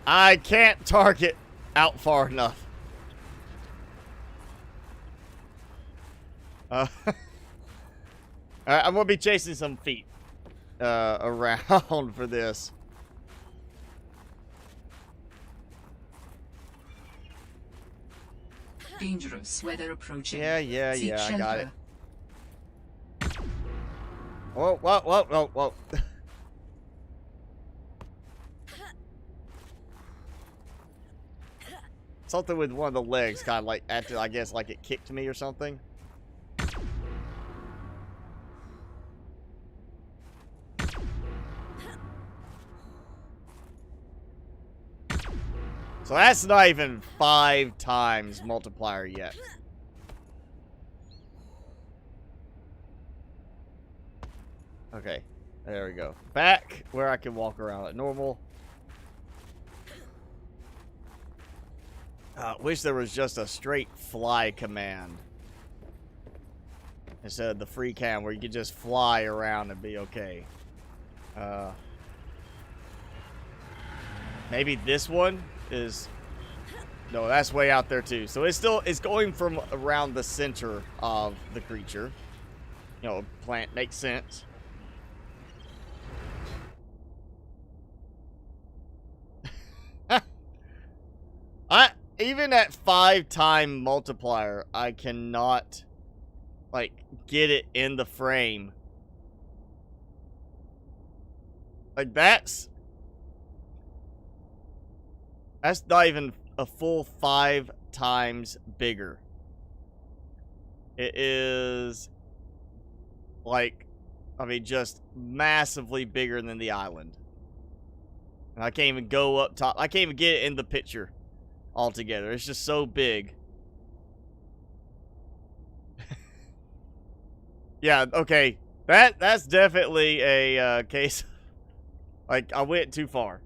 I can't target out far enough. Alright, I'm gonna be chasing some feet around for this. Dangerous weather approaching. Yeah, Seek I got it. shelter. Whoa. Something with one of the legs kind of like acted, I guess, like it kicked me or something. So that's not even 5 times multiplier yet. Okay, there we go. Back where I can walk around at normal. Wish there was just a straight fly command instead of the free cam where you could just fly around and be okay. Maybe this one is... No, that's way out there too. So it's going from around the center of the creature. You know, plant makes sense. Even at 5-time multiplier, I cannot, like, get it in the frame. Like, that's not even a full 5 times bigger. It is, like, I mean, just massively bigger than the island. And I can't even go up top. I can't even get it in the picture altogether. It's just so big. Yeah, okay. That's definitely a case. Like, I went too far.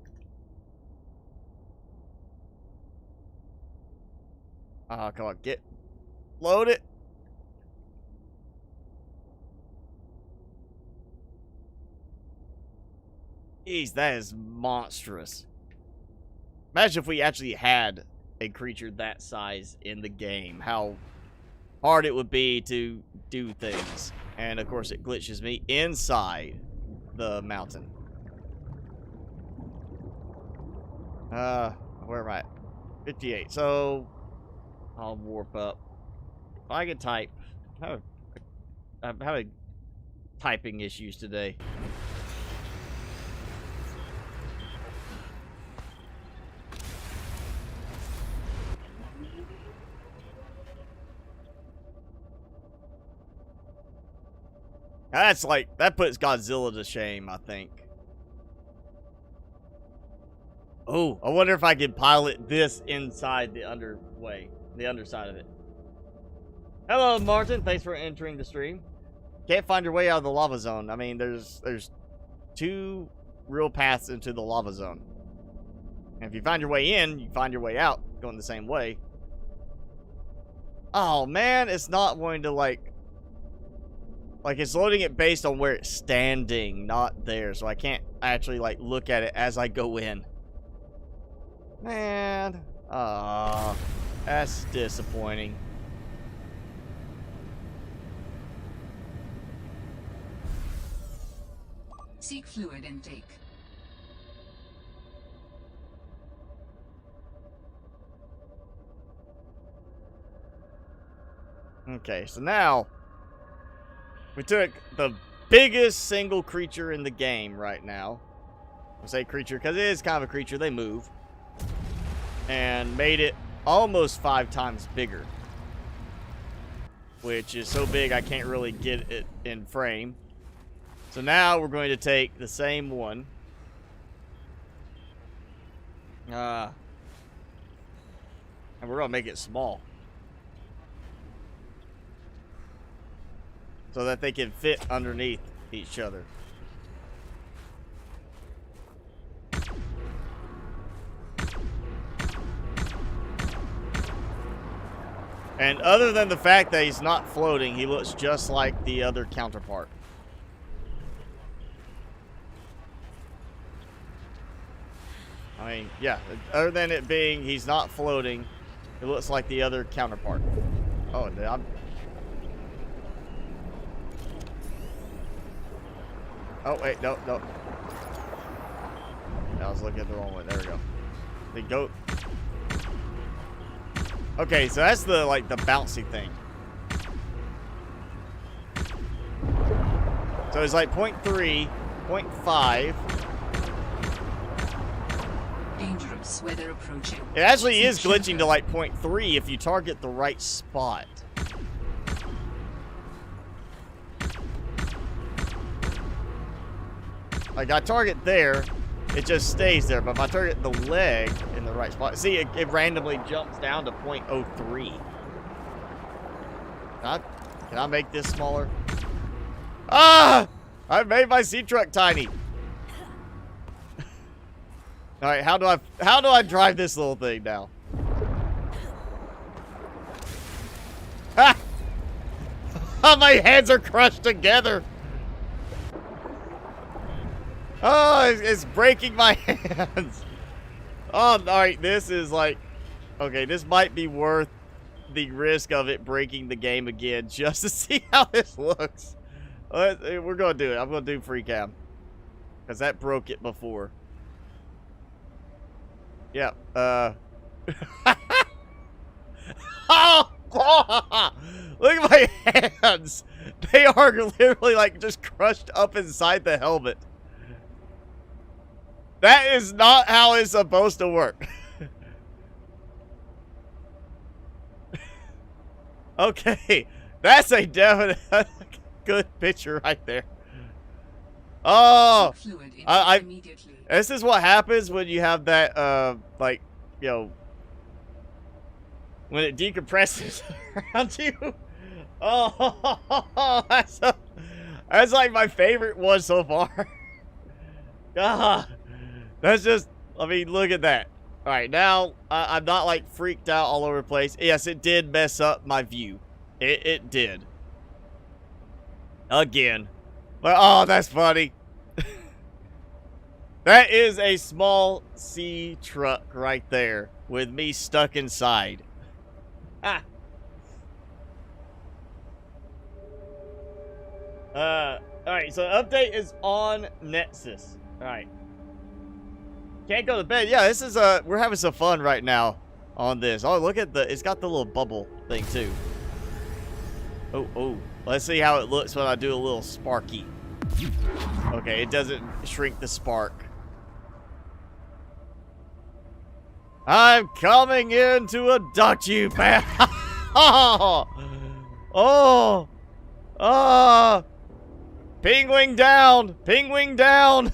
Oh, come on. Load it. Jeez, that is monstrous. Imagine if we actually had a creature that size in the game. How hard it would be to do things. And, of course, it glitches me inside the mountain. Where am I at? 58. So, I'll warp up. If I can type. I'm having typing issues today. That's like, that puts Godzilla to shame, I think. Oh, I wonder if I can pilot this inside the underside of it. Hello, Martin. Thanks for entering the stream. Can't find your way out of the lava zone. I mean, there's 2 real paths into the lava zone. And if you find your way in, you find your way out going the same way. Oh, man, it's not going to, like, it's loading it based on where it's standing, not there. So I can't actually, like, look at it as I go in. Man. That's disappointing. Seek fluid intake. Okay, so now we took the biggest single creature in the game right now. I say creature because it is kind of a creature. They move. And made it almost 5 times bigger. Which is so big I can't really get it in frame. So now we're going to take the same one. And we're going to make it small. So that they can fit underneath each other. And other than the fact that he's not floating, he looks just like the other counterpart. I mean, yeah, other than it being he's not floating, it looks like the other counterpart. Oh, oh, wait, no. I was looking at the wrong way. There we go. The goat. Okay, so that's the, like, the bouncy thing. So it's like 0.3, 0.5. Dangerous weather approaching. It actually is glitching to like 0.3 if you target the right spot. Like, I target there, it just stays there. But if I target the leg in the right spot, see, it randomly jumps down to 0.03. Can I make this smaller? Ah! I made my sea truck tiny. All right, how do I drive this little thing now? Ah! My hands are crushed together. Oh, it's breaking my hands. Oh, all right, this is like, okay, this might be worth the risk of it breaking the game again just to see how this looks. We're gonna do it. I'm gonna do free cam because that broke it before. Yeah. Oh, look at my hands. They are literally like just crushed up inside the helmet. That is not how it's supposed to work. Okay, that's a definite good picture right there. Oh, Fluid intake I immediately. this is what happens when you have that, like, you know, when it decompresses around you. Oh, that's like my favorite one so far. God, that's just, I mean, look at that. All right, now I'm not like freaked out all over the place. Yes, it did mess up my view. It did. Again. But, oh, that's funny. That is a small sea truck right there with me stuck inside. Ah. Alright, so update is on Nexus. Alright. Can't go to bed. Yeah, this is we're having some fun right now on this. Oh, look at it's got the little bubble thing too. Oh. Let's see how it looks when I do a little sparky. Okay, it doesn't shrink the spark. I'm coming in to abduct you, man. Oh. Pingwing down. Pingwing down.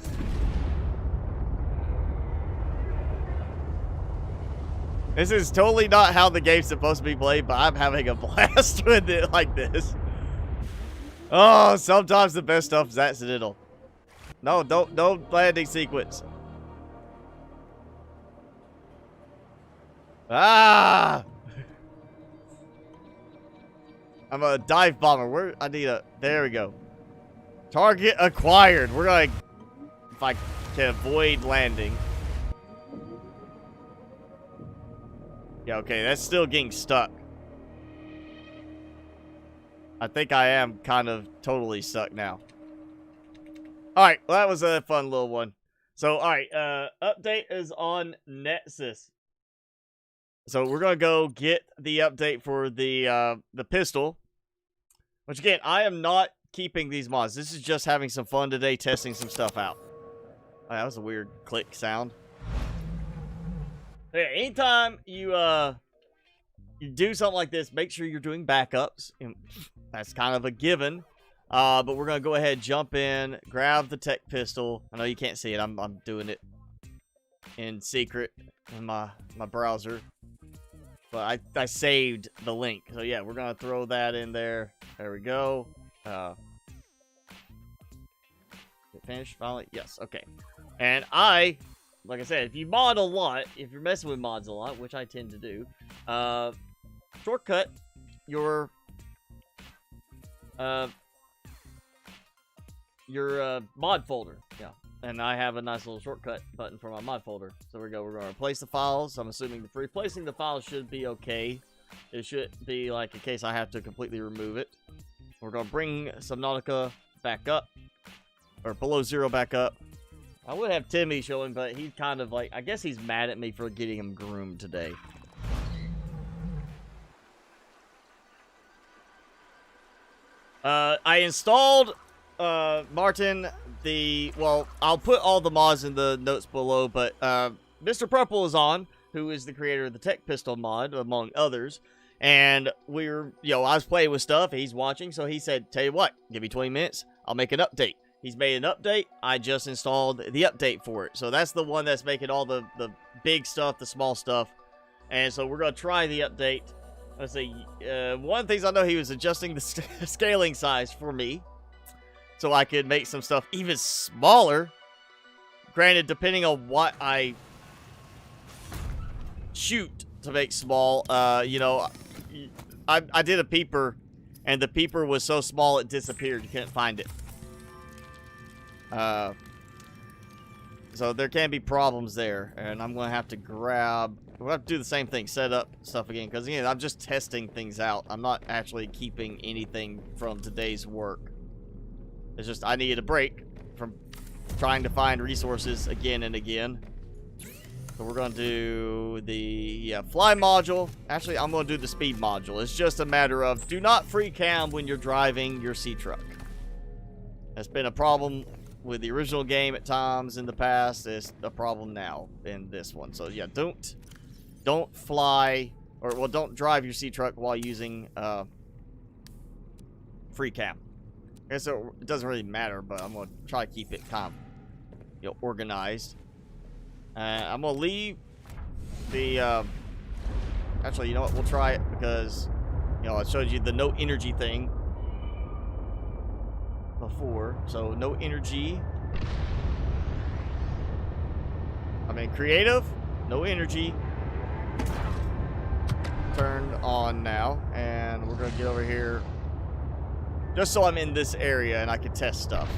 This is totally not how the game's supposed to be played, but I'm having a blast with it like this. Oh, sometimes the best stuff is accidental. No, don't landing sequence. Ah! I'm a dive bomber. There we go. Target acquired. We're gonna, if I can avoid landing. Yeah, okay, that's still getting stuck. I think I am kind of totally stuck now. Alright, well, that was a fun little one. So, alright, update is on Nexus. So we're gonna go get the update for the pistol. Which again, I am not keeping these mods. This is just having some fun today, testing some stuff out. Oh, that was a weird click sound. Yeah, anytime you do something like this, make sure you're doing backups. That's kind of a given. But we're gonna go ahead, jump in, grab the tech pistol. I know you can't see it. I'm doing it in secret in my browser. But I saved the link. So yeah, we're gonna throw that in there. There we go. Finish finally? Yes, okay. And like I said, if you mod a lot, if you're messing with mods a lot, which I tend to do, shortcut your mod folder. Yeah. And I have a nice little shortcut button for my mod folder. So we go. We're going to replace the files. I'm assuming replacing the files should be okay. It should be like in case I have to completely remove it. We're going to bring Subnautica back up. Or below 0 back up. I would have Timmy showing, but he's kind of like, I guess he's mad at me for getting him groomed today. I installed, Martin, well, I'll put all the mods in the notes below, but, Mr. Purple is on, who is the creator of the Tech Pistol mod, among others. And I was playing with stuff, he's watching, so he said, tell you what, give me 20 minutes, I'll make an update. He's made an update. I just installed the update for it. So that's the one that's making all the big stuff, the small stuff. And so we're going to try the update. Let's see. One of the things I know, he was adjusting the scaling size for me. So I could make some stuff even smaller. Granted, depending on what I shoot to make small. I did a peeper. And the peeper was so small it disappeared. You couldn't find it. So there can be problems there, and I'm gonna have to we'll have to do the same thing, set up stuff again, because again, I'm just testing things out. I'm not actually keeping anything from today's work. It's just I needed a break from trying to find resources again and again. So we're gonna do the fly module. Actually, I'm gonna do the speed module. It's just a matter of do not free cam when you're driving your sea truck. That's been a problem with the original game at times in the past. It's a problem now in this one. So yeah, don't fly, or well, don't drive your sea truck while using free cam. I guess it doesn't really matter, but I'm gonna try to keep it kind of, organized. I'm gonna leave the actually, you know what, we'll try it because I showed you the no energy thing before. So no energy. I mean, creative, no energy. Turned on now, and we're gonna get over here just so I'm in this area and I can test stuff.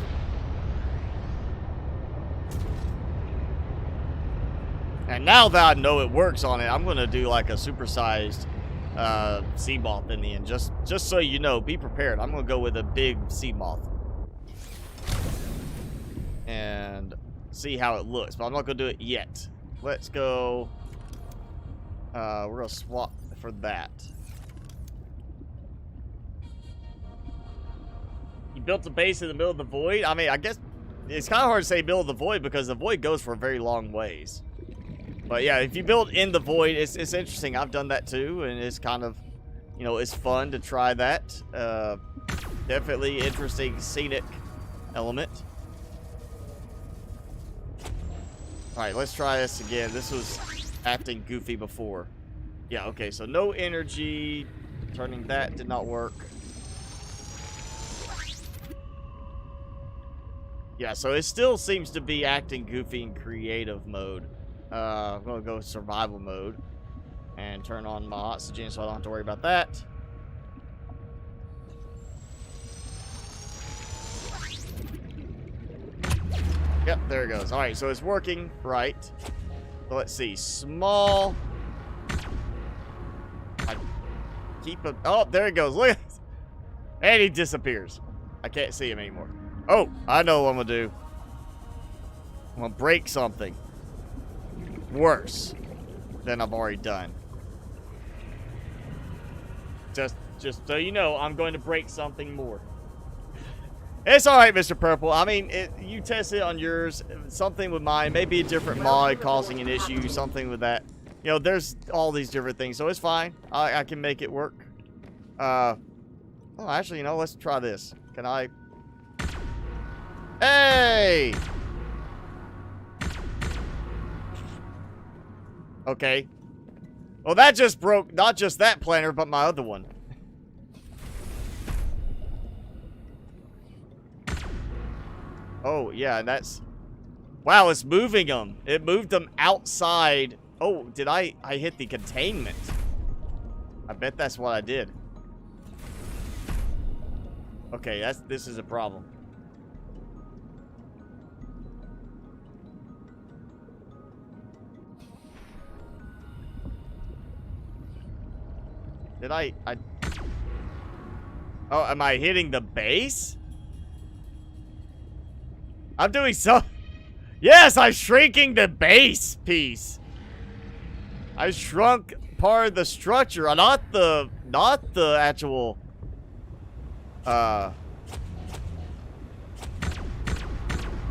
And now that I know it works on it, I'm gonna do like a supersized sea moth in the end. Just so you know, be prepared. I'm gonna go with a big sea moth and see how it looks, but I'm not gonna do it yet. Let's go. We're gonna swap for that. You built a base in the middle of the void. I mean, I guess it's kind of hard to say middle of the void because the void goes for a very long ways. But yeah, if you build in the void, it's interesting. I've done that too, and it's kind of, it's fun to try that. Definitely interesting scenic element. Alright, let's try this again. This was acting goofy before. Yeah, okay, so no energy. Turning that did not work. Yeah, so it still seems to be acting goofy in creative mode. I'm going to go survival mode and turn on my oxygen so I don't have to worry about that. Yep, there it goes. Alright, so it's working right. So let's see. Small. I keep a... Oh, there it goes. Look at this. And he disappears. I can't see him anymore. Oh, I know what I'm going to do. I'm going to break something worse than I've already done. Just so you know, I'm going to break something more. It's alright, Mr. Purple. I mean, you test it on yours. Something with mine. Maybe a different mod causing an issue. Something with that. There's all these different things. So it's fine. I can make it work. Oh, actually, let's try this. Can I... Hey! Okay. Well, that just broke not just that planter, but my other one. Oh, yeah, that's... Wow, it's moving them. It moved them outside. Oh, did I hit the containment? I bet that's what I did. Okay, this is a problem. Did I... Oh, am I hitting the base? I'm doing so... Yes, I'm shrinking the base piece. I shrunk part of the structure, not the actual...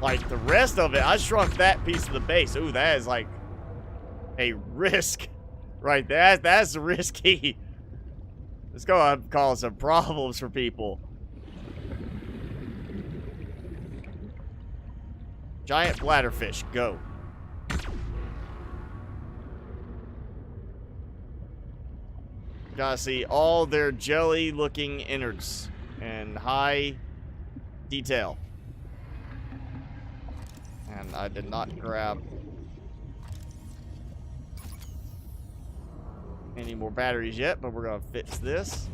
like the rest of it. I shrunk that piece of the base. Ooh, that is like a risk right there. That's risky. It's going to cause some problems for people. Giant bladderfish, go. Gotta see all their jelly-looking innards and high detail. And I did not grab any more batteries yet, but we're gonna fix this.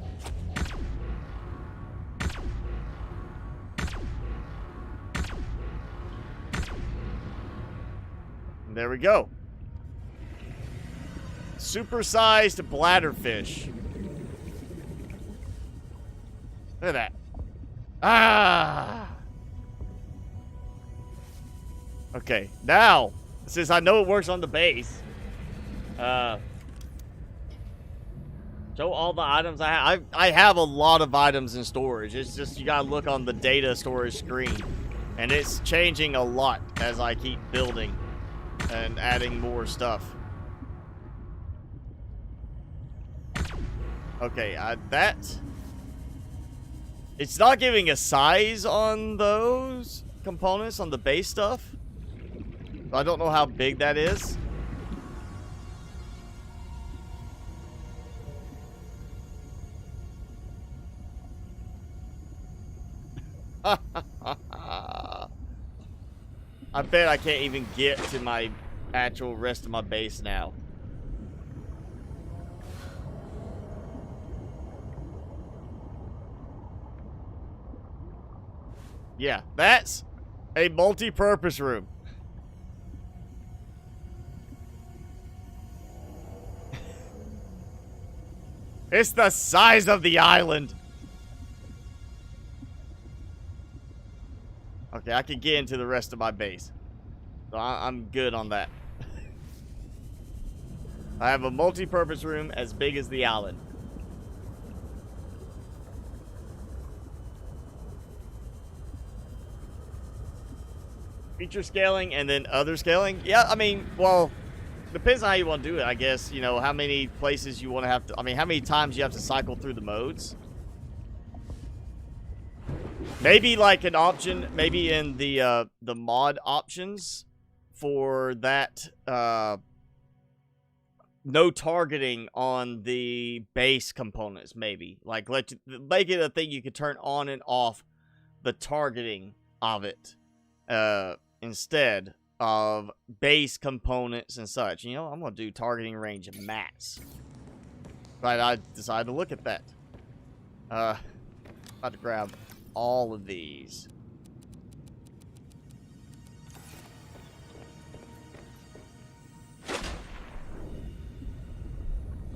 And there we go. Supersized bladderfish. Look at that. Ah! Okay, now, since I know it works on the base, show all the items I have. I have a lot of items in storage. It's just you gotta look on the data storage screen And it's changing a lot as I keep building and adding more stuff. Okay, that... It's not giving a size on those components, on the base stuff. I don't know how big that is. I bet I can't even get to my actual rest of my base now. Yeah, that's a multi-purpose room. It's the size of the island. Okay, I can get into the rest of my base. So I'm good on that. I have a multi-purpose room as big as the island. Feature scaling and then other scaling. Yeah, I mean, well, depends on how you want to do it, I guess. You know, how many places you want to have to... I mean, how many times you have to cycle through the modes. Maybe like an option, maybe in the mod options for that, no targeting on the base components, maybe. Like, make it a thing you could turn on and off the targeting of it, instead of base components and such. You know, I'm going to do targeting range of max. But I decided to look at that. About to grab all of these.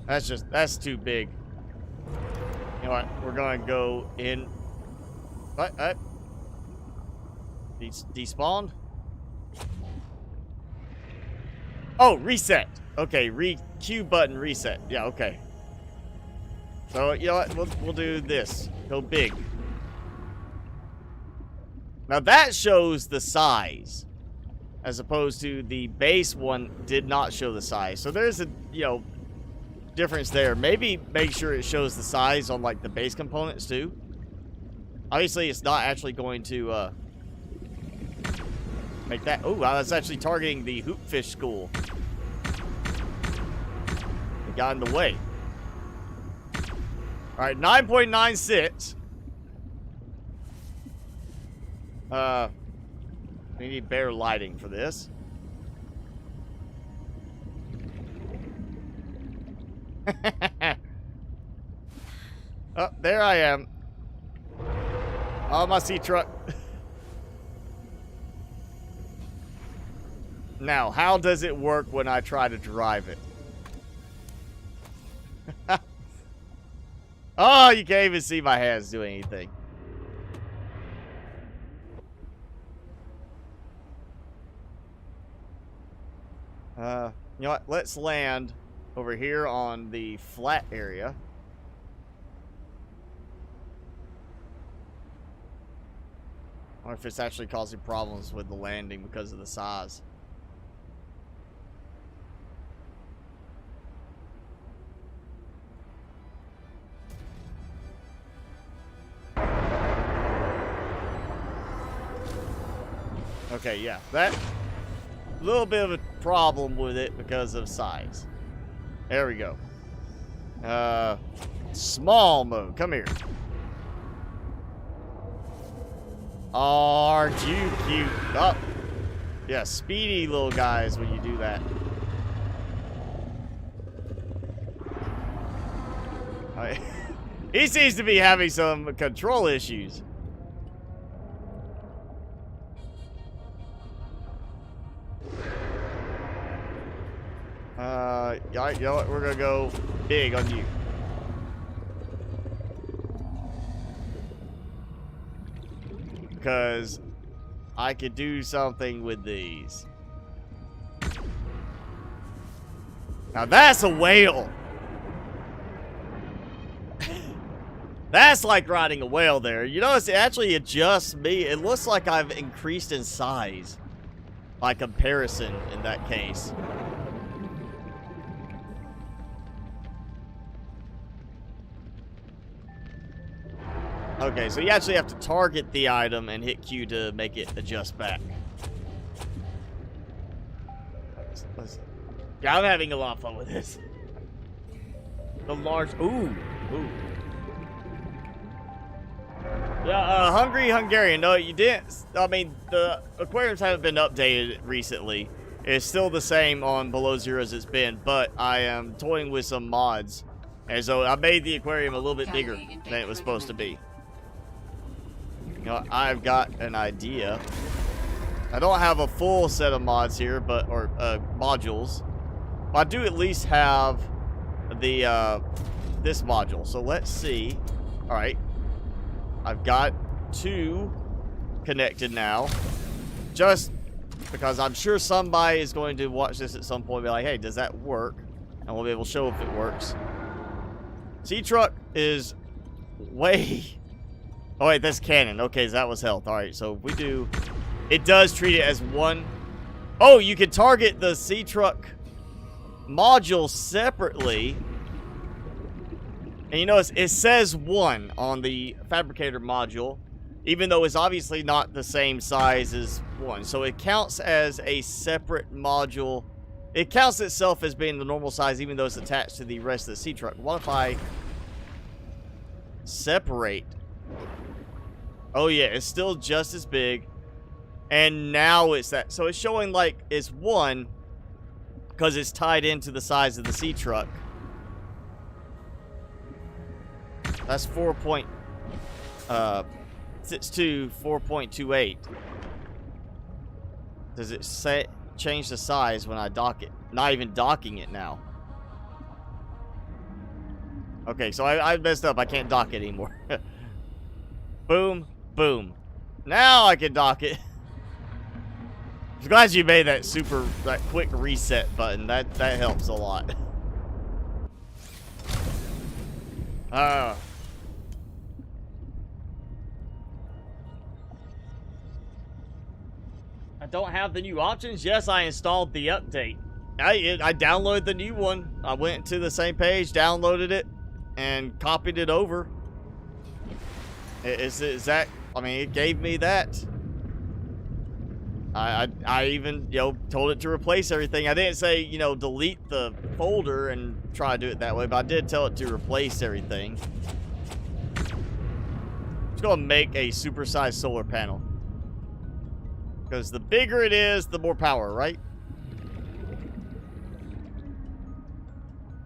That's too big. You know what? We're gonna go in. What? Despawned? Oh, reset. Okay, Q button reset. Yeah, okay. So, you know what? We'll do this. Go big. Now that shows the size, as opposed to the base one did not show the size. So there's a, you know, difference there. Maybe make sure it shows the size on like the base components too. Obviously, it's not actually going to make that. Oh, I was actually targeting the hoopfish school. It got in the way. All right, 9.96. We need better lighting for this. Oh, there I am. Oh, my sea truck. Now, how does it work when I try to drive it? Oh, you can't even see my hands doing anything. You know what? Let's land over here on the flat area. I wonder if it's actually causing problems with the landing because of the size. Okay, yeah, that little bit of a problem with it because of size. There we go. Small mode, come here. Aren't you cute? Oh, yeah, speedy little guys when you do that. He seems to be having some control issues. You know what? We're gonna go big on you. Because I could do something with these. Now that's a whale. That's like riding a whale there. You notice it actually adjusts me. It looks like I've increased in size by comparison in that case. Okay, so you actually have to target the item and hit Q to make it adjust back. Yeah, I'm having a lot of fun with this. The large... Ooh. Yeah, Hungry Hungarian. No, you didn't... I mean, the aquariums haven't been updated recently. It's still the same on Below Zero as it's been, but I am toying with some mods. And so I made the aquarium a little bit bigger than it was supposed to be. You know, I've got an idea. I don't have a full set of mods here, but modules. But I do at least have the this module. So let's see. All right, I've got 2 connected now. Just because I'm sure somebody is going to watch this at some point and be like, "Hey, does that work?" And we'll be able to show if it works. Sea truck is way. Oh wait, that's cannon. Okay, so that was health. All right, so if we do, it does treat it as one. Oh, you can target the sea truck module separately. And you notice it says 1 on the fabricator module, even though it's obviously not the same size as 1. So it counts as a separate module. It counts itself as being the normal size, even though it's attached to the rest of the sea truck. What if I separate? Oh yeah, it's still just as big. And now it's that. So it's showing like it's 1 because it's tied into the size of the sea truck. That's 4.28. Does it say change the size when I dock it? Not even docking it now. Okay, so I messed up. I can't dock it anymore. Boom, boom. Now I can dock it. I'm glad you made that quick reset button. That helps a lot. I don't have the new options. Yes, I installed the update. I downloaded the new one. I went to the same page, downloaded it, and copied it over. Is that? I mean, it gave me that. I even, you know, told it to replace everything. I didn't say, you know, delete the folder and try to do it that way, but I did tell it to replace everything. Just gonna make a supersized solar panel. Because the bigger it is, the more power, right?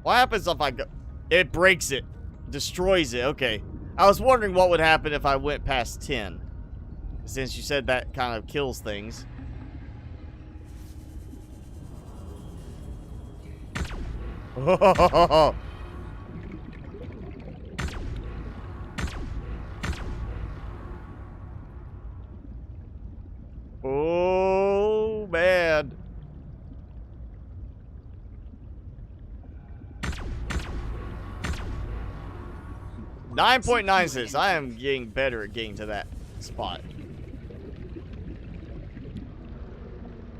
What happens if I go... It breaks it. Destroys it. Okay. I was wondering what would happen if I went past 10. Since you said that kind of kills things. Oh, man. .96. I am getting better at getting to that spot.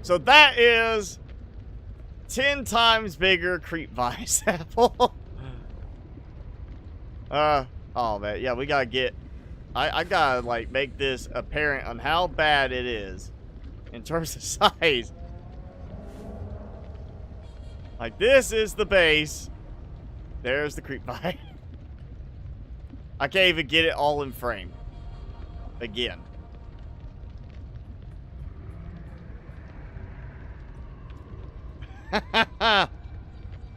So that is 10 times bigger creep vine sample. Oh man, yeah, we gotta get. I gotta like make this apparent on how bad it is in terms of size. Like this is the base. There's the creep vine. I can't even get it all in frame. Again.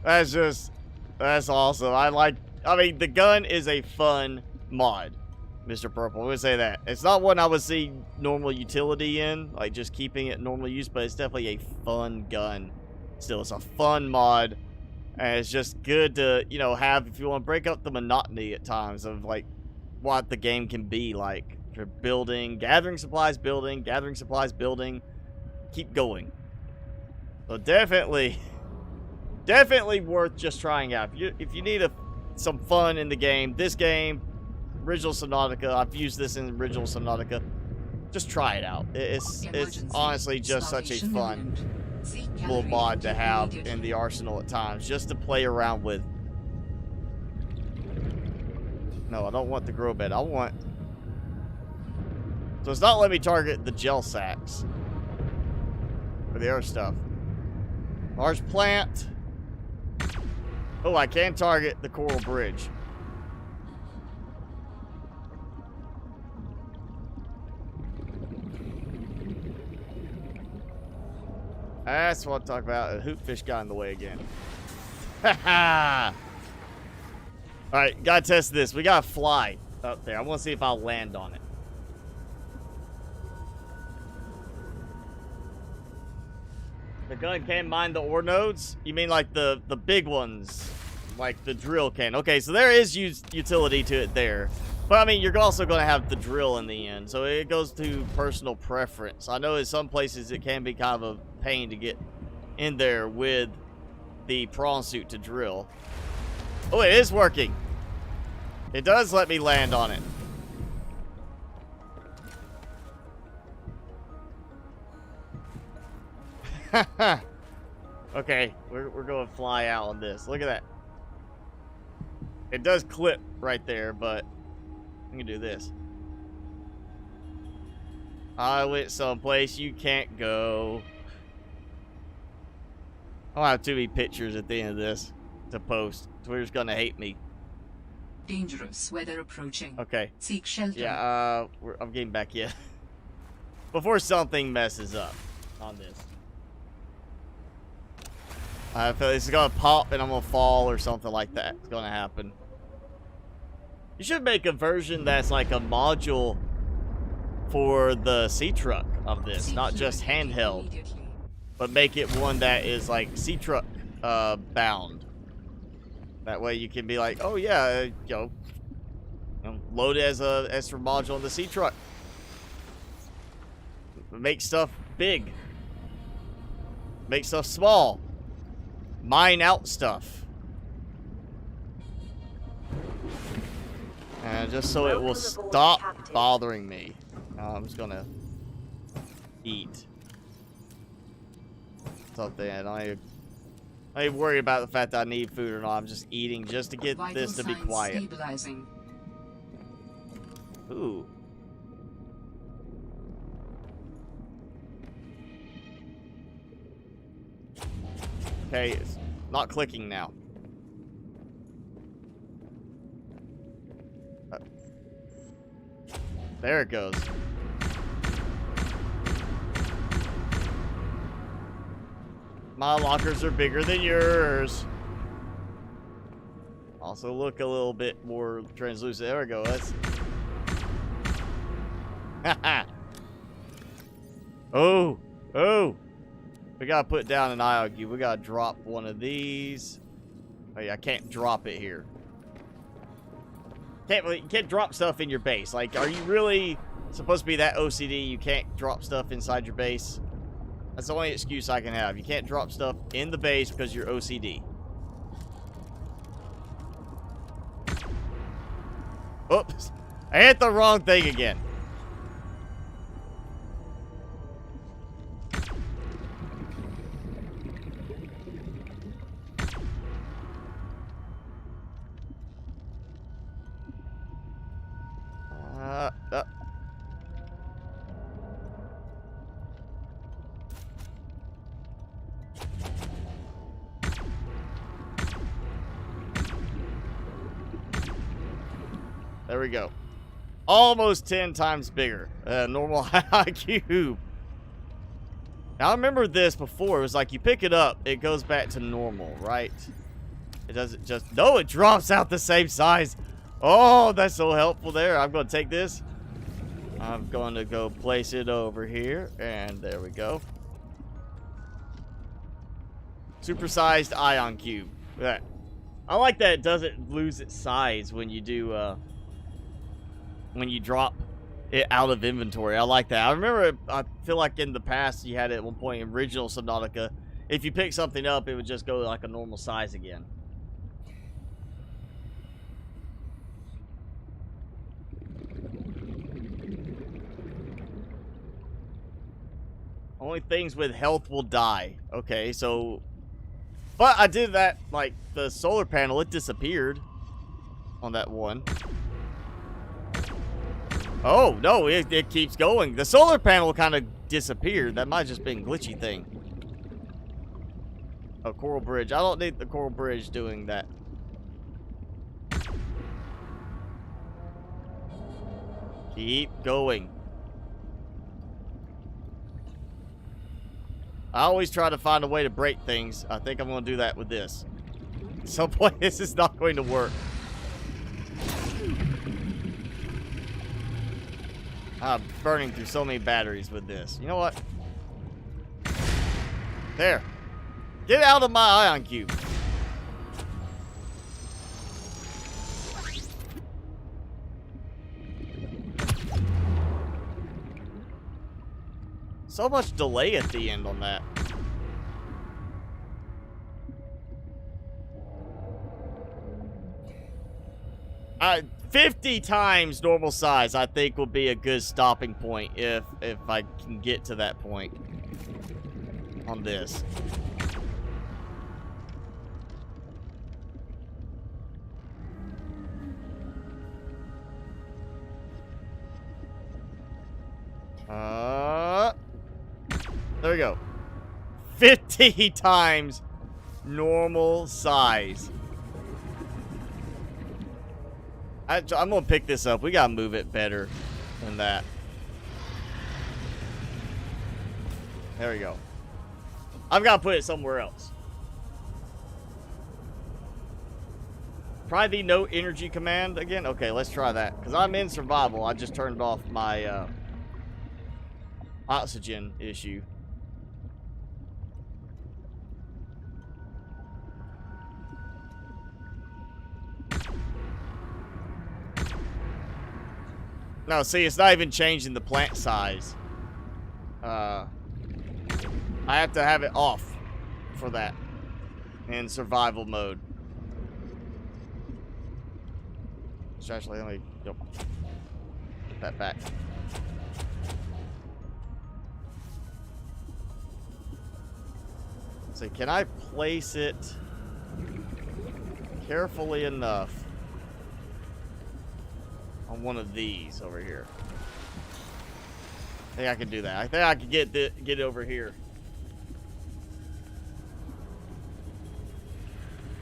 That's awesome. I mean, the gun is a fun mod, Mr. Purple. I would say that. It's not one I would see normal utility in, like just keeping it normal use, but it's definitely a fun gun. Still, it's a fun mod. And it's just good to, you know, have if you want to break up the monotony at times of like what the game can be like. You're building, gathering supplies, building, gathering supplies, building. Keep going. So definitely worth just trying out. If you need some fun in the game, this game original Subnautica. I've used this in original Subnautica. Just try it out. It's honestly just such a fun little mod to have in the arsenal at times, just to play around with. No, I don't want the grow bed. I want... So it's not letting me target the gel sacks. For the other stuff. Large plant. Oh, I can target the coral bridge. That's what I'm talking about. A hoopfish got in the way again. Ha Alright, gotta test this. We gotta fly up there. I wanna see if I'll land on it. The gun can mine the ore nodes? You mean like the big ones? Like the drill can. Okay, so there is utility to it there. But I mean, you're also going to have the drill in the end. So it goes to personal preference. I know in some places it can be kind of a pain to get in there with the prawn suit to drill. Oh, it is working. It does let me land on it. Okay, we're going to fly out on this. Look at that. It does clip right there, but I can do this. I went someplace you can't go. I don't have too many pictures at the end of this to post. Twitter's gonna hate me. Dangerous weather approaching. Okay. Seek shelter. Yeah, I'm getting back yet. Before something messes up on this. I feel it's gonna pop and I'm gonna fall or something like that. It's gonna happen. You should make a version that's like a module for the sea truck of this, not just handheld, but make it one that is like sea truck bound. That way you can be like, oh yeah, you know, load it as a extra module on the sea truck. Make stuff big. Make stuff small. Mine out stuff. And just so it will stop bothering me. I'm just gonna eat something. I don't even worry about the fact that I need food or not. I'm just eating just to get this to be quiet. Stabilizing. Ooh. Okay, it's not clicking now. There it goes. My lockers are bigger than yours. Also look a little bit more translucent. There we go. That's... Oh! Oh! We gotta put down an IOQ. We gotta drop one of these. Oh yeah, I can't drop it here. You can't drop stuff in your base. Like, are you really supposed to be that OCD? You can't drop stuff inside your base? That's the only excuse I can have. You can't drop stuff in the base because you're OCD. Oops. I hit the wrong thing again. There we go. Almost 10 times bigger. Normal IQ. Now I remember this before. It was like you pick it up, it goes back to normal, right? It doesn't just... No, it drops out the same size. Oh, that's so helpful there. I'm going to take this. I'm going to go place it over here. And there we go. Supersized ion cube. Look at that. I like that it doesn't lose its size when you do... when you drop it out of inventory. I like that. I remember, I feel like in the past you had it at one point in original Subnautica. If you pick something up, it would just go like a normal size again. Only things with health will die. Okay, so... But I did that, like, the solar panel, it disappeared on that one. Oh, no, it keeps going. The solar panel kind of disappeared. That might have just been a glitchy thing. Oh, coral bridge. I don't need the coral bridge doing that. Keep going. I always try to find a way to break things. I think I'm going to do that with this. At some point, this is not going to work. I'm burning through so many batteries with this. You know what? There. Get out of my ion cube. So much delay at the end on that. 50 times normal size, I think, will be a good stopping point if I can get to that point on this. There we go. 50 times normal size. I'm gonna pick this up. We gotta move it better than that. There we go. I've gotta put it somewhere else. Try the no energy command again. Okay, let's try that. Because I'm in survival. I just turned off my oxygen issue. No, see, it's not even changing the plant size. I have to have it off for that in survival mode. So actually, let me go put that back. So can I place it carefully enough on one of these over here? I think I can do that. I think I can get it over here.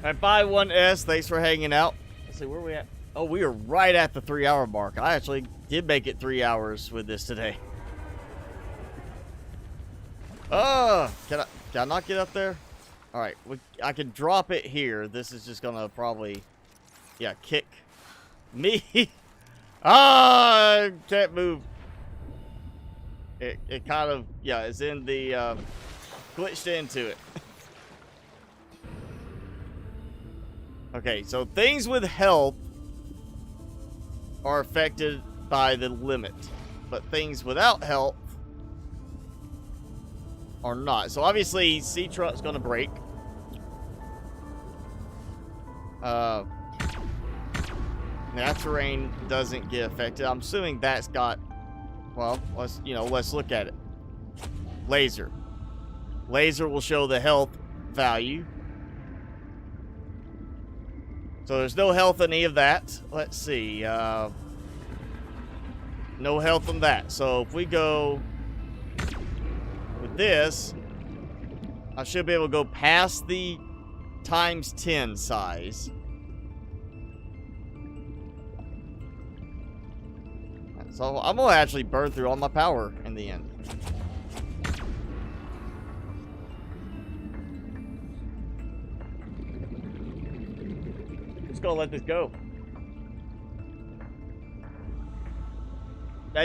Alright, bye 1S. Thanks for hanging out. Let's see, where are we at? Oh, we are right at the 3-hour mark. I actually did make it 3 hours with this today. Can I not get up there? Alright, I can drop it here. This is just gonna probably, yeah, kick me. I can't move. It kind of, yeah, is in the, glitched into it. Okay, so things with health are affected by the limit, but things without health are not. So obviously, sea truck's gonna break. That terrain doesn't get affected. I'm assuming that's got, well, let's look at it. Laser. Laser will show the health value. So there's no health in any of that. Let's see. No health on that. So if we go with this, I should be able to go past the times 10 size. So I'm going to actually burn through all my power in the end. Just going to let this go.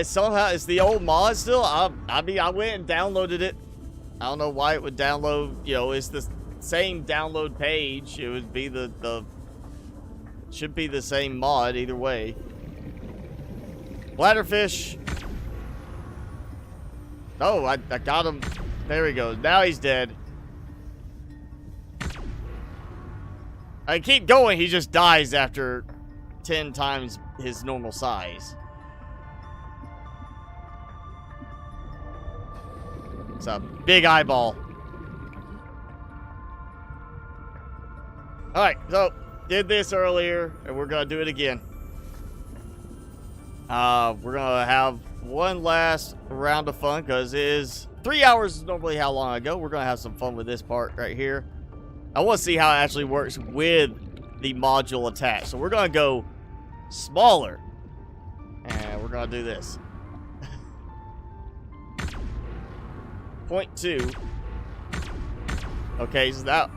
Somehow, it's the old mod still. I mean, I went and downloaded it. I don't know why it would download. You know, it's the same download page. It would be should be the same mod either way. Bladderfish. Oh, I got him. There he goes. Now he's dead. I keep going. He just dies after 10 times his normal size. It's a big eyeball. Alright, so did this earlier, and we're gonna do it again. We're gonna have one last round of fun, because it is 3 hours is normally how long I go. We're gonna have some fun with this part right here. I want to see how it actually works with the module attached. So we're gonna go smaller. And we're gonna do this. 0.2. Okay, so that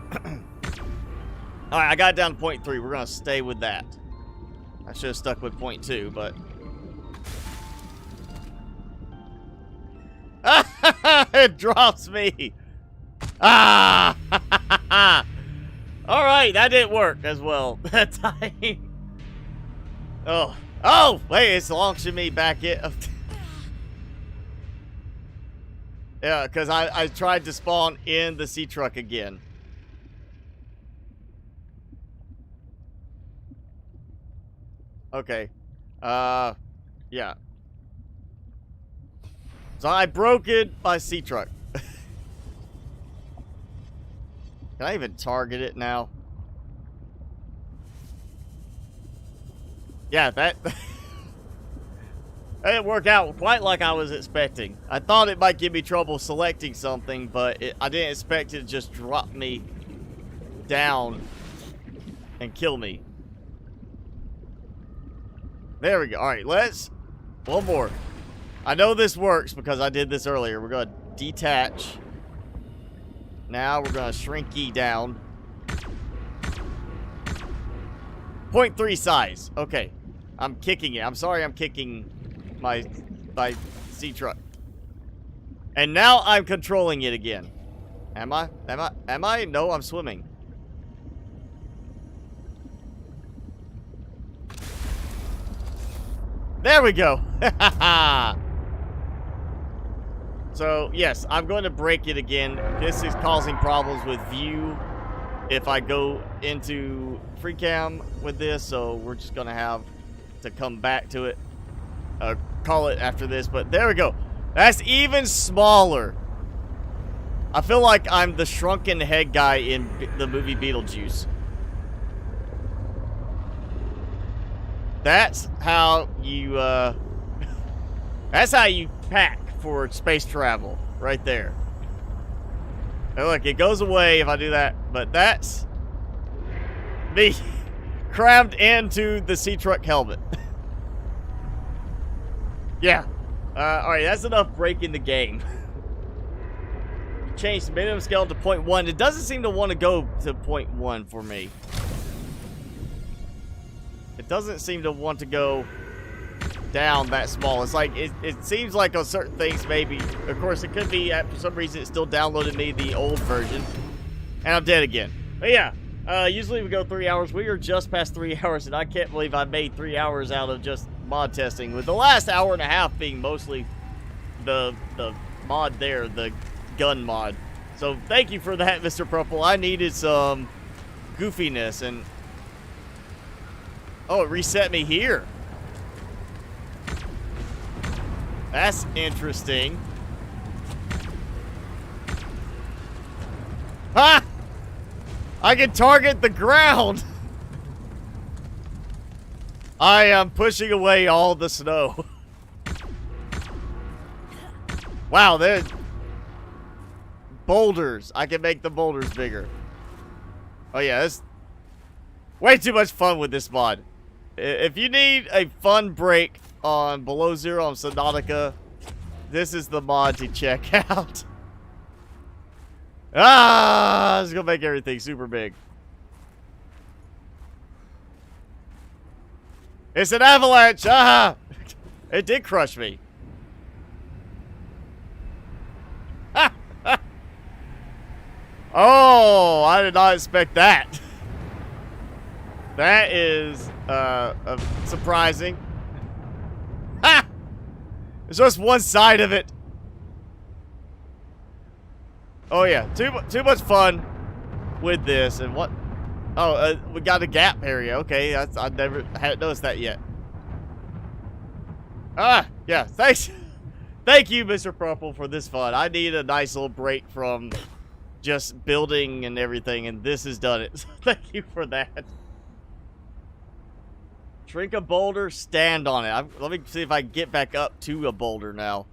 alright, I got it down to 0.3. We're gonna stay with that. I should have stuck with 0.2, but it drops me. Ah! Alright, that didn't work as well that time. Oh. Oh! Wait, it's launching me back in. Yeah, because I tried to spawn in the sea truck again. Okay. Yeah. So I broke it by sea truck. Can I even target it now? Yeah, that didn't work out quite like I was expecting. I thought it might give me trouble selecting something, but I didn't expect it to just drop me down and kill me. There we go. Alright, let's... One more. I know this works because I did this earlier. We're going to detach. Now we're going to shrink down. 0.3 size. Okay. I'm kicking it. I'm sorry I'm kicking my sea truck. And now I'm controlling it again. Am I? Am I? No, I'm swimming. There we go. So, yes, I'm going to break it again. This is causing problems with view if I go into free cam with this, so we're just going to have to come back to it. Call it after this, but there we go. That's even smaller. I feel like I'm the shrunken head guy in the movie Beetlejuice. That's how you, that's how you pack for space travel, right there. And look, it goes away if I do that, but that's me crammed into the sea truck helmet. Yeah. Alright, that's enough breaking the game. Change the minimum scale to 0.1. It doesn't seem to want to go to 0.1 for me. It doesn't seem to want to go down that small. It's like, it seems like on certain things maybe, of course it could be for some reason it still downloaded me the old version. And I'm dead again. But yeah, usually we go 3 hours. We are just past 3 hours and I can't believe I made 3 hours out of just mod testing, with the last hour and a half being mostly the mod there, the gun mod. So thank you for that, Mr. Purple. I needed some goofiness, and oh, it reset me here. That's interesting. Ha! I can target the ground. I am pushing away all the snow. Wow, there's boulders. I can make the boulders bigger. Oh yeah, that's way too much fun with this mod. If you need a fun break on Below Zero on Subnautica, this is the mod to check out. Ah, it's gonna make everything super big. It's an avalanche! Ah! It did crush me. Oh, I did not expect that. That is surprising. Ha! It's just one side of it. Oh yeah, too much fun with this. And what? Oh, we got a gap area. Okay, I hadn't noticed that yet. Ah, yeah, thanks. Thank you, Mr. Purple, for this fun. I need a nice little break from just building and everything, and this has done it. So thank you for that. Shrink a boulder, stand on it. Let me see if I can get back up to a boulder now.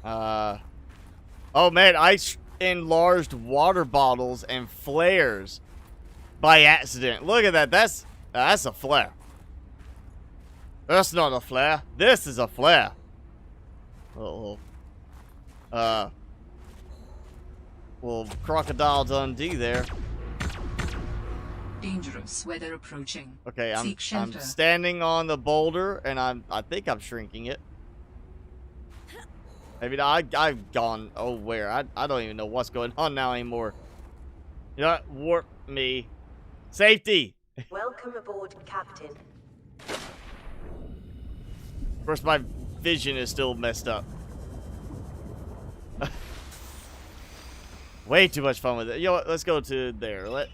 Oh man, I enlarged water bottles and flares by accident. Look at that. That's a flare. That's not a flare. This is a flare. Uh-oh. Well, Crocodile Dundee there. Dangerous weather approaching. Okay, I'm Seek shelter. standing on the boulder, and I think I'm shrinking it. Maybe not. I've gone. Oh, where? I don't even know what's going on now anymore. You know what? Warp me. Safety. Welcome aboard, Captain. Of course, my vision is still messed up. Way too much fun with it. You know what? Let's go to there. Let's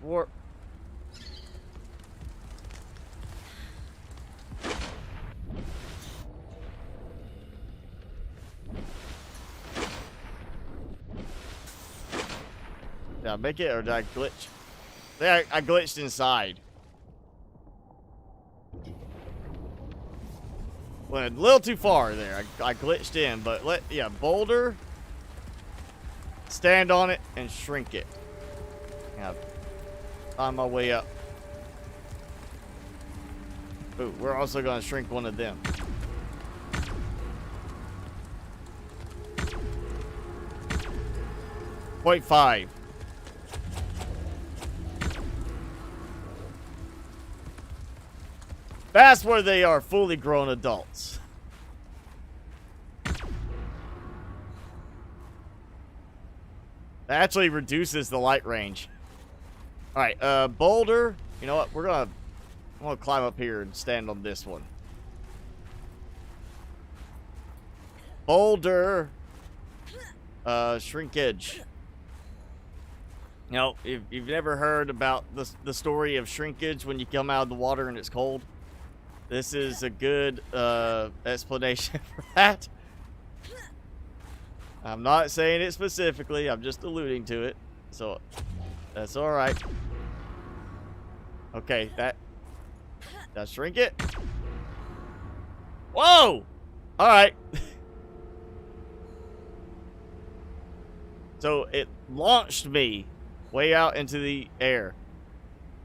warp. Did I make it or did I glitch? There, I glitched inside. Went a little too far there. I glitched in, but yeah, boulder. Stand on it and shrink it. Yeah, find my way up. Ooh, we're also gonna shrink one of them. .5. That's where they are fully grown adults. That actually reduces the light range. Alright, boulder. You know what? I'm gonna climb up here and stand on this one. Boulder. Shrinkage. You know, if you've never heard about the story of shrinkage when you come out of the water and it's cold, this is a good explanation for that. I'm not saying it specifically, I'm just alluding to it. So, that's alright. Okay, that's shrink it. Whoa! Alright. So, it launched me way out into the air.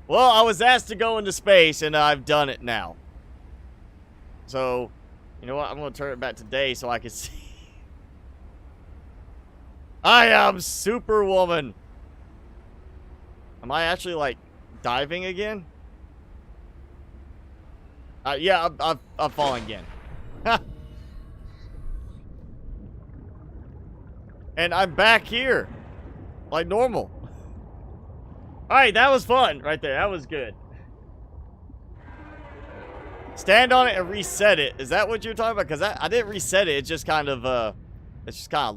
Well, I was asked to go into space, and I've done it now. So, you know what? I'm going to turn it back to day so I can see. I am Superwoman. Am I actually, like, diving again? Yeah, I'm falling again. And I'm back here. Like normal. Alright, that was fun right there. That was good. Stand on it and reset it. Is that what you're talking about? Because I didn't reset it. It just kind of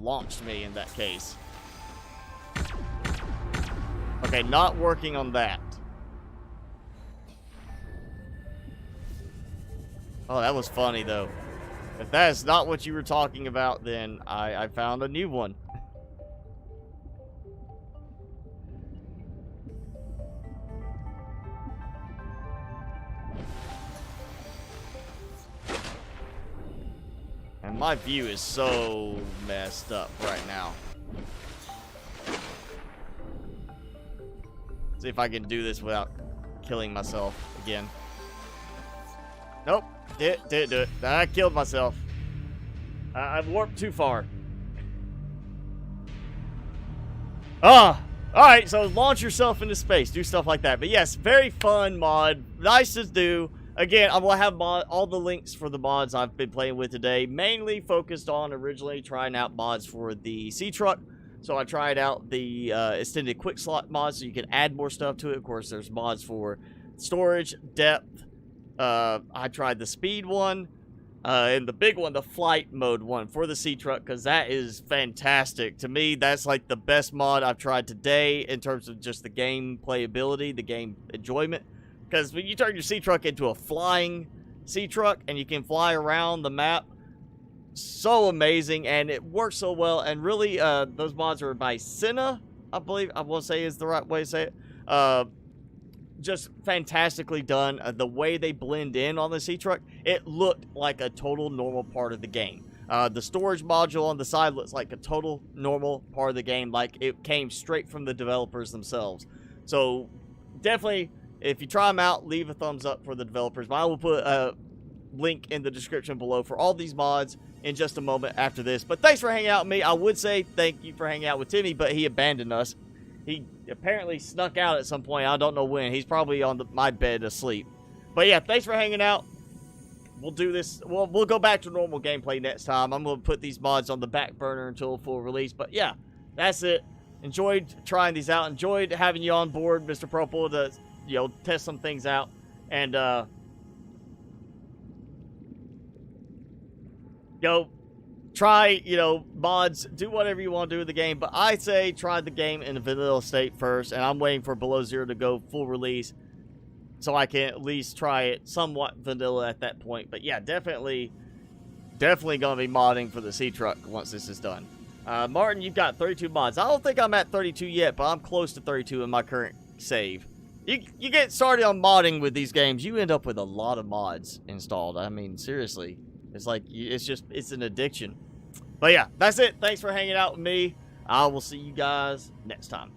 launched me in that case. Okay, not working on that. Oh, that was funny though. If that is not what you were talking about, then I found a new one. And my view is so messed up right now. See if I can do this without killing myself again. Nope. Didn't do it. I killed myself. I've warped too far. Alright, so launch yourself into space. Do stuff like that. But yes, very fun mod. Nice to do. Again, I will have all the links for the mods I've been playing with today. Mainly focused on originally trying out mods for the sea truck. So I tried out the extended quick slot mod so you can add more stuff to it. Of course, there's mods for storage, depth. I tried the speed one. And the big one, the flight mode one for the sea truck, because that is fantastic. To me, that's like the best mod I've tried today in terms of just the game playability, the game enjoyment. Because when you turn your sea truck into a flying sea truck and you can fly around the map, so amazing, and it works so well. And really, those mods are by Senna, I believe. I will say is the right way to say it. Just fantastically done. The way they blend in on the sea truck, it looked like a total normal part of the game. The storage module on the side looks like a total normal part of the game, like it came straight from the developers themselves. So definitely, if you try them out, leave a thumbs up for the developers. But I will put a link in the description below for all these mods in just a moment after this. But thanks for hanging out with me. I would say thank you for hanging out with Timmy, but he abandoned us. He apparently snuck out at some point. I don't know when. He's probably on my bed asleep. But yeah, thanks for hanging out. We'll do this. We'll go back to normal gameplay next time. I'm going to put these mods on the back burner until full release. But yeah, that's it. Enjoyed trying these out. Enjoyed having you on board, Mr. Purple, to, you know, test some things out. And, try, mods, do whatever you want to do with the game, but I say try the game in a vanilla state first, and I'm waiting for Below Zero to go full release so I can at least try it somewhat vanilla at that point. But yeah, definitely going to be modding for the sea truck once this is done. Martin, you've got 32 mods. I don't think I'm at 32 yet, but I'm close to 32 in my current save. You get started on modding with these games, you end up with a lot of mods installed. I mean, seriously. It's like, it's an addiction. But yeah, that's it. Thanks for hanging out with me. I will see you guys next time.